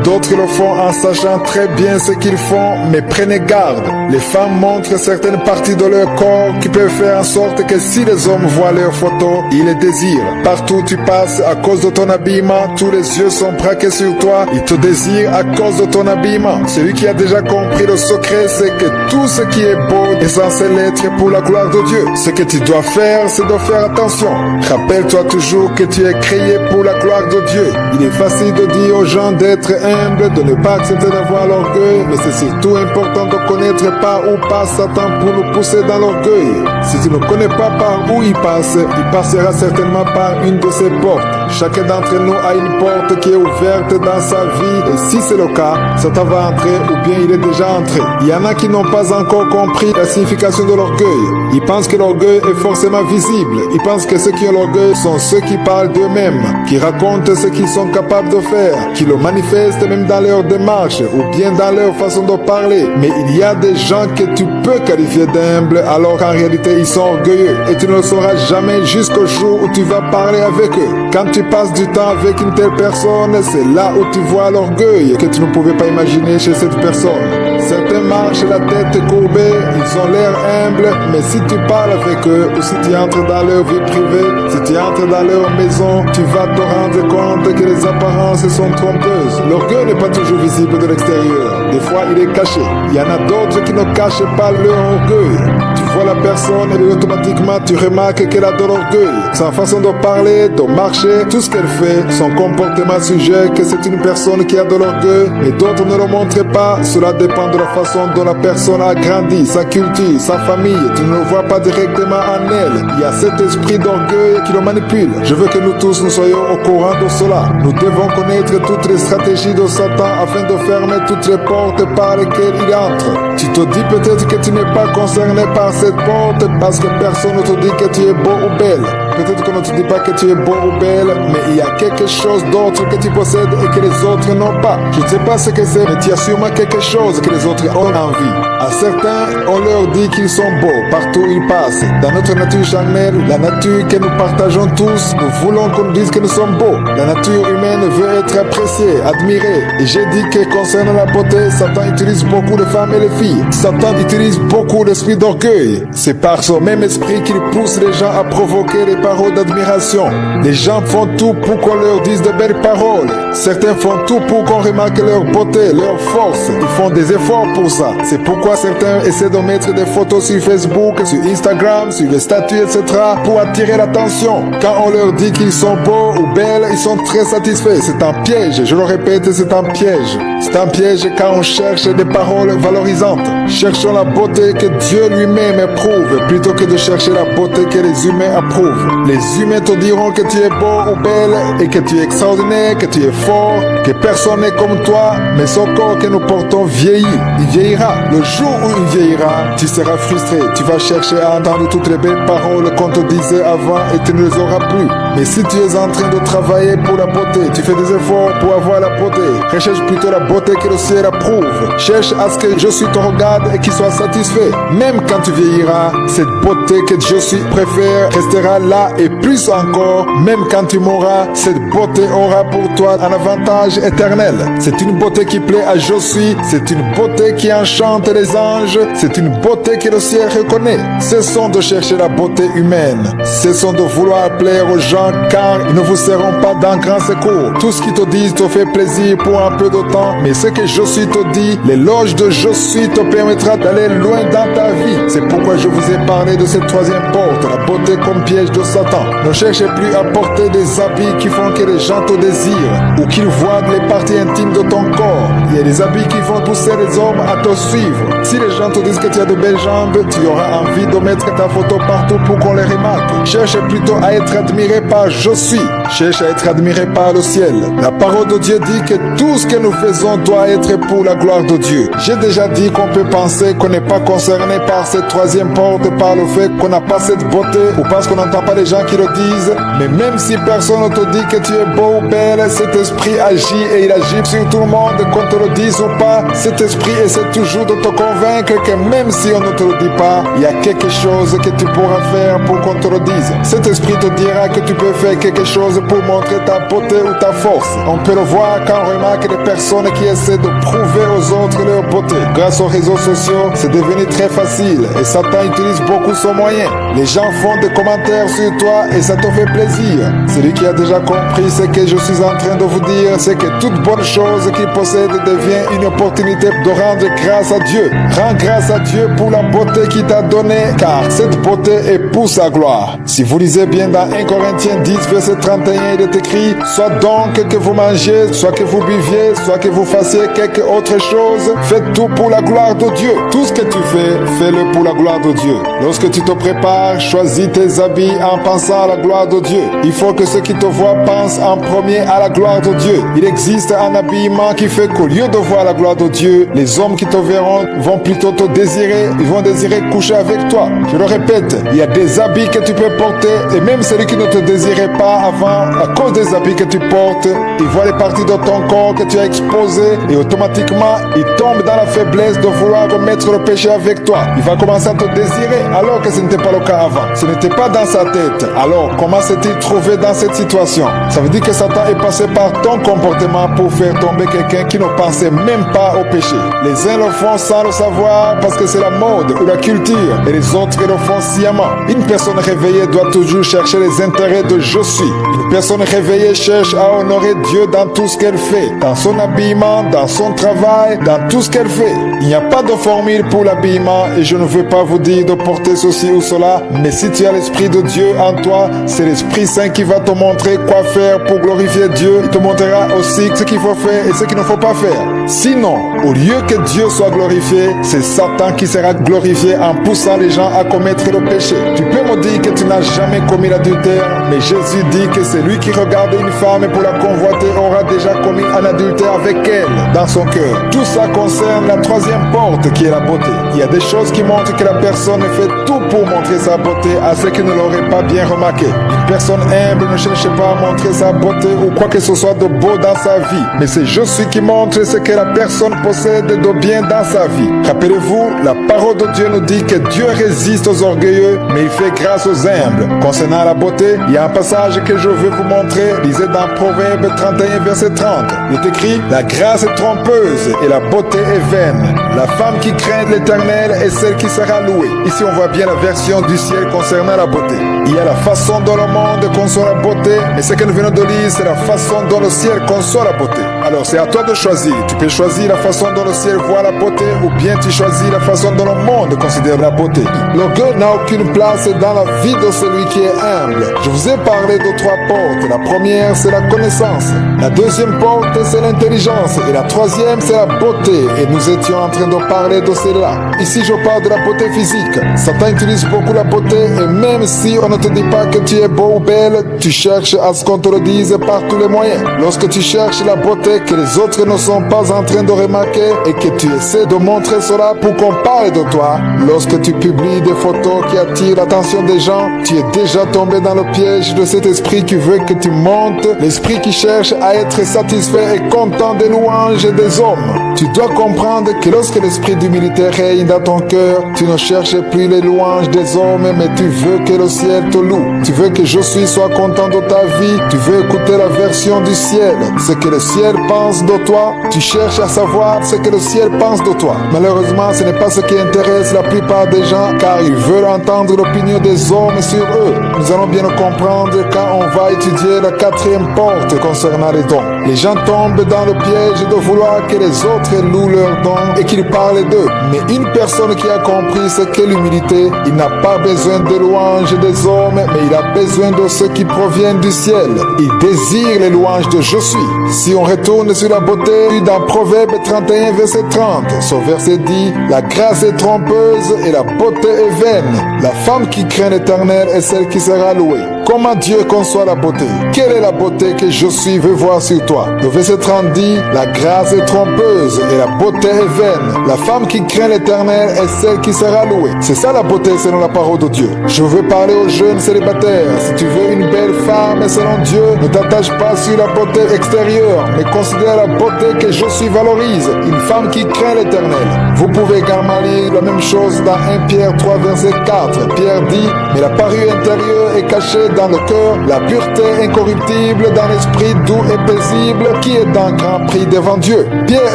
S1: D'autres le font en sachant très bien ce qu'ils font, mais prenez garde. Les femmes montrent certaines parties de leur corps qui peuvent faire en sorte que si les hommes voient leurs photos, ils les désirent. Partout où tu passes, à cause de ton habillement, tous les yeux sont braqués sur toi. Ils te désirent à cause de ton habillement. Celui qui a déjà compris le secret, c'est que tout ce qui est beau est censé l'être pour la gloire de Dieu. Ce que tu dois faire, c'est de faire attention. Rappelle-toi toujours que tu es créé pour la gloire de Dieu. Il est facile de dire aux gens d'être humbles, de ne pas accepter d'avoir l'orgueil, mais c'est surtout important de connaître par où passe Satan pour nous pousser dans l'orgueil. Si tu ne connais pas par où il passera certainement par une de ses portes. Chacun d'entre nous a une porte qui est ouverte dans sa vie, et si c'est le cas, Satan va entrer ou bien il est déjà entré. Il y en a qui n'ont pas encore compris la signification de l'orgueil. Ils pensent que l'orgueil est forcément visible. Ils pensent que ceux qui ont l'orgueil sont ceux qui parlent d'eux-mêmes, qui racontent ce qu'ils sont capables de faire, qui le manifestent même dans leur démarche ou bien dans leur façon de parler. Mais il y a des gens que tu peux qualifier d'humbles alors qu'en réalité ils sont orgueilleux et tu ne le sauras jamais jusqu'au jour où tu vas parler avec eux. Quand tu passes du temps avec une telle personne, c'est là où tu vois l'orgueil que tu ne pouvais pas imaginer chez cette personne. Certains marchent la tête courbée, ils ont l'air humbles, mais si tu parles avec eux ou si tu entres dans leur vie privée, si tu entres dans leur maison, tu vas te rendre compte que les apparences sont trompeuses. L'orgueil n'est pas toujours visible de l'extérieur. Des fois, il est caché. Il y en a d'autres qui ne cachent pas leur orgueil. Tu vois la personne et automatiquement tu remarques qu'elle a de l'orgueil. Sa façon de parler, de marcher, tout ce qu'elle fait, son comportement suggère que c'est une personne qui a de l'orgueil, mais d'autres ne le montrent pas. Cela dépend de la façon dont la personne a grandi, sa culture, sa famille. Tu ne le vois pas directement en elle. Il y a cet esprit d'orgueil qui le manipule. Je veux que nous tous nous soyons au courant de cela. Nous devons connaître toutes les stratégies de Satan afin de fermer toutes les portes par lesquelles il entre. Tu te dis peut-être que tu n'es pas concerné par cette porte parce que personne ne te dit que tu es beau ou belle. Peut-être qu'on ne te dit pas que tu es beau ou belle, mais il y a quelque chose d'autre que tu possèdes et que les autres n'ont pas. Je ne sais pas ce que c'est, mais tu as sûrement quelque chose que les autres ont envie. À certains, on leur dit qu'ils sont beaux partout où ils passent. Dans notre nature charnelle, la nature que nous partageons tous, nous voulons qu'on dise que nous sommes beaux. La nature humaine veut être appréciée, admirée. Et j'ai dit que concernant la beauté, Satan utilise beaucoup de femmes et de filles. Satan utilise beaucoup l'esprit d'orgueil. C'est par ce même esprit qu'il pousse les gens à provoquer les paroles d'admiration. Les gens font tout pour qu'on leur dise de belles paroles. Certains font tout pour qu'on remarque leur beauté, leur force. Ils font des efforts pour ça. C'est pourquoi certains essaient de mettre des photos sur Facebook, sur Instagram, sur les statuts, etc. pour attirer l'attention. Quand on leur dit qu'ils sont beaux ou belles, ils sont très satisfaits. C'est un piège. Je le répète, c'est un piège. C'est un piège quand on cherche des paroles valorisantes. Cherchons la beauté que Dieu lui-même éprouve plutôt que de chercher la beauté que les humains approuvent. Les humains te diront que tu es beau ou belle et que tu es extraordinaire, que tu es fort, que personne n'est comme toi, mais ce corps que nous portons vieillit. Il vieillira. Le jour où il vieillira, tu seras frustré. Tu vas chercher à entendre toutes les belles paroles qu'on te disait avant et tu ne les auras plus. Mais si tu es en train de travailler pour la beauté, tu fais des efforts pour avoir la beauté, recherche plutôt la beauté que le ciel approuve. Cherche à ce que Jésus te regarde et qu'il soit satisfait. Même quand tu vieilliras, cette beauté que Jésus préfère restera là et plus encore, même quand tu mourras, cette beauté aura pour toi un avantage éternel. C'est une beauté qui plaît à Jésus, c'est une beauté qui enchante les anges, c'est une beauté que le ciel reconnaît. Cessons de chercher la beauté humaine, cessons de vouloir plaire aux gens car ils ne vous seront pas d'un grand secours. Tout ce qu'ils te disent te fait plaisir pour pour un peu de temps, mais ce que je suis te dit, l'éloge de je suis te permettra d'aller loin dans ta vie. C'est pourquoi je vous ai parlé de cette troisième porte, la beauté comme piège de Satan. Ne cherchez plus à porter des habits qui font que les gens te désirent ou qu'ils voient les parties intimes de ton corps. Il y a des habits qui vont pousser les hommes à te suivre. Si les gens te disent que tu as de belles jambes, tu auras envie de mettre ta photo partout pour qu'on les remarque. Cherche plutôt à être admiré par je suis. Cherche à être admiré par le ciel. La parole de Dieu dit que tout ce que nous faisons doit être pour la gloire de Dieu. J'ai déjà dit qu'on peut penser qu'on n'est pas concerné par cette troisième porte par le fait qu'on n'a pas cette beauté ou parce qu'on n'entend pas les gens qui le disent. Mais même si personne ne te dit que tu es beau ou belle, cet esprit agit et il agit sur tout le monde, qu'on te le dise ou pas. Cet esprit essaie toujours de te convaincre que même si on ne te le dit pas, il y a quelque chose que tu pourras faire pour qu'on te le dise. Cet esprit te dira que tu peux faire quelque chose pour montrer ta beauté ou ta force. On peut le voir quand on remarque des personnes qui essaient de prouver aux autres leur beauté. Grâce aux réseaux sociaux, c'est devenu très facile et Satan utilise beaucoup son moyen. Les gens font des commentaires sur toi et ça te fait plaisir. Celui qui a déjà compris ce que je suis en train de vous dire, c'est que toute bonne chose qu'il possède devient une opportunité de rendre grâce à Dieu. Rends grâce à Dieu pour la beauté qu'il t'a donnée, car cette beauté est pour sa gloire. Si vous lisez bien dans 1 Corinthiens 10, verset 31, il est écrit: soit donc que vous mangez, soit que vous buviez, soit que vous fassiez quelque autre chose, faites tout pour la gloire de Dieu. Tout ce que tu fais, fais-le pour la gloire de Dieu. Lorsque tu te prépares, choisis tes habits en pensant à la gloire de Dieu. Il faut que ceux qui te voient pensent en premier à la gloire de Dieu. Il existe un habillement qui fait qu'au lieu de voir la gloire de Dieu, les hommes qui te verront vont plutôt te désirer, ils vont désirer coucher avec toi. Je le répète, il y a des habits que tu peux porter et même celui qui ne te désirait pas avant, à cause des habits que tu portes, il voit les parties de ton corps que tu as exposées et automatiquement, il tombe dans la faiblesse de vouloir commettre le péché avec toi. Il va commencer à te désirer alors que ce n'était pas le cas avant. Ce n'était pas dans sa tête. Alors, comment s'est-il trouvé dans cette situation? Ça veut dire que Satan est passé par ton comportement pour faire tomber quelqu'un qui ne pensait même pas au péché. Les uns le font sans le savoir parce que c'est la mode ou la culture et les autres le font sciemment. Une personne réveillée doit toujours chercher les intérêts de je suis. Une personne réveillée cherche à honorer Dieu dans tout ce qu'elle fait, dans son habillement, dans son travail, dans tout ce qu'elle fait. Il n'y a pas de formule pour l'habillement et je ne veux pas vous dire de porter ceci ou cela, mais si tu as l'Esprit de Dieu en toi, c'est l'Esprit Saint qui va te montrer quoi faire pour glorifier Dieu. Il te montrera aussi ce qu'il faut faire et ce qu'il ne faut pas faire. Sinon, au lieu que Dieu soit glorifié, c'est Satan qui sera glorifié en poussant les gens à commettre le péché. Tu peux me dire que tu n'as jamais commis l'adultère, mais Jésus dit que celui qui regarde une femme pour la convoiter aura déjà commis un adultère avec elle dans son cœur. Tout ça concerne la troisième porte qui est la beauté. Il y a des choses qui montrent que la personne fait tout pour montrer sa beauté à ceux qui ne l'auraient pas bien remarqué. Une personne humble ne cherche pas à montrer sa beauté ou quoi que ce soit de beau dans sa vie, mais c'est je suis qui montre ce que la personne possède de bien dans sa vie. Rappelez-vous, la parole de Dieu nous dit que Dieu résiste aux orgueilleux, mais il fait grâce aux humbles. Concernant la beauté, il y a un passage que je veux vous montrer. Lisez dans Proverbe 31, verset 30. Il est écrit: la grâce est trompeuse et la beauté est vaine. La femme qui craint l'Éternel est celle qui sera louée. Ici, on voit bien la version du ciel concernant la beauté. Il y a la façon dont le monde conçoit la beauté, mais ce que nous venons de lire, c'est la façon dont le ciel conçoit la beauté. Alors, c'est à toi de choisir. Tu peux choisir la façon dont le ciel voit la beauté, ou bien tu choisis la façon dont le monde considère la beauté. L'orgueil n'a aucune place dans la vie de celui qui est humble. Je vous ai parlé de trois portes. La première, c'est la connaissance. La deuxième porte, c'est l'intelligence. Et la troisième, c'est la beauté. Et nous étions en train de parler de cela. Ici, je parle de la beauté physique. Satan utilise beaucoup la beauté, et même si on ne te dit pas que tu es beau ou belle, tu cherches à ce qu'on te le dise par tous les moyens. Lorsque tu cherches la beauté que les autres ne sont pas en train de remarquer et que tu essaies de montrer cela pour qu'on parle de toi, lorsque tu publies des photos qui attirent l'attention des gens, tu es déjà tombé dans le piège de cet esprit qui veut que tu montes, l'esprit qui cherche à être satisfait et content des louanges des hommes. Tu dois comprendre que lorsque l'esprit d'humilité règne dans ton cœur, tu ne cherches plus les louanges des hommes, mais tu veux que le ciel te loue. Tu veux que je suis soit content de ta vie, tu veux écouter la version du ciel, ce que le ciel pense de toi. Tu cherches à savoir ce que le ciel pense de toi. Malheureusement, ce n'est pas ce qui intéresse la plupart des gens, car ils veulent entendre l'opinion des hommes sur eux. Nous allons bien le comprendre quand on va étudier la quatrième porte concernant les dons. Les gens tombent dans le piège de vouloir que les autres louent leurs dons et qu'ils parlent d'eux. Mais une personne qui a compris ce qu'est l'humilité, il n'a pas besoin de louanges des hommes, mais il a besoin de ce qui provient du ciel. Il désire les louanges de je suis. Si on retourne sur la beauté, dans Proverbe 31, verset 30, ce verset dit, la grâce est trompeuse et la beauté est vaine. La femme qui craint l'Éternel est celle qui sera louée. Comment Dieu conçoit la beauté? Quelle est la beauté que je suis veut voir sur toi? Le verset 30 dit, la grâce est trompeuse et la beauté est vaine. La femme qui craint l'Éternel est celle qui sera louée. C'est ça la beauté selon la parole de Dieu. Je veux parler aux jeunes célibataires. Si tu veux une belle femme selon Dieu, ne t'attache pas sur la beauté extérieure, mais considère la beauté que je suis valorise. Une femme qui craint l'Éternel. Vous pouvez également lire la même chose dans 1 Pierre 3, verset 4. Pierre dit, mais la parure intérieure est cachée dans le cœur, la pureté incorruptible dans l'esprit doux et paisible qui est d'un grand prix devant Dieu. Pierre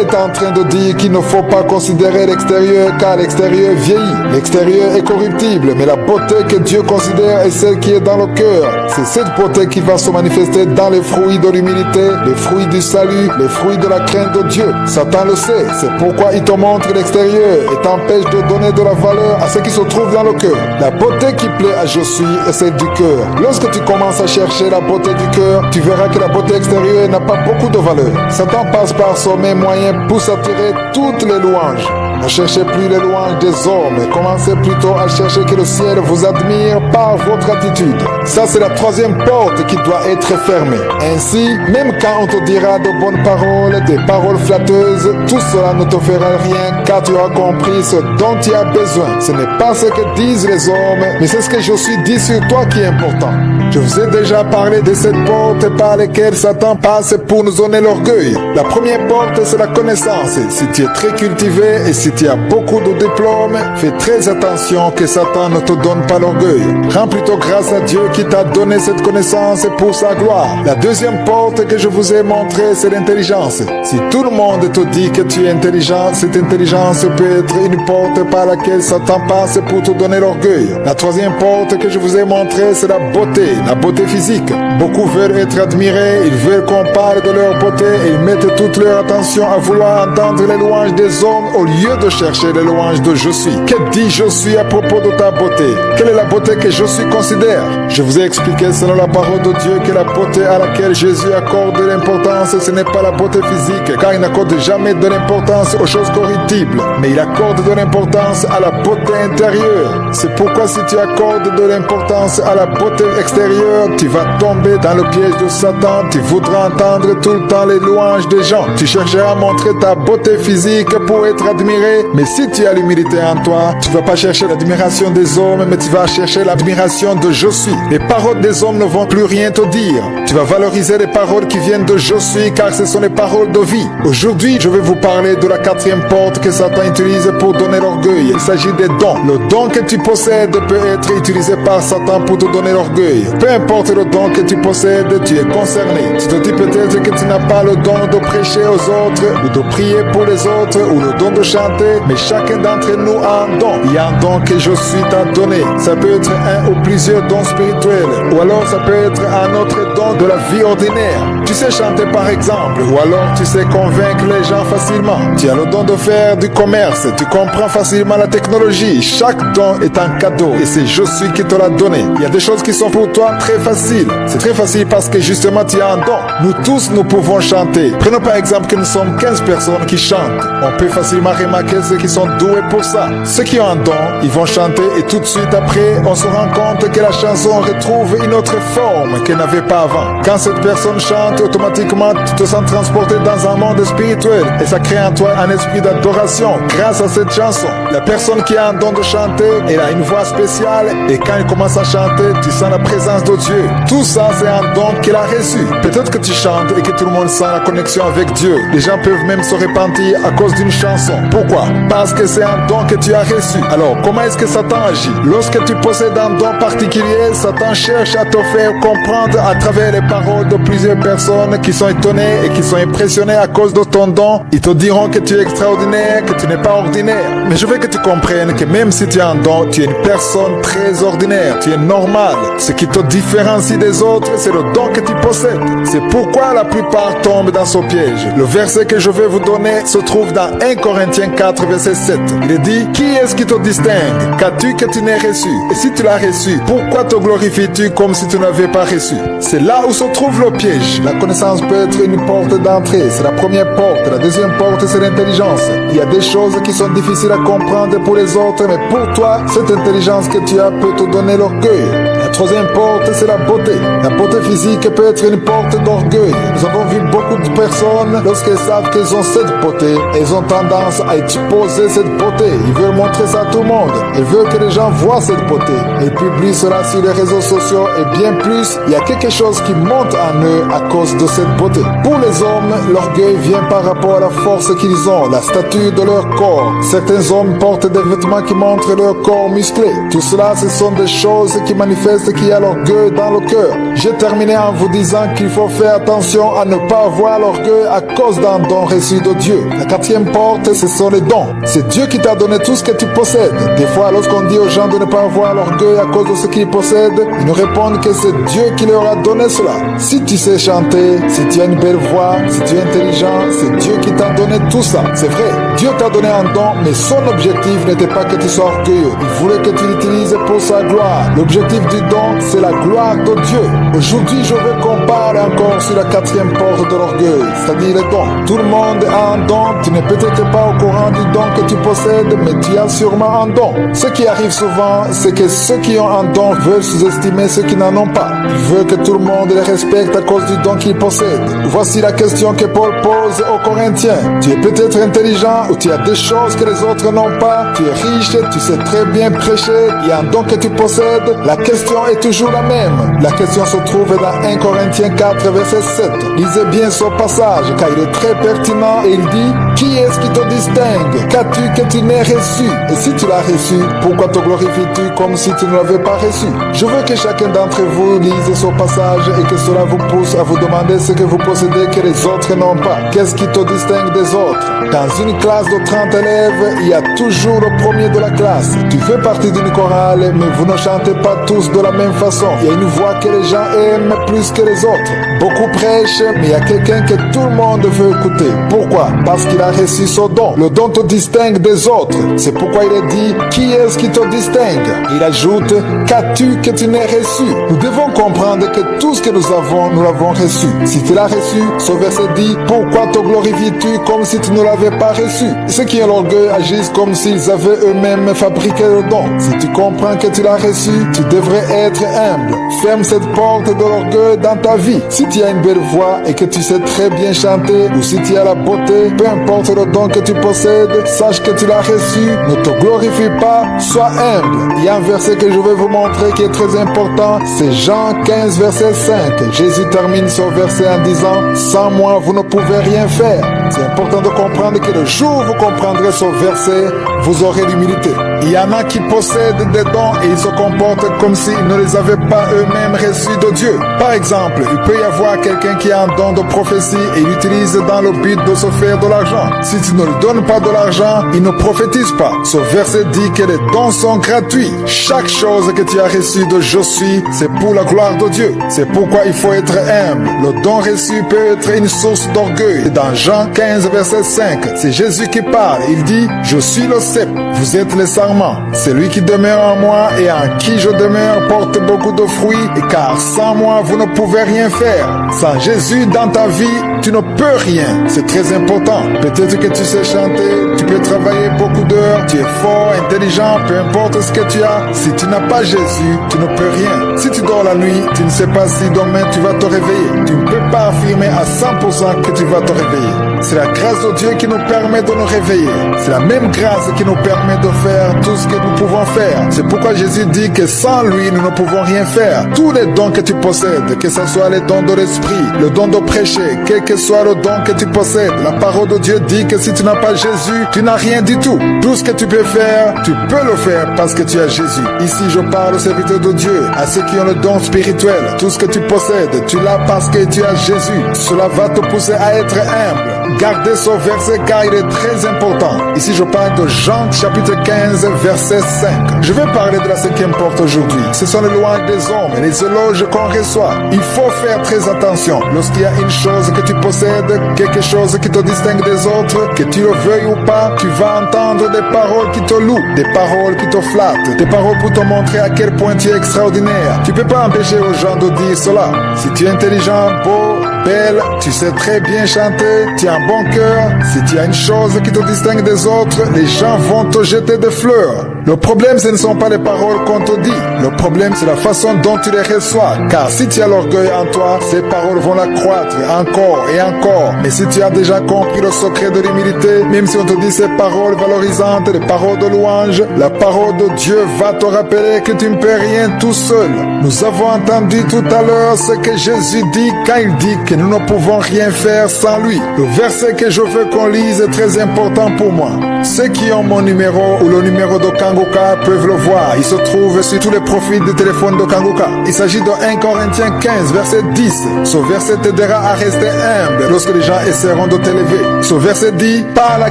S1: est en train de dire qu'il ne faut pas considérer l'extérieur car l'extérieur vieillit. L'extérieur est corruptible, mais la beauté que Dieu considère est celle qui est dans le cœur. C'est cette beauté qui va se manifester dans les fruits de l'humilité, les fruits du salut, les fruits de la crainte de Dieu. Satan le sait, c'est pourquoi il te montre l'extérieur et t'empêche de donner de la valeur à ce qui se trouve dans le cœur. La beauté qui plaît à je suis est celle du cœur. Lorsque tu commences à chercher la beauté du cœur, tu verras que la beauté extérieure n'a pas beaucoup de valeur. Satan passe par son même moyen pour s'attirer toutes les louanges. Ne cherchez plus les louanges des hommes, commencez plutôt à chercher que le ciel vous admire par votre attitude. Ça, c'est la troisième porte qui doit être fermée. Ainsi, même quand on te dira de bonnes paroles, des paroles flatteuses, tout cela ne te fera rien car tu as compris ce dont tu as besoin. Ce n'est pas ce que disent les hommes, mais c'est ce que je suis dit sur toi qui est important. Je vous ai déjà parlé de cette porte par laquelle Satan passe pour nous donner l'orgueil. La première porte, c'est la connaissance. Si tu es très cultivé et si tu as beaucoup de diplômes, fais très attention que Satan ne te donne pas l'orgueil. Rends plutôt grâce à Dieu qui t'a donné cette connaissance pour sa gloire. La deuxième porte que je vous ai montrée, c'est l'intelligence. Si tout le monde te dit que tu es intelligent, cette intelligence peut être une porte par laquelle Satan passe pour te donner l'orgueil. La troisième porte que je vous ai montrée, c'est la beauté physique. Beaucoup veulent être admirés, ils veulent qu'on parle de leur beauté et ils mettent toute leur attention à vouloir entendre les louanges des hommes au lieu de chercher les louanges de je suis. Que dit je suis à propos de ta beauté? Quelle est la beauté que je suis considère? Je vous ai expliqué selon la parole de Dieu que la beauté à laquelle Jésus accorde de l'importance, ce n'est pas la beauté physique, car il n'accorde jamais de l'importance aux choses corruptibles, mais il accorde de l'importance à la beauté intérieure. C'est pourquoi si tu accordes de l'importance à la beauté extérieure, tu vas tomber dans le piège de Satan. Tu voudras entendre tout le temps les louanges des gens. Tu chercheras à montrer ta beauté physique pour être admiré. Mais si tu as l'humilité en toi, tu ne vas pas chercher l'admiration des hommes, mais tu vas chercher l'admiration de je suis. Les paroles des hommes ne vont plus rien te dire. Tu vas valoriser les paroles qui viennent de je suis, car ce sont les paroles de vie. Aujourd'hui, je vais vous parler de la quatrième porte que Satan utilise pour donner l'orgueil. Il s'agit des dons. Le don que tu possèdes peut être utilisé par Satan pour te donner l'orgueil. Peu importe le don que tu possèdes, tu es concerné. Tu te dis peut-être que tu n'as pas le don de prêcher aux autres, ou de prier pour les autres, ou le don de chanter, mais chacun d'entre nous a un don. Il y a un don que je suis t'a donné. Ça peut être un ou plusieurs dons spirituels, ou alors ça peut être un autre don de la vie ordinaire. Tu sais chanter par exemple, ou alors tu sais convaincre les gens facilement. Tu as le don de faire du commerce, tu comprends facilement la technologie. Chaque don est un cadeau et c'est je suis qui te l'a donné. Il y a des choses qui sont pour toi très faciles. C'est très facile parce que justement tu as un don. Nous tous, nous pouvons chanter. Prenons par exemple que nous sommes 15 personnes qui chantent. On peut facilement remarquer ceux qui sont doués pour ça. Ceux qui ont un don, ils vont chanter et tout de suite après, on se rend compte que la chanson retrouve une autre forme qu'elle n'avait pas avant. Quand cette personne chante, automatiquement tu te sens transporté dans un monde spirituel et ça crée en toi un esprit d'adoration grâce à cette chanson. La personne qui a un don de chanter, elle a une voix spéciale et quand elle commence à chanter, tu sens la présence de Dieu. Tout ça, c'est un don qu'elle a reçu. Peut-être que tu chantes et que tout le monde sent la connexion avec Dieu. Les gens peuvent même se repentir à cause d'une chanson. Pourquoi Pourquoi? Parce que c'est un don que tu as reçu. Alors, comment est-ce que Satan agit? Lorsque tu possèdes un don particulier, Satan cherche à te faire comprendre à travers les paroles de plusieurs personnes qui sont étonnées et qui sont impressionnées à cause de ton don. Ils te diront que tu es extraordinaire, que tu n'es pas ordinaire. Mais je veux que tu comprennes que même si tu as un don, tu es une personne très ordinaire, tu es normal. Ce qui te différencie des autres, c'est le don que tu possèdes. C'est pourquoi la plupart tombent dans ce piège. Le verset que je vais vous donner se trouve dans 1 Corinthiens 4, verset 7. Il est dit, qui est-ce qui te distingue? Qu'as-tu que tu n'aies reçu? Et si tu l'as reçu, pourquoi te glorifies-tu comme si tu n'avais pas reçu? C'est là où se trouve le piège. La connaissance peut être une porte d'entrée. C'est la première porte. La deuxième porte, c'est l'intelligence. Il y a des choses qui sont difficiles à comprendre pour les autres, mais pour toi, cette intelligence que tu as peut te donner l'orgueil. La troisième porte, c'est la beauté. La beauté physique peut être une porte d'orgueil. Nous avons vu beaucoup de personnes, lorsqu'elles savent qu'elles ont cette beauté, elles ont tendance à exposer cette beauté. Ils veulent montrer ça à tout le monde. Ils veulent que les gens voient cette beauté. Ils publient cela sur les réseaux sociaux et bien plus, il y a quelque chose qui monte en eux à cause de cette beauté. Pour les hommes, l'orgueil vient par rapport à la force qu'ils ont, la stature de leur corps. Certains hommes portent des vêtements qui montrent leur corps musclé. Tout cela, ce sont des choses qui manifestent qu'il y a l'orgueil dans le cœur. J'ai terminé en vous disant qu'il faut faire attention à ne pas avoir l'orgueil à cause d'un don reçu de Dieu. La quatrième porte, ce sont les dons. C'est Dieu qui t'a donné tout ce que tu possèdes. Des fois, lorsqu'on dit aux gens de ne pas avoir l'orgueil à cause de ce qu'ils possèdent, ils nous répondent que c'est Dieu qui leur a donné cela. Si tu sais chanter, si tu as une belle voix, si tu es intelligent, c'est Dieu qui t'a donné tout ça. C'est vrai, Dieu t'a donné un don, mais son objectif n'était pas que tu sois orgueilleux. Il voulait que tu l'utilises pour sa gloire. L'objectif du don, c'est la gloire de Dieu. Aujourd'hui, je veux qu'on parle encore sur la quatrième porte de l'orgueil, c'est-à-dire les dons. Tout le monde a un don. Tu n'es peut-être pas au courant du don que tu possèdes, mais tu as sûrement un don. Ce qui arrive souvent, c'est que ceux qui ont un don veulent sous-estimer ceux qui n'en ont pas. Ils veulent que tout le monde les respecte à cause du don qu'ils possèdent. Voici la question que Paul pose aux Corinthiens. Tu es peut-être intelligent ou tu as des choses que les autres n'ont pas. Tu es riche, tu sais très bien prêcher. Il y a un don que tu possèdes. La question est toujours la même. La question se trouve dans 1 Corinthiens 4, verset 7. Lisez bien ce passage car il est très pertinent et il dit, qui est-ce qui te distingue? Qu'as-tu que tu n'aies reçu? Et si tu l'as reçu, pourquoi te glorifies-tu comme si tu ne l'avais pas reçu? Je veux que chacun d'entre vous lise ce passage et que cela vous pousse à vous demander ce que vous possédez que les autres n'ont pas. Qu'est-ce qui te distingue des autres? Dans une classe de 30 élèves, il y a toujours le premier de la classe. Tu fais partie d'une chorale, mais vous ne chantez pas tous de la même façon. Il y a une voix que les gens aiment plus que les autres. Beaucoup prêchent, mais il y a quelqu'un que tout le monde veut écouter. Pourquoi? Parce qu'il a reçu ce don. Le don te distingue des autres. C'est pourquoi il est dit, qui est-ce qui te distingue? Il ajoute, qu'as-tu que tu n'aies reçu? Nous devons comprendre que tout ce que nous avons, nous l'avons reçu. Si tu l'as reçu, ce verset dit, pourquoi te glorifies-tu comme si tu ne l'avais pas reçu? Ceux qui ont l'orgueil agissent comme s'ils avaient eux-mêmes fabriqué le don. Si tu comprends que tu l'as reçu, tu devrais être humble. Ferme cette porte de l'orgueil dans ta vie. Si tu as une belle voix et que tu sais très bien chanter, ou si tu as la beauté, peu importe le don que tu possèdes, sache que tu l'as reçu, ne te glorifie pas, sois humble. Il y a un verset que je vais vous montrer qui est très important, c'est Jean 15, verset 5. Jésus termine ce verset en disant, sans moi vous ne pouvez rien faire. C'est important de comprendre que le jour où vous comprendrez ce verset, vous aurez l'humilité. Il y en a qui possèdent des dons et ils se comportent comme s'ils ne les avaient pas eux-mêmes reçus de Dieu. Par exemple, il peut y avoir quelqu'un qui a un don de prophétie et l'utilise dans le but de se faire de l'argent. Si tu ne lui donnes pas de l'argent, il ne prophétise pas. Ce verset dit que les dons sont gratuits. Chaque chose que tu as reçue de je suis, c'est pour la gloire de Dieu. C'est pourquoi il faut être humble. Le don reçu peut être une source d'orgueil. Dans Jean 15, verset 5, c'est Jésus qui parle. Il dit, je suis le cep, vous êtes les sarments. Celui qui demeure en moi et en qui je demeure porte beaucoup de fruits, et car sans moi vous ne pouvez rien faire. Sans Jésus dans ta vie, tu ne peux rien. C'est très important. Peut-être que tu sais chanter, tu peux travailler beaucoup d'heures, tu es fort, intelligent, peu importe ce que tu as. Si tu n'as pas Jésus, tu ne peux rien. Si tu dors la nuit, tu ne sais pas si demain tu vas te réveiller. Tu ne peux pas affirmer à 100% que tu vas te réveiller. C'est la grâce de Dieu qui nous permet de nous réveiller. C'est la même grâce qui nous permet de faire tout ce que nous pouvons faire. C'est pourquoi Jésus dit que sans lui, nous ne pouvons rien faire. Tous les dons que tu possèdes, que ce soit les dons de l'esprit, le don de prêcher, quel que que soit le don que tu possèdes. La parole de Dieu dit que si tu n'as pas Jésus, tu n'as rien du tout. Tout ce que tu peux faire, tu peux le faire parce que tu as Jésus. Ici, je parle aux serviteurs de Dieu, à ceux qui ont le don spirituel. Tout ce que tu possèdes, tu l'as parce que tu as Jésus. Cela va te pousser à être humble. Gardez ce verset car il est très important. Ici, je parle de Jean chapitre 15, verset 5. Je vais parler de la 5e porte aujourd'hui. Ce sont les louanges des hommes et les éloges qu'on reçoit. Il faut faire très attention. Lorsqu'il y a une chose que tu possèdes, quelque chose qui te distingue des autres, que tu le veuilles ou pas, tu vas entendre des paroles qui te louent, des paroles qui te flattent, des paroles pour te montrer à quel point tu es extraordinaire. Tu peux pas empêcher aux gens de dire cela. Si tu es intelligent, beau, belle, tu sais très bien chanter, tu as un bon cœur, si tu as une chose qui te distingue des autres, les gens vont te jeter des fleurs. Le problème, ce ne sont pas les paroles qu'on te dit. Le problème, c'est la façon dont tu les reçois. Car si tu as l'orgueil en toi, ces paroles vont l'accroître encore et encore. Mais si tu as déjà compris le secret de l'humilité, même si on te dit ces paroles valorisantes, les paroles de louange, la parole de Dieu va te rappeler que tu ne peux rien tout seul. Nous avons entendu tout à l'heure ce que Jésus dit quand il dit que nous ne pouvons rien faire sans lui. Le verset que je veux qu'on lise est très important pour moi. Ceux qui ont mon numéro ou le numéro de Kanguka peuvent le voir. Il se trouve sur tous les profils de téléphone de Kanguka. Il s'agit de 1 Corinthiens 15, verset 10. Ce verset t'aidera à rester humble lorsque les gens essaieront de t'élever. Ce verset dit: par la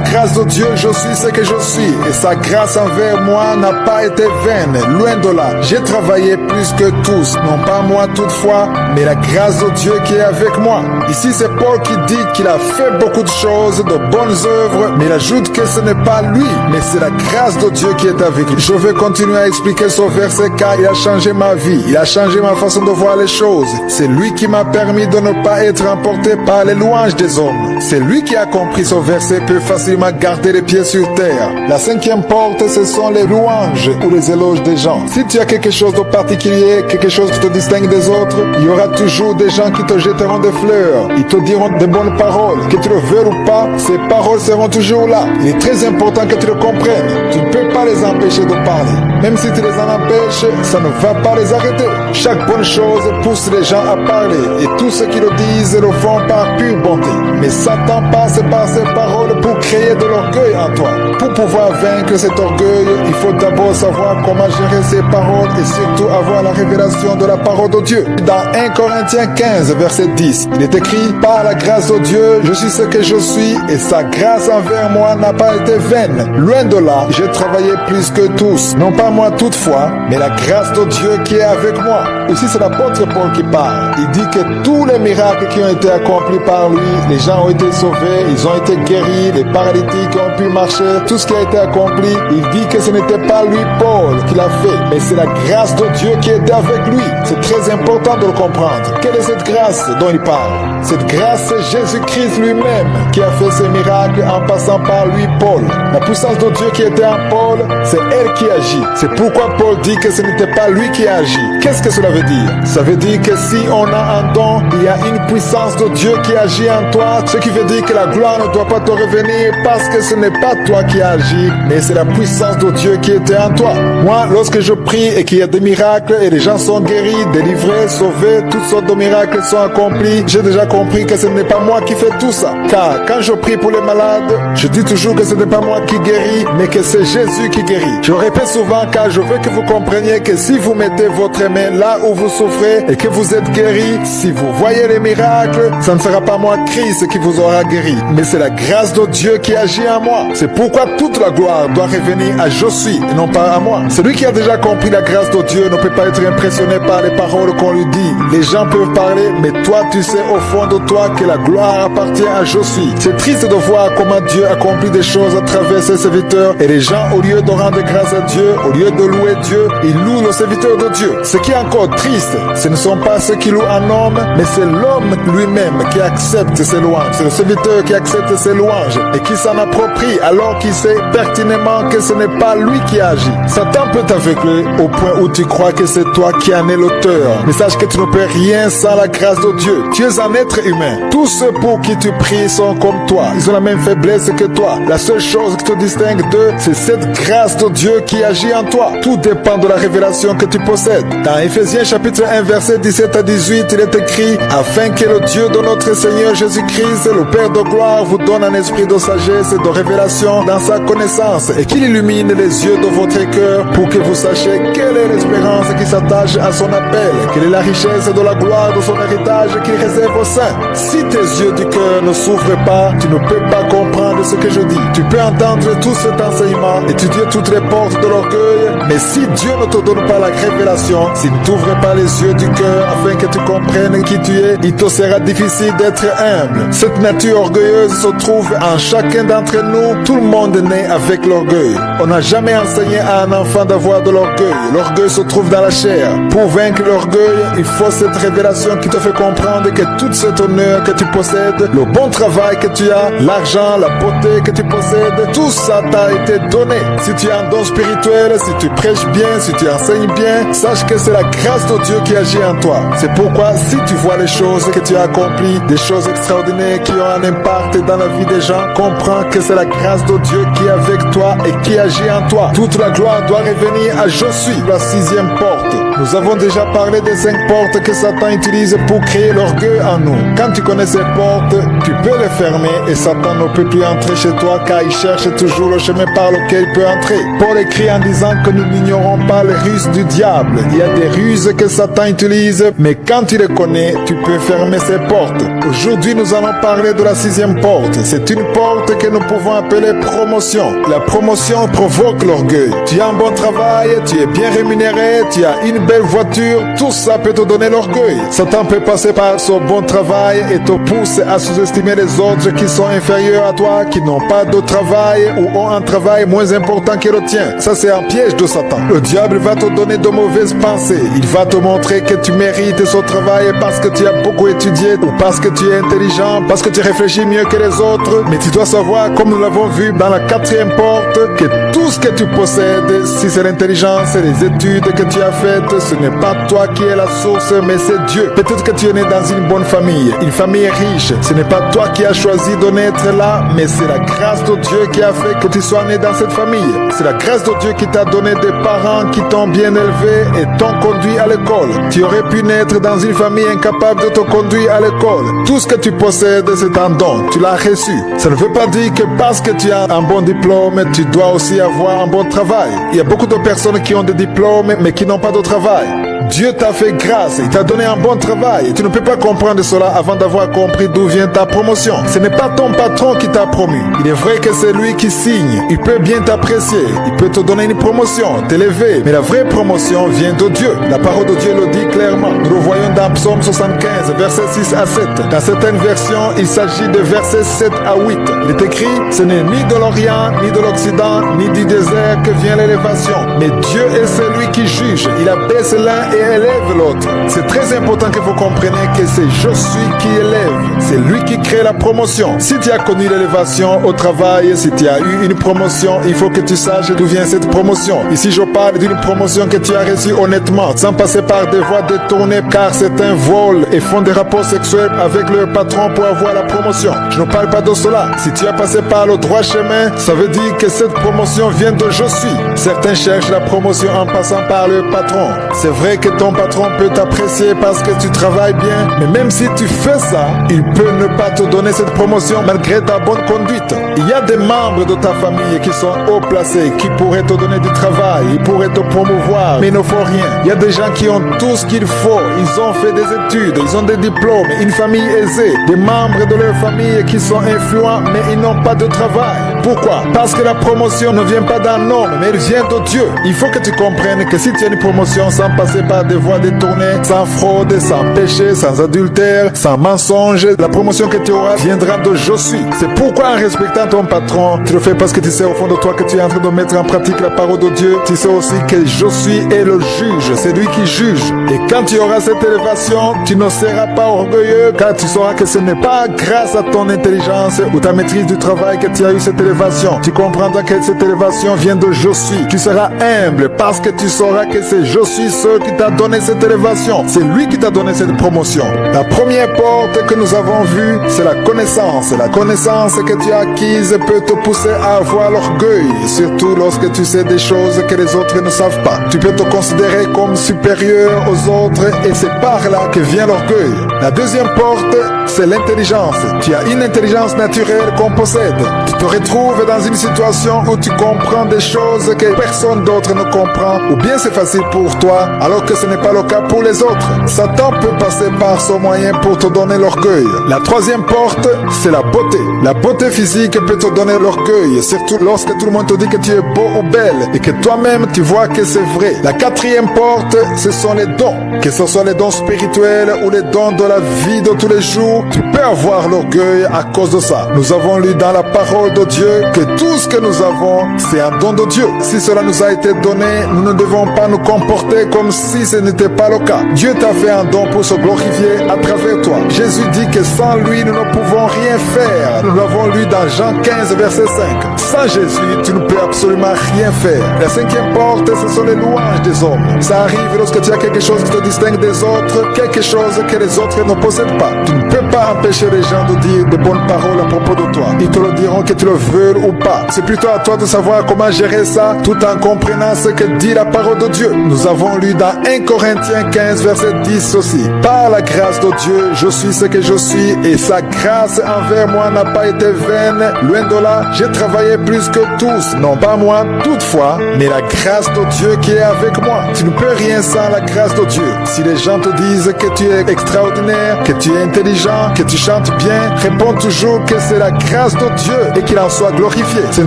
S1: grâce de Dieu, je suis ce que je suis, et sa grâce envers moi n'a pas été vaine. Loin de là, j'ai travaillé plus que tous, non pas moi toutefois, mais la grâce de Dieu qui est avec moi. Ici, c'est Paul qui dit qu'il a fait beaucoup de choses, de bonnes œuvres, mais il ajoute que ce n'est pas lui, mais c'est la grâce de Dieu qui est avec lui. Je vais continuer à expliquer ce verset car il a changé ma vie, il a changé ma façon de voir les choses. C'est lui qui m'a permis de ne pas être emporté par les louanges des hommes. C'est lui qui a compris ce verset peut facilement garder les pieds sur terre. La 5e porte, ce sont les louanges ou les éloges des gens. Si tu as quelque chose de particulier, quelque chose qui te distingue des autres, il y aura toujours des gens qui te jetteront des fleurs. Ils te diront des bonnes paroles. Que tu le veuilles ou pas, ces paroles seront toujours là. Il est très important que tu le comprennes. Tu ne peux pas les empêcher de parler. Même si tu les en empêches, ça ne va pas les arrêter. Chaque bonne chose pousse les gens à parler. Et tous ceux qui le disent le font par pure bonté. Mais Satan passe par ces paroles pour créer de l'orgueil en toi. Pour pouvoir vaincre cet orgueil, il faut d'abord savoir comment gérer ces paroles et surtout avoir la révélation de la parole de Dieu. Dans 1 Corinthiens 15, verset 10, il est écrit: par la grâce de Dieu, je suis ce que je suis, et sa grâce envers moi n'a pas été vaine. Loin de là, j'ai travaillé plus que tous, non pas moi toutefois, mais la grâce de Dieu qui est avec moi. Ici, c'est l'apôtre Paul qui parle. Il dit que tous les miracles qui ont été accomplis par lui, les gens ont été sauvés, ils ont été guéris, les paralytiques ont pu marcher, tout ce qui a été accompli, il dit que ce n'était pas lui, Paul, qui l'a fait, mais c'est la grâce de Dieu qui était avec lui. C'est très important de le comprendre. Quelle est cette grâce dont il parle? Cette grâce, c'est Jésus-Christ lui-même qui a fait ces miracles en passant par lui, Paul. La puissance de Dieu qui était en Paul, c'est elle qui agit. C'est pourquoi Paul dit que ce n'était pas lui qui agit. Qu'est-ce que cela veut dire? Ça veut dire que si on a un don, il y a une puissance de Dieu qui agit en toi, ce qui veut dire que la gloire ne doit pas te revenir parce que ce n'est pas toi qui agis, mais c'est la puissance de Dieu qui était en toi. Moi, lorsque je prie et qu'il y a des miracles et les gens sont guéris, délivrés, sauvés, toutes sortes de miracles sont accomplis, j'ai déjà compris que ce n'est pas moi qui fais tout ça. Car quand je prie pour les malades, je dis toujours que ce n'est pas moi qui guéris, mais que c'est Jésus qui guérit. Je répète souvent car je veux que vous compreniez que si vous mettez votre main là où vous souffrez et que vous êtes guéri, si vous voyez les miracles, ça ne sera pas moi, Christ, qui vous aura guéri, mais c'est la grâce de Dieu qui agit en moi. C'est pourquoi toute la gloire doit revenir à je suis et non pas à moi. Celui qui a déjà compris la grâce de Dieu ne peut pas être impressionné par les paroles qu'on lui dit. Les gens peuvent parler, mais toi tu sais au fond de toi que la gloire appartient à je suis. C'est triste de voir comment Dieu accomplit des choses à travers ses serviteurs et les gens, au lieu de rendre grâce à Dieu, au lieu de louer Dieu, ils louent le serviteur de Dieu. Ce qui est encore triste, ce ne sont pas ceux qui louent un homme, mais c'est l'homme lui-même qui accepte ses louanges. C'est le serviteur qui accepte ses louanges et qui s'en approprie alors qu'il sait pertinemment que ce n'est pas lui qui agit. Satan peut t'aveugler au point où tu crois que c'est toi qui en es l'auteur. Mais sache que tu ne peux rien sans la grâce de Dieu. Tu es un être humain. Tous ceux pour qui tu pries sont comme toi. Ils ont la même faiblesse que toi. La seule chose qui te distingue d'eux, c'est cette grâce de Dieu qui agit en toi. Tout dépend de la révélation que tu possèdes. Dans Dans Éphésiens chapitre 1 verset 17 à 18, il est écrit: afin que le Dieu de notre Seigneur Jésus-Christ, le Père de gloire, vous donne un esprit de sagesse et de révélation dans sa connaissance, et qu'il illumine les yeux de votre cœur pour que vous sachiez quelle est l'espérance qui s'attache à son appel, quelle est la richesse de la gloire de son héritage qu'il réserve aux saints. Si tes yeux du cœur ne s'ouvrent pas, tu ne peux pas comprendre ce que je dis. Tu peux entendre tout cet enseignement, étudier toutes les portes de l'orgueil, mais si Dieu ne te donne pas la révélation, s'il ne t'ouvre pas les yeux du cœur afin que tu comprennes qui tu es, il te sera difficile d'être humble. Cette nature orgueilleuse se trouve en chacun d'entre nous. Tout le monde est né avec l'orgueil. On n'a jamais enseigné à un enfant d'avoir de l'orgueil. L'orgueil se trouve dans la chair. Pour vaincre l'orgueil, il faut cette révélation qui te fait comprendre que tout cet honneur que tu possèdes, le bon travail que tu as, l'argent, la beauté que tu possèdes, tout ça t'a été donné. Si tu as un don spirituel, si tu prêches bien, si tu enseignes bien, sache que c'est la grâce de Dieu qui agit en toi. C'est pourquoi si tu vois les choses que tu as accomplies, des choses extraordinaires qui ont un impact dans la vie des gens, comprends que c'est la grâce de Dieu qui est avec toi et qui agit en toi. Toute la gloire doit revenir à Je suis, la 6e porte. Nous avons déjà parlé des 5 portes que Satan utilise pour créer l'orgueil en nous. Quand tu connais ces portes, tu peux les fermer et Satan ne peut plus entrer chez toi car il cherche toujours le chemin par lequel il peut entrer. Paul écrit en disant que nous n'ignorons pas les ruses du diable. Il y a des ruses que Satan utilise, mais quand tu les connais, tu peux fermer ces portes. Aujourd'hui, nous allons parler de la 6e porte. C'est une porte que nous pouvons appeler promotion. La promotion provoque l'orgueil. Tu as un bon travail, tu es bien rémunéré, tu as une belle voiture, tout ça peut te donner l'orgueil. Satan peut passer par son bon travail et te pousser à sous-estimer les autres qui sont inférieurs à toi, qui n'ont pas de travail ou ont un travail moins important que le tien. Ça, c'est un piège de Satan. Le diable va te donner de mauvaises pensées. Il va te montrer que tu mérites ce travail parce que tu as beaucoup étudié ou parce que tu es intelligent, parce que tu réfléchis mieux que les autres. Mais tu dois savoir, comme nous l'avons vu dans la 4e porte, que tout ce que tu possèdes, si c'est l'intelligence et les études que tu as faites, ce n'est pas toi qui es la source, mais c'est Dieu. Peut-être que tu es né dans une bonne famille, une famille riche. Ce n'est pas toi qui as choisi de naître là, mais c'est la grâce de Dieu qui a fait que tu sois né dans cette famille. C'est la grâce de Dieu qui t'a donné des parents qui t'ont bien élevé et t'ont conduit à l'école. Tu aurais pu naître dans une famille incapable de te conduire à l'école. Tout ce que tu possèdes, c'est un don. Tu l'as reçu. Ça ne veut pas dire que parce que tu as un bon diplôme, tu dois aussi avoir un bon travail. Il y a beaucoup de personnes qui ont des diplômes, mais qui n'ont pas de travail. Dieu t'a fait grâce, il t'a donné un bon travail et tu ne peux pas comprendre cela avant d'avoir compris d'où vient ta promotion. Ce n'est pas ton patron qui t'a promu. Il est vrai que c'est lui qui signe. Il peut bien t'apprécier, il peut te donner une promotion, t'élever, mais la vraie promotion vient de Dieu. La parole de Dieu le dit clairement. Nous le voyons dans Psaume 75, versets 6 à 7. Dans certaines versions, il s'agit de versets 7 à 8. Il est écrit: ce n'est ni de l'Orient, ni de l'Occident, ni du désert que vient l'élévation, mais Dieu est celui qui juge. Il abaisse l'un et élève l'autre. C'est très important que vous compreniez que c'est Je suis qui élève. C'est lui qui crée la promotion. Si tu as connu l'élévation au travail, si tu as eu une promotion, il faut que tu saches d'où vient cette promotion. Ici, je parle d'une promotion que tu as reçue honnêtement, sans passer par des voies détournées, car certains volent et font des rapports sexuels avec leur patron pour avoir la promotion. Je ne parle pas de cela. Si tu as passé par le droit chemin, ça veut dire que cette promotion vient de Je suis. Certains cherchent la promotion en passant par leur patron. C'est vrai que ton patron peut t'apprécier parce que tu travailles bien, mais même si tu fais ça, il peut ne pas te donner cette promotion malgré ta bonne conduite. Il y a des membres de ta famille qui sont haut placés, qui pourraient te donner du travail, ils pourraient te promouvoir, mais ils ne font rien. Il y a des gens qui ont tout ce qu'il faut, ils ont fait des études, ils ont des diplômes, une famille aisée, des membres de leur famille qui sont influents, mais ils n'ont pas de travail. Pourquoi? Parce que la promotion ne vient pas d'un homme, mais elle vient de Dieu. Il faut que tu comprennes que si tu as une promotion sans passer par des voies détournées, sans fraude, sans péché, sans adultère, sans mensonge, la promotion que tu auras viendra de Je suis. C'est pourquoi en respectant ton patron, tu le fais parce que tu sais au fond de toi que tu es en train de mettre en pratique la parole de Dieu. Tu sais aussi que Je suis est le juge, c'est lui qui juge. Et quand tu auras cette élévation, tu ne seras pas orgueilleux car tu sauras que ce n'est pas grâce à ton intelligence ou ta maîtrise du travail que tu as eu cette élévation, élévation. Tu comprendras que cette élévation vient de je suis. Tu seras humble parce que tu sauras que c'est je suis ce qui t'a donné cette élévation. C'est lui qui t'a donné cette promotion. La première porte que nous avons vue, c'est la connaissance. La connaissance que tu as acquise peut te pousser à avoir l'orgueil, surtout lorsque tu sais des choses que les autres ne savent pas. Tu peux te considérer comme supérieur aux autres et c'est par là que vient l'orgueil. La deuxième porte, c'est l'intelligence. Tu as une intelligence naturelle qu'on possède. Tu te retrouves dans une situation où tu comprends des choses que personne d'autre ne comprend, ou bien c'est facile pour toi, alors que ce n'est pas le cas pour les autres. Satan peut passer par son moyen pour te donner l'orgueil. La troisième porte, c'est la beauté. La beauté physique peut te donner l'orgueil, surtout lorsque tout le monde te dit que tu es beau ou belle et que toi-même tu vois que c'est vrai. La quatrième porte, ce sont les dons. Que ce soit les dons spirituels ou les dons de la vie de tous les jours, tu peux avoir l'orgueil à cause de ça. Nous avons lu dans la parole de Dieu que tout ce que nous avons, c'est un don de Dieu. Si cela nous a été donné, nous ne devons pas nous comporter comme si ce n'était pas le cas. Dieu t'a fait un don pour se glorifier à travers toi. Jésus dit que sans lui, nous ne pouvons rien faire. Nous l'avons lu dans Jean 15, verset 5. Sans Jésus, tu ne peux absolument rien faire. La cinquième porte, ce sont les louanges des hommes. Ça arrive lorsque tu as quelque chose qui te distingue des autres, quelque chose que les autres ne possèdent pas. Tu ne peux pas empêcher les gens de dire de bonnes paroles à propos de toi. Ils te le diront que tu le veux ou pas. C'est plutôt à toi de savoir comment gérer ça tout en comprenant ce que dit la parole de Dieu. Nous avons lu dans 1 Corinthiens 15, verset 10 aussi. Par la grâce de Dieu, je suis ce que je suis et sa grâce envers moi n'a pas été vaine. Loin de là, j'ai travaillé plus que tous. Non pas moi, toutefois, mais la grâce de Dieu qui est avec moi. Tu ne peux rien sans la grâce de Dieu. Si les gens te disent que tu es extraordinaire, que tu es intelligent, que tu chantes bien, réponds toujours que c'est la grâce de Dieu et qu'il en soit glorifié. Ce ne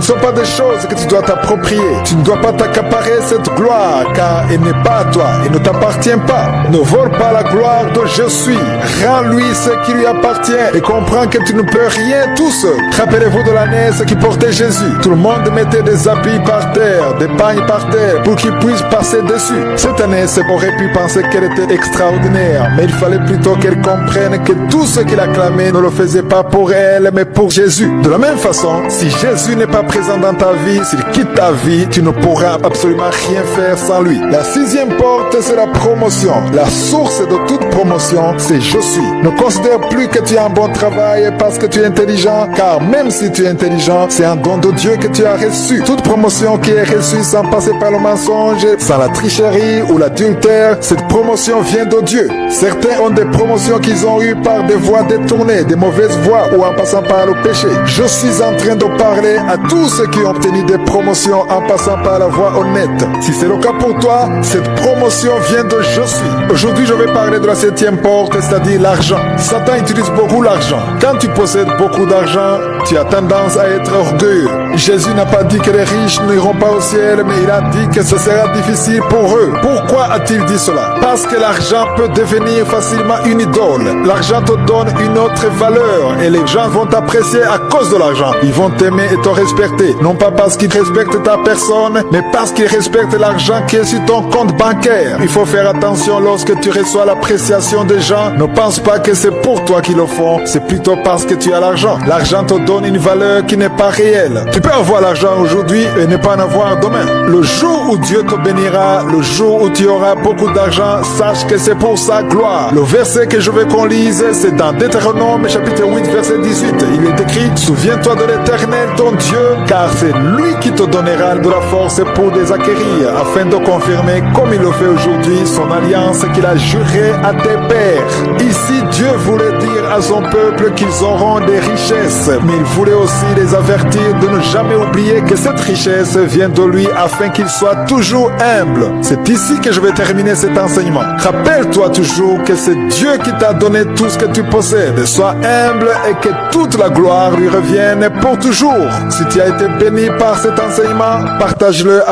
S1: sont pas des choses que tu dois t'approprier. Tu ne dois pas t'accaparer cette gloire car elle n'est pas à toi et ne t'appartient pas. Ne vole pas la gloire de je suis. Rends-lui ce qui lui appartient et comprends que tu ne peux rien tout seul. Rappelez-vous de la naisse qui portait Jésus. Tout le monde mettait des habits par terre, des pagnes par terre pour qu'il puisse passer dessus. Cette naisse aurait pu penser qu'elle était extraordinaire, mais il fallait plutôt qu'elle comprenne que tout ce qu'il acclamait ne le faisait pas pour elle, mais pour Jésus. De la même façon, si Jésus n'est pas présent dans ta vie, s'il quitte ta vie, tu ne pourras absolument rien faire sans lui. La sixième porte, c'est la promotion. La source de toute promotion, c'est je suis. Ne considère plus que tu as un bon travail parce que tu es intelligent, car même si tu es intelligent, c'est un don de Dieu que tu as reçu. Toute promotion qui est reçue sans passer par le mensonge, sans la tricherie ou l'adultère, cette promotion vient de Dieu. Certains ont des promotions qu'ils ont eues par des voies détournées, des mauvaises voies ou en passant par le péché. Je suis en train de parler à tous ceux qui ont obtenu des promotions en passant par la voie honnête. Si c'est le cas pour toi, cette promotion vient de je suis. Aujourd'hui, je vais parler de la septième porte, c'est-à-dire l'argent. Satan utilise beaucoup l'argent. Quand tu possèdes beaucoup d'argent, tu as tendance à être orgueilleux. Jésus n'a pas dit que les riches n'iront pas au ciel, mais il a dit que ce sera difficile pour eux. Pourquoi a-t-il dit cela? Parce que l'argent peut devenir facilement une idole. L'argent te donne une autre valeur et les gens vont t'apprécier à cause de l'argent. Ils vont t'aimer et te respecter. Non pas parce qu'ils respectent ta personne, mais parce qu'ils respectent l'argent qui est sur ton compte bancaire. Il faut faire attention lorsque tu reçois l'appréciation des gens. Ne pense pas que c'est pour toi qu'ils le font, c'est plutôt parce que tu as l'argent. L'argent te donne une valeur qui n'est pas réelle. Tu peux avoir l'argent aujourd'hui et ne pas en avoir demain. Le jour où Dieu te bénira, le jour où tu auras beaucoup d'argent, sache que c'est pour sa gloire. Le verset que je veux qu'on lise, c'est dans Deutéronome chapitre 8 verset 18. Il est écrit: souviens-toi de l'Éternel ton Dieu, car c'est lui qui te donnera de la force pour les acquérir, afin de confirmer comme il le fait aujourd'hui son alliance qu'il a jurée à tes pères. Ici Dieu voulait dire à son peuple qu'ils auront des richesses, mais il voulait aussi les avertir de ne jamais oublier que cette richesse vient de lui afin qu'il soit toujours humble. C'est ici que je vais terminer cet enseignement. Rappelle-toi toujours que c'est Dieu qui t'a donné tout ce que tu possèdes. Sois humble et que toute la gloire lui revienne pour toujours. Si tu as été béni par cet enseignement, partage-le